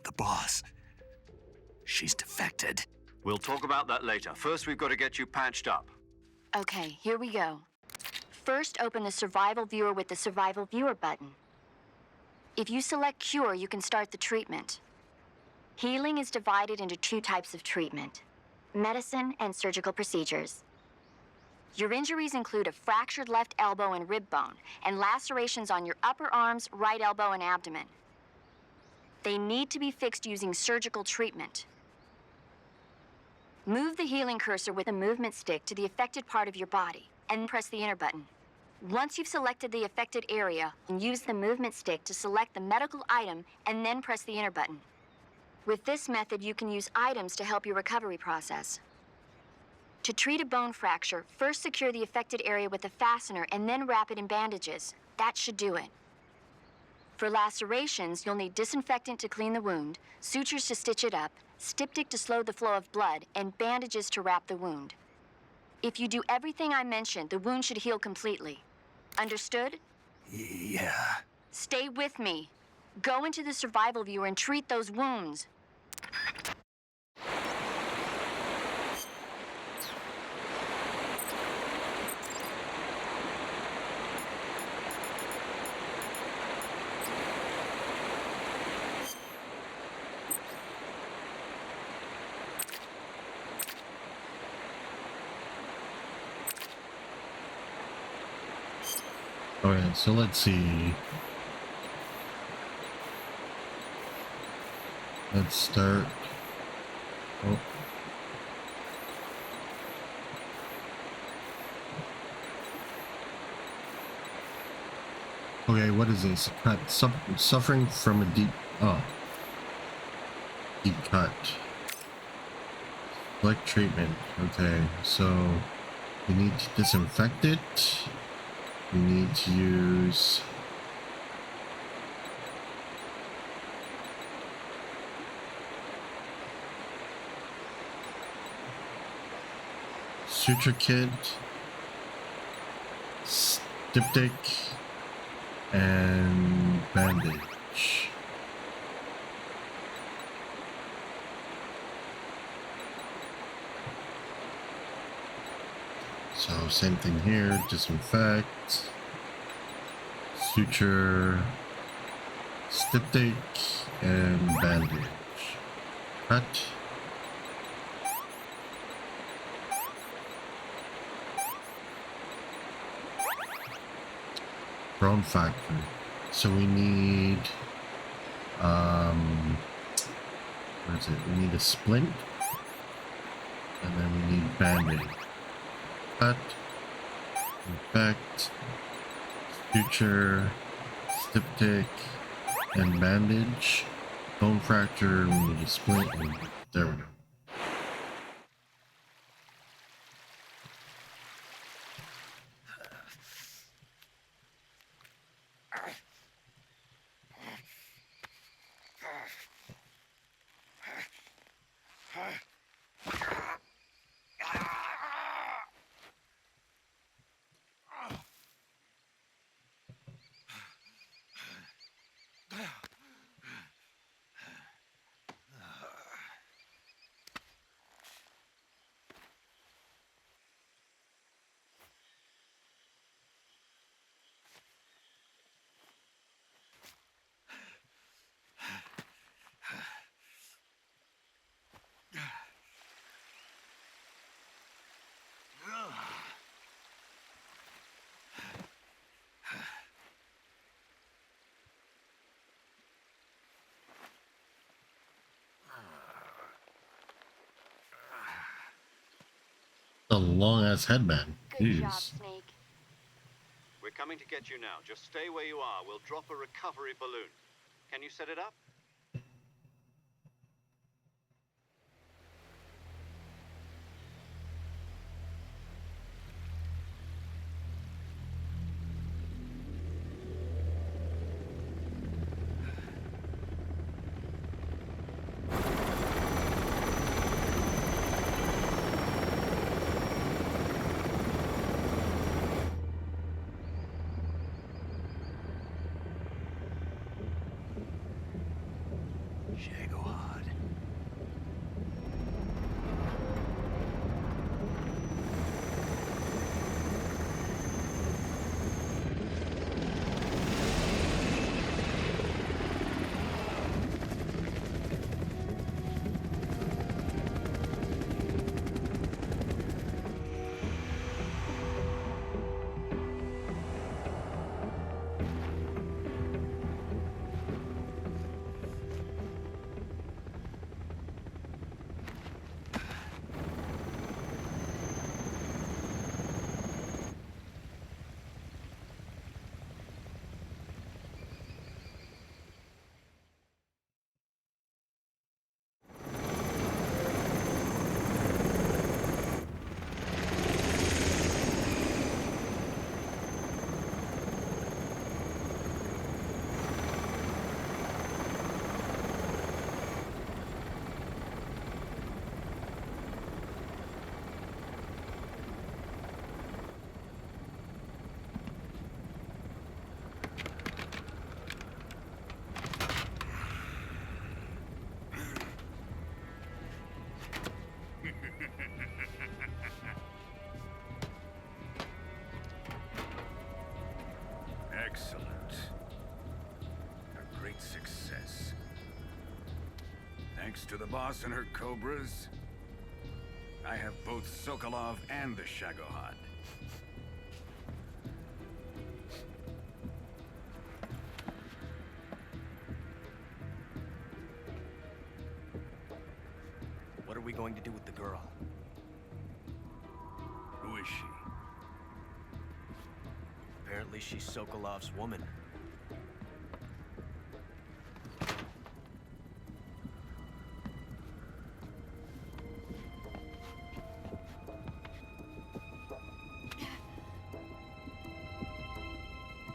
The boss. She's defected. We'll talk about that later. First, we've got to get you patched up. Okay, here we go. First, open the Survival Viewer with the Survival Viewer button. If you select Cure, you can start the treatment. Healing is divided into two types of treatment: medicine and surgical procedures. Your injuries include a fractured left elbow and rib bone, and lacerations on your upper arms, right elbow, and abdomen. They need to be fixed using surgical treatment. Move the healing cursor with a movement stick to the affected part of your body, and press the enter button. Once you've selected the affected area, use the movement stick to select the medical item, and then press the enter button. With this method, you can use items to help your recovery process. To treat a bone fracture, first secure the affected area with a fastener and then wrap it in bandages. That should do it. For lacerations, you'll need disinfectant to clean the wound, sutures to stitch it up, styptic to slow the flow of blood, and bandages to wrap the wound. If you do everything I mentioned, the wound should heal completely. Understood? Yeah. Stay with me. Go into the Survival Viewer and treat those wounds. Alright, so let's see. Let's start. Oh. Okay, what is this? Cut. Suffering from a deep cut. Select treatment. Okay, so we need to disinfect it. We need to use suture kit, styptic, and bandage. So same thing here, disinfect, suture, styptic, and bandage. Cut. Drone factory. So we need where is it? We need a splint, and then we need bandage. Cut, infect, suture, styptic, and bandage. Bone fracture, we need a splint, and there we go. A long ass headband. Good job, Jeez. Snake. We're coming to get you now. Just stay where you are. We'll drop a recovery balloon. Can you set it up? Shagohod. Excellent. A great success. Thanks to the boss and her cobras, I have both Sokolov and the Shagohod. What are we going to do with the girl? Who is she? Apparently she's Sokolov's woman.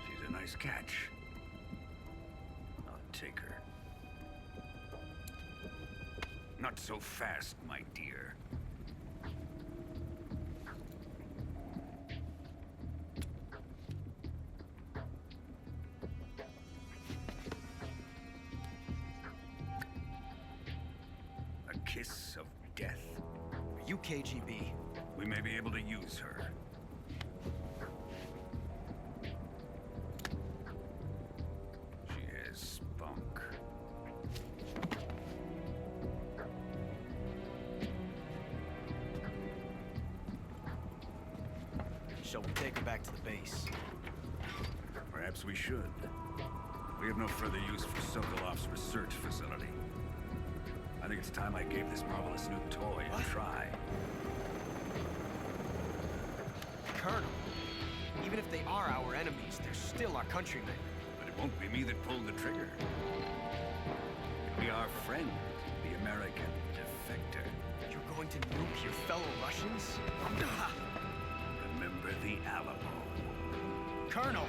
She's a nice catch. I'll take her. Not so fast, my dear. A kiss of death. Are you KGB? We may be able to use her. She has spunk. Shall we take her back to the base? Perhaps we should. We have no further use for Sokolov's research facility. I think it's time I gave this marvelous new toy a try. Colonel, even if they are our enemies, they're still our countrymen. But it won't be me that pulled the trigger. It'll be our friend, the American defector. You're going to nuke your fellow Russians? Remember the Alamo. Colonel!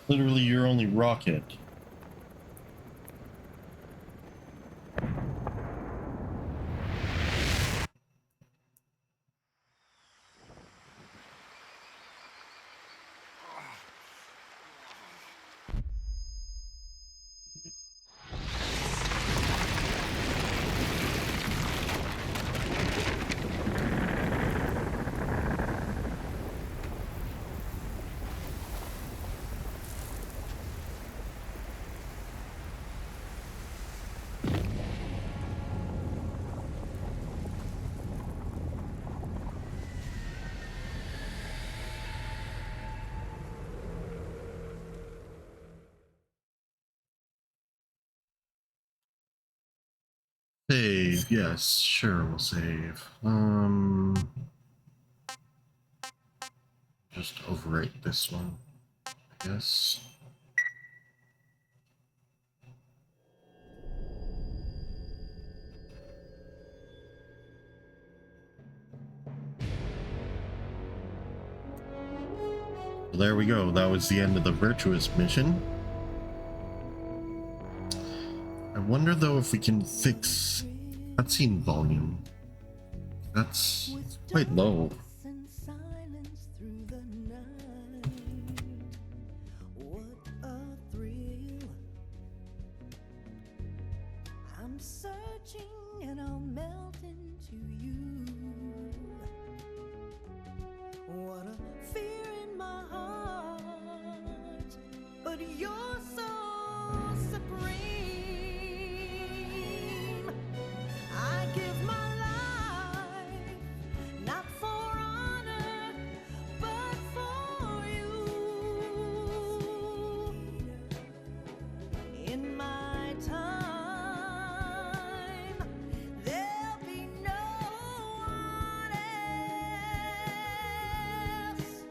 Literally your only rocket. Save, yes, sure, we'll save. Just overwrite this one, I guess. Well, there we go. That was the end of the Virtuous mission. I wonder though if we can fix cutscene volume. That's quite low. I'm searching and I'll melt into you. What a fear in my heart, but you're so supreme. I give my life, not for honor, but for you. In my time, there'll be no one else.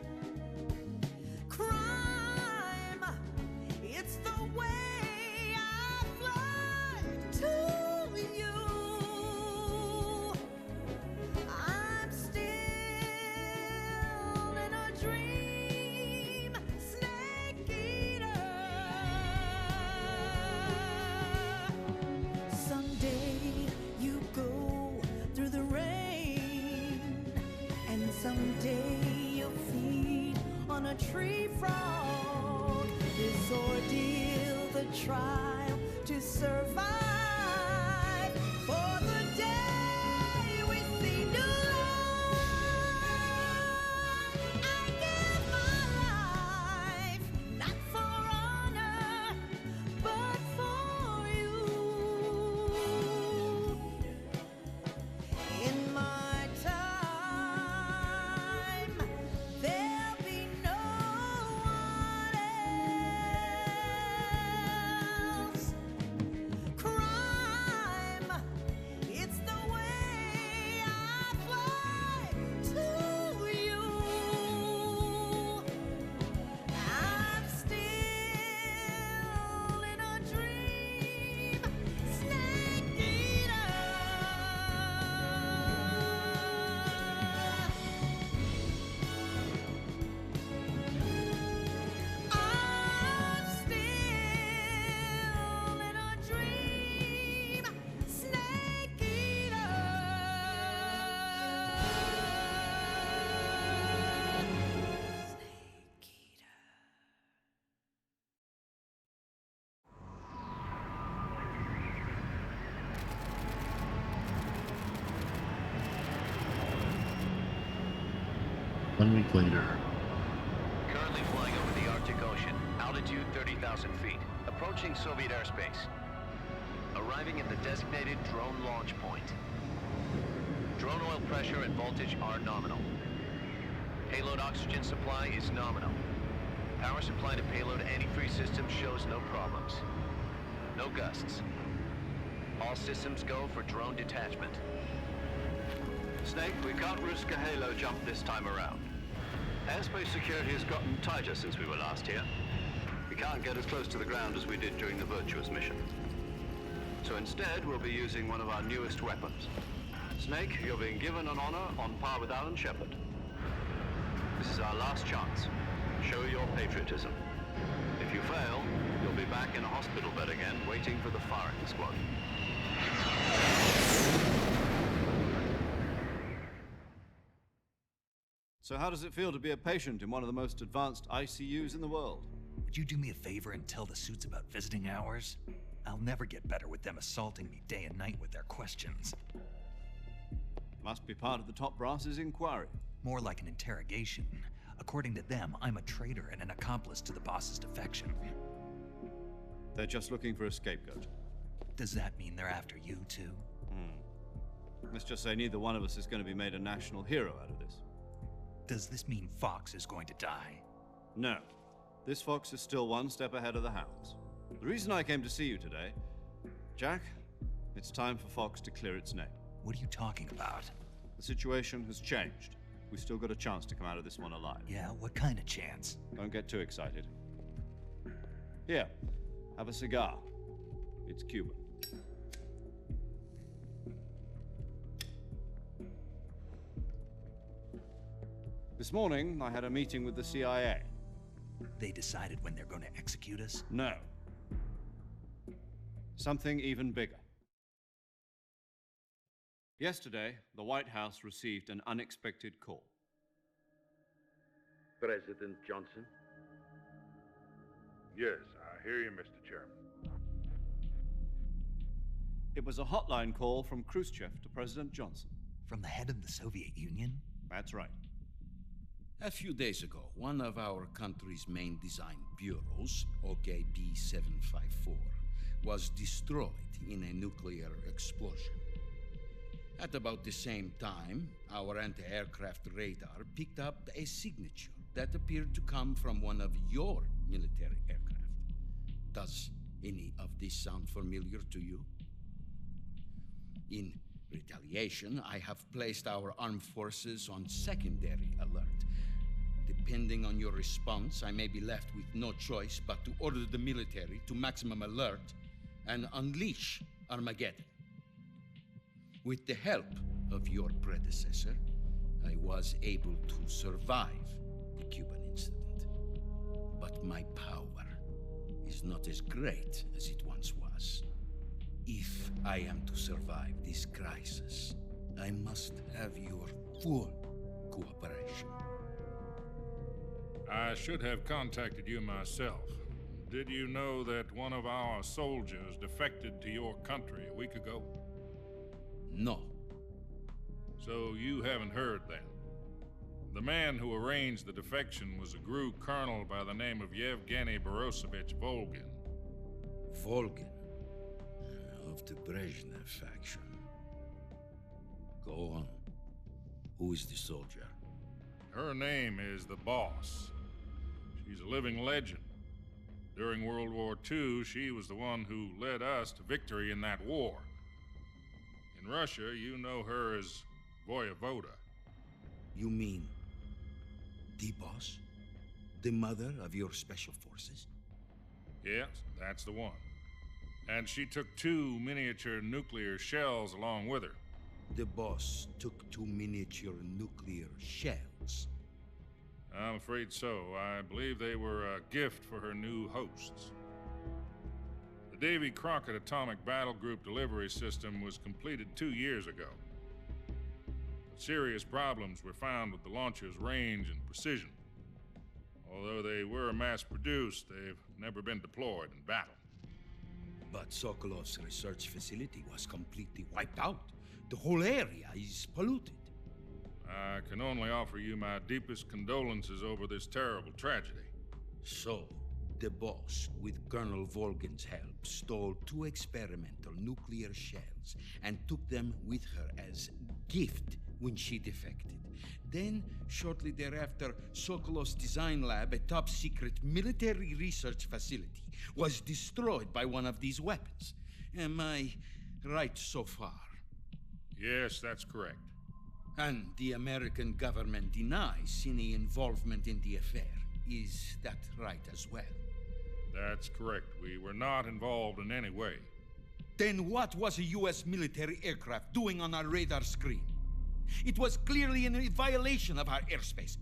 Crime, it's the way I fly to you. I'm still in a dream, snake eater. Someday you go through the rain, and someday you'll feed on a tree frog. This ordeal, the trial to survive, for the day we see new light. I give my life, not for honor, but for you. In my time, there'll be no one else. Crime, it's the way I fly to you. I'm still in a dream, snake eater. I'm still in a dream, snake eater. Snake eater. One week later. Currently flying over the Arctic Ocean. Altitude 30,000 feet. Approaching Soviet airspace. arriving at the designated drone launch point. Drone oil pressure and voltage are nominal. Payload oxygen supply is nominal. Power supply to payload antifreeze system shows no problems. No gusts. All systems go for drone detachment. Snake, we can't risk a halo jump this time around. Airspace security has gotten tighter since we were last here. We can't get as close to the ground as we did during the Virtuous mission. So instead, we'll be using one of our newest weapons. Snake, you're being given an honor on par with Alan Shepard. This is our last chance. Show your patriotism. If you fail, you'll be back in a hospital bed again, waiting for the firing squad. So how does it feel to be a patient in one of the most advanced ICUs in the world? Would you do me a favor and tell the suits about visiting hours? I'll never get better with them assaulting me day and night with their questions. Must be part of the top brass's inquiry. More like an interrogation. According to them, I'm a traitor and an accomplice to the boss's defection. They're just looking for a scapegoat. Does that mean they're after you, too? Let's just say neither one of us is going to be made a national hero out of this. Does this mean Fox is going to die? No. This fox is still one step ahead of the hounds. The reason I came to see you today, Jack, it's time for Fox to clear its name. What are you talking about? The situation has changed. We've still got a chance to come out of this one alive. Yeah, what kind of chance? Don't get too excited. Here, have a cigar. It's Cuban. This morning, I had a meeting with the CIA. They decided when they're going to execute us? No. Something even bigger. Yesterday, the White House received an unexpected call. President Johnson? Yes, I hear you, Mr. Chairman. It was a hotline call from Khrushchev to President Johnson. From the head of the Soviet Union? That's right. A few days ago, one of our country's main design bureaus, OKB 754, was destroyed in a nuclear explosion. At about the same time, our anti-aircraft radar picked up a signature that appeared to come from one of your military aircraft. Does any of this sound familiar to you? In retaliation, I have placed our armed forces on secondary alert. Depending on your response, I may be left with no choice but to order the military to maximum alert and unleash Armageddon. With the help of your predecessor, I was able to survive the Cuban incident. But my power is not as great as it once was. If I am to survive this crisis, I must have your full cooperation. I should have contacted you myself. Did you know that one of our soldiers defected to your country a week ago? No. So you haven't heard then. The man who arranged the defection was a GRU colonel by the name of Yevgeny Borosovich Volgin. Volgin? Of the Brezhnev faction. Go on. Who is the soldier? Her name is the Boss. She's a living legend. During World War II, she was the one who led us to victory in that war. In Russia, you know her as Voyevoda. You mean the Boss? The mother of your special forces? Yes, that's the one. And she took 2 miniature nuclear shells along with her. The Boss took 2 miniature nuclear shells? I'm afraid so. I believe they were a gift for her new hosts. The Davy Crockett Atomic Battle Group delivery system was completed 2 years ago. But serious problems were found with the launcher's range and precision. Although they were mass-produced, they've never been deployed in battle. But Sokolov's research facility was completely wiped out. The whole area is polluted. I can only offer you my deepest condolences over this terrible tragedy. So, the boss, with Colonel Volgin's help, stole 2 experimental nuclear shells and took them with her as gift when she defected. Then, shortly thereafter, Sokolov's design lab, a top-secret military research facility, was destroyed by one of these weapons. Am I right so far? Yes, that's correct. And the American government denies any involvement in the affair. Is that right as well? That's correct. We were not involved in any way. Then what was a U.S. military aircraft doing on our radar screen? It was clearly in violation of our airspace.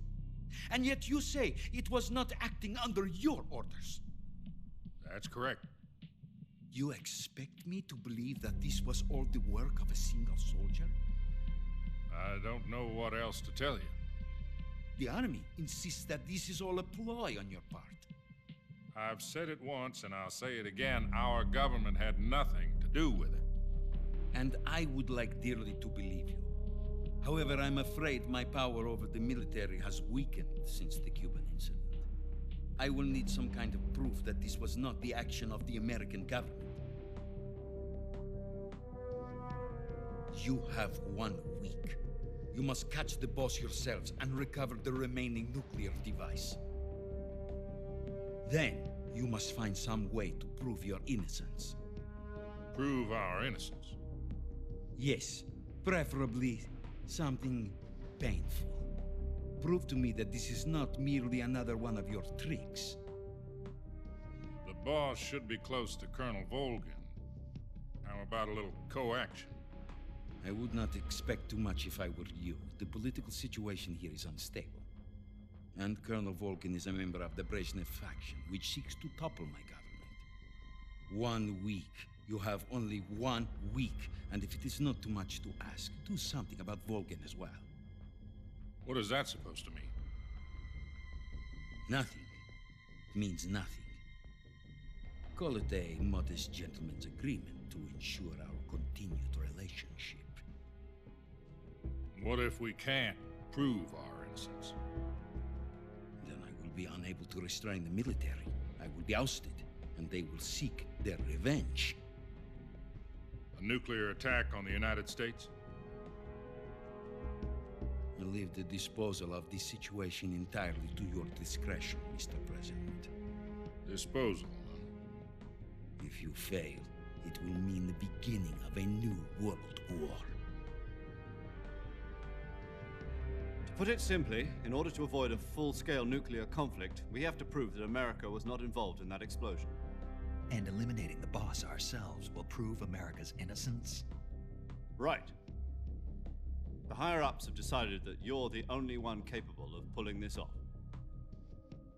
And yet you say it was not acting under your orders. That's correct. You expect me to believe that this was all the work of a single soldier? I don't know what else to tell you. The Army insists that this is all a ploy on your part. I've said it once and I'll say it again. Our government had nothing to do with it. And I would like dearly to believe you. However, I'm afraid my power over the military has weakened since the Cuban incident. I will need some kind of proof that this was not the action of the American government. You have 1 week. You must catch the boss yourselves and recover the remaining nuclear device. Then, you must find some way to prove your innocence. Prove our innocence? Yes, preferably something painful. Prove to me that this is not merely another one of your tricks. The boss should be close to Colonel Volgin. How about a little co-action? I would not expect too much if I were you. The political situation here is unstable. And Colonel Volgin is a member of the Brezhnev faction, which seeks to topple my government. 1 week. You have only 1 week. And if it is not too much to ask, do something about Volgin as well. What is that supposed to mean? Nothing. It means nothing. Call it a modest gentleman's agreement to ensure our continued relationship. What if we can't prove our innocence? Then I will be unable to restrain the military. I will be ousted, and they will seek their revenge. A nuclear attack on the United States? I leave the disposal of this situation entirely to your discretion, Mr. President. Disposal? If you fail, it will mean the beginning of a new world war. To put it simply, in order to avoid a full-scale nuclear conflict, we have to prove that America was not involved in that explosion. And eliminating the boss ourselves will prove America's innocence? Right. The higher-ups have decided that you're the only one capable of pulling this off.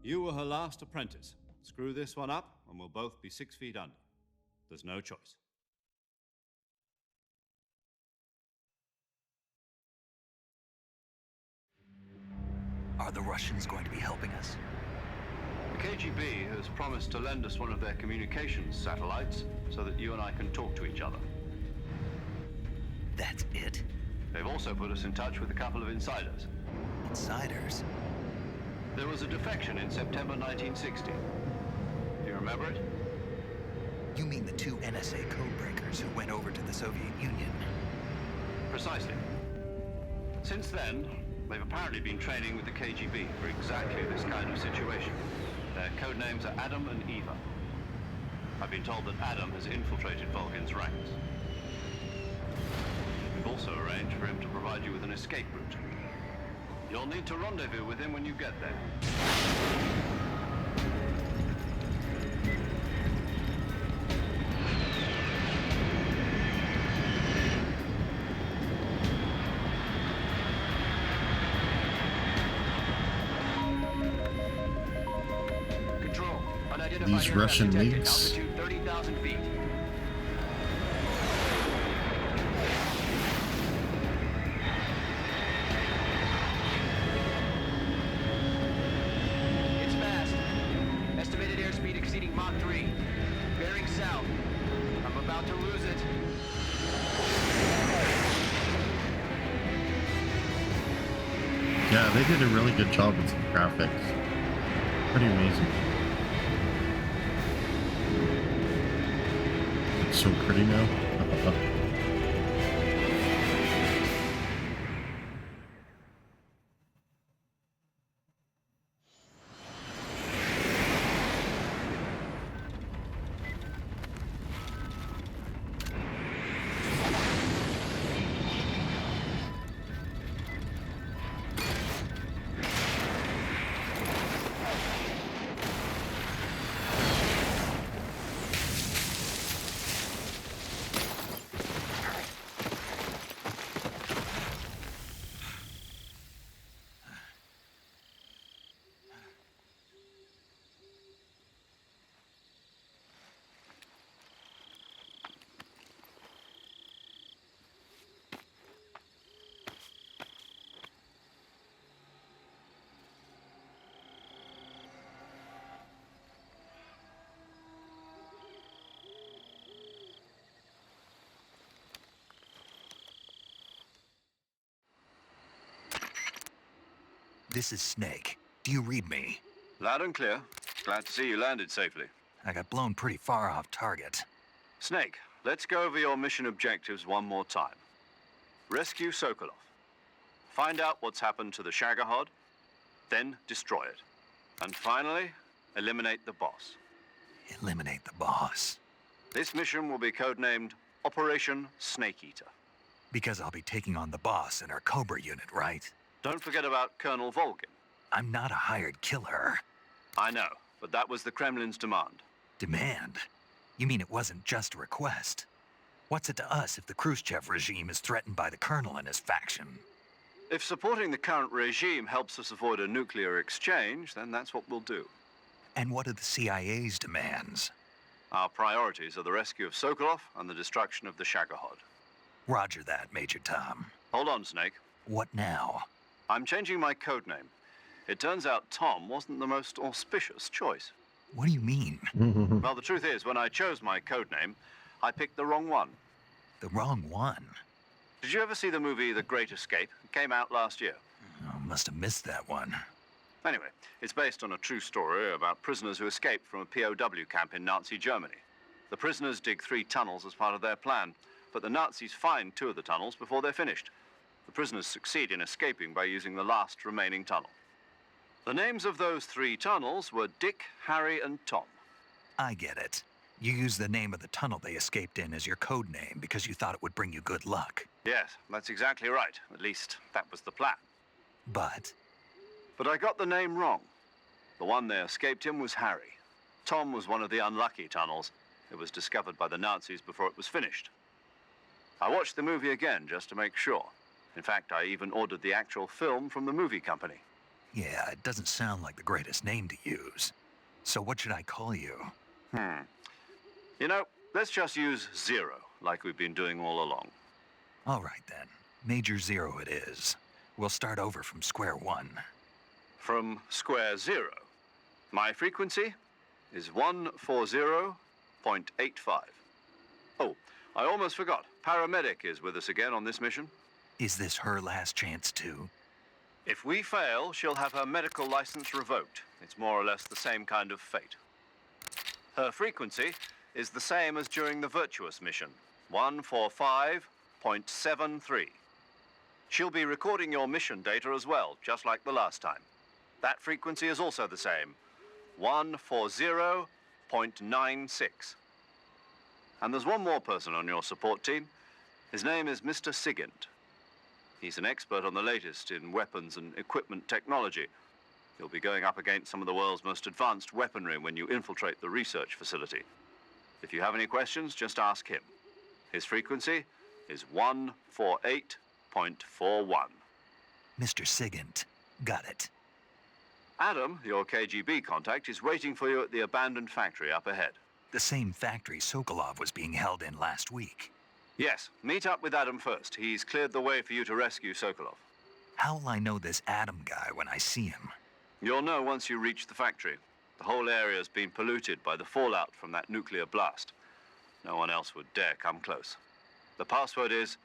You were her last apprentice. Screw this one up, and we'll both be 6 feet under. There's no choice. Are the Russians going to be helping us? The KGB has promised to lend us one of their communications satellites so that you and I can talk to each other. That's it? They've also put us in touch with a couple of insiders. Insiders? There was a defection in September 1960. Do you remember it? You mean the 2 NSA codebreakers who went over to the Soviet Union? Precisely. Since then, they've apparently been training with the KGB for exactly this kind of situation. Their code names are Adam and Eva. I've been told that Adam has infiltrated Volgin's ranks. We've also arranged for him to provide you with an escape route. You'll need to rendezvous with him when you get there. These Russian leaks. Altitude 30,000 feet. It's fast. Estimated airspeed exceeding Mach 3. Bearing south. I'm about to lose it. Yeah, they did a really good job with the graphics. Pretty amazing. looks so pretty now. This is Snake. Do you read me? Loud and clear. Glad to see you landed safely. I got blown pretty far off target. Snake, let's go over your mission objectives one more time. Rescue Sokolov. Find out what's happened to the Shagohod, then destroy it. And finally, eliminate the boss. Eliminate the boss. This mission will be codenamed Operation Snake Eater. Because I'll be taking on the boss in our Cobra unit, right? Don't forget about Colonel Volgin. I'm not a hired killer. I know, but that was the Kremlin's demand. Demand? You mean it wasn't just a request? What's it to us if the Khrushchev regime is threatened by the Colonel and his faction? If supporting the current regime helps us avoid a nuclear exchange, then that's what we'll do. And what are the CIA's demands? Our priorities are the rescue of Sokolov and the destruction of the Shagohod. Roger that, Major Tom. Hold on, Snake. What now? I'm changing my codename. It turns out Tom wasn't the most auspicious choice. What do you mean? Well, the truth is, when I chose my codename, I picked the wrong one. The wrong one? Did you ever see the movie The Great Escape? It came out last year. Oh, must have missed that one. Anyway, it's based on a true story about prisoners who escaped from a POW camp in Nazi Germany. The prisoners dig 3 tunnels as part of their plan, but the Nazis find 2 of the tunnels before they're finished. The prisoners succeed in escaping by using the last remaining tunnel. The names of those 3 tunnels were Dick, Harry, and Tom. I get it. You used the name of the tunnel they escaped in as your code name because you thought it would bring you good luck. Yes, that's exactly right. At least, that was the plan. But I got the name wrong. The one they escaped in was Harry. Tom was one of the unlucky tunnels. It was discovered by the Nazis before it was finished. I watched the movie again just to make sure. In fact, I even ordered the actual film from the movie company. yeah, it doesn't sound like the greatest name to use. So what should I call you? You know, let's just use Zero, like we've been doing all along. All right then. Major Zero it is. We'll start over from square one. From square 0. My frequency is 140.85. Oh, I almost forgot. Paramedic is with us again on this mission. Is this her last chance too? If we fail, she'll have her medical license revoked. It's more or less the same kind of fate. Her frequency is the same as during the Virtuous mission, 145.73. She'll be recording your mission data as well, just like the last time. That frequency is also the same, 140.96. And there's one more person on your support team. His name is Mr. Sigint. He's an expert on the latest in weapons and equipment technology. You'll be going up against some of the world's most advanced weaponry when you infiltrate the research facility. If you have any questions, just ask him. His frequency is 148.41. Mr. Sigint. Got it. Adam, your KGB contact, is waiting for you at the abandoned factory up ahead. The same factory Sokolov was being held in last week. Yes, meet up with Adam first. He's cleared the way for you to rescue Sokolov. How will I know this Adam guy when I see him? You'll know once you reach the factory. The whole area's been polluted by the fallout from that nuclear blast. No one else would dare come close. The password is,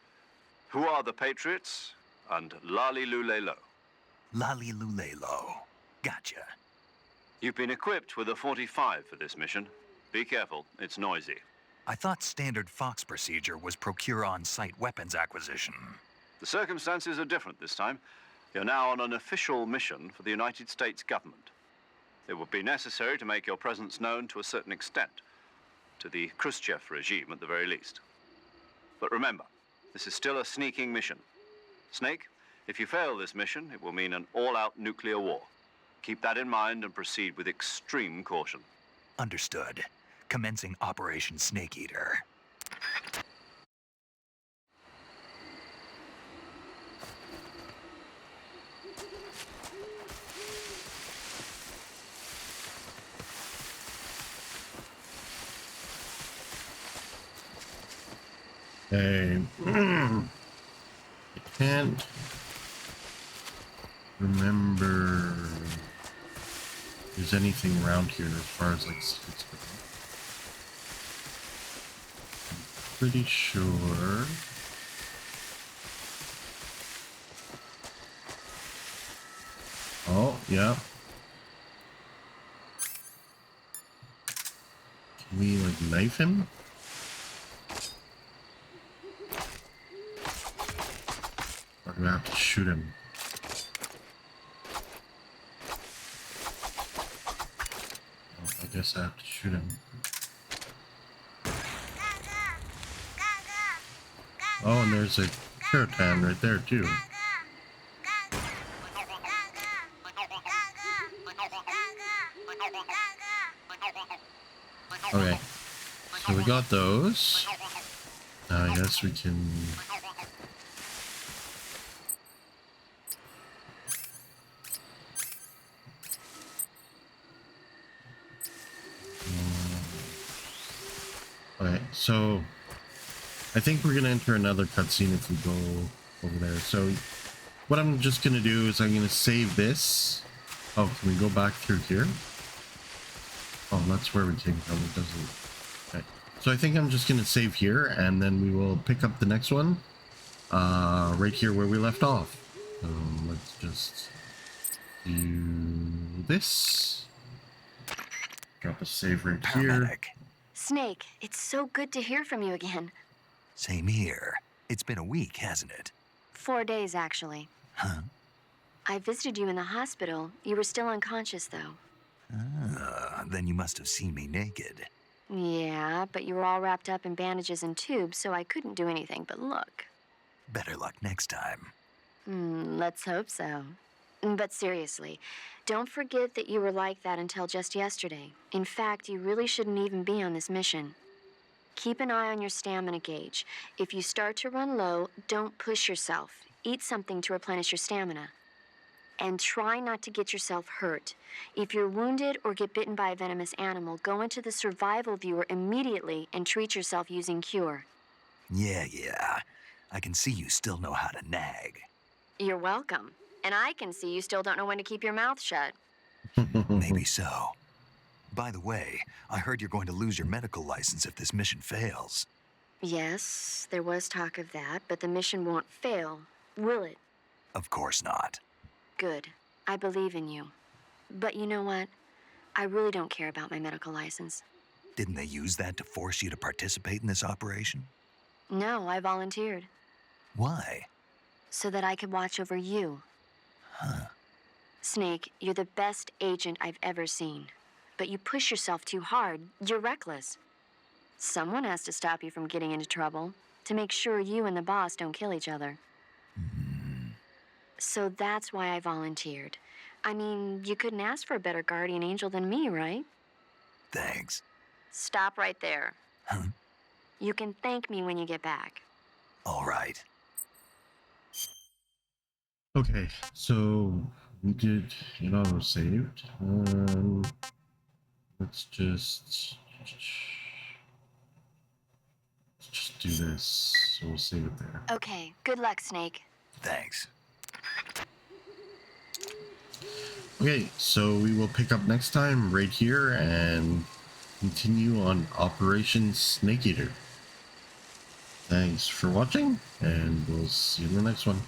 "Who are the Patriots?" and "Lali Lulelo." Lali Lulelo. Gotcha. You've been equipped with a 45 for this mission. Be careful, it's noisy. I thought standard Fox procedure was procure on-site weapons acquisition. The circumstances are different this time. You're now on an official mission for the United States government. It would be necessary to make your presence known to a certain extent, to the Khrushchev regime at the very least. But remember, this is still a sneaking mission. Snake, if you fail this mission, it will mean an all-out nuclear war. Keep that in mind and proceed with extreme caution. Understood. Commencing Operation Snake Eater. Hey, I can't remember if there's anything around here as far as like secrets go. I'm pretty sure. Oh, yeah. Can we like knife him? Or do I have to shoot him? Oh, I guess I have to shoot him. Oh, and there's a Keratin right there too. Okay, so we got those. Now I guess we can... Okay, so I think we're gonna enter another cutscene if we go over there. So what I'm just gonna do is I'm gonna save this. Oh, can we go back through here? Oh, that's where we came from. It doesn't. Okay. So I think I'm just gonna save here, and then we will pick up the next one right here where we left off. So let's just do this. Drop a save right here. Snake, it's so good to hear from you again. Same here. It's been a week, hasn't it? 4 days, actually. Huh? I visited you in the hospital. You were still unconscious, though. Then you must have seen me naked. Yeah, but you were all wrapped up in bandages and tubes, so I couldn't do anything but look. Better luck next time. Let's hope so. But seriously, don't forget that you were like that until just yesterday. In fact, you really shouldn't even be on this mission. Keep an eye on your stamina gauge. If you start to run low, don't push yourself. Eat something to replenish your stamina. And try not to get yourself hurt. If you're wounded or get bitten by a venomous animal, go into the survival viewer immediately and treat yourself using Cure. Yeah. I can see you still know how to nag. You're welcome. And I can see you still don't know when to keep your mouth shut. Maybe so. By the way, I heard you're going to lose your medical license if this mission fails. Yes, there was talk of that, but the mission won't fail, will it? Of course not. Good. I believe in you. But you know what? I really don't care about my medical license. Didn't they use that to force you to participate in this operation? No, I volunteered. Why? So that I could watch over you. Huh. Snake, you're the best agent I've ever seen. But you push yourself too hard. You're reckless. Someone has to stop you from getting into trouble, to make sure you and the boss don't kill each other. So that's why I volunteered. I mean, you couldn't ask for a better guardian angel than me, right? Thanks. Stop right there. Huh? You can thank me when you get back. All right. Okay, so we did it auto saved. Let's just do this. So we'll save it there. Okay, good luck, Snake. Thanks. Okay, so we will pick up next time right here and continue on Operation Snake Eater. Thanks for watching, and we'll see you in the next one.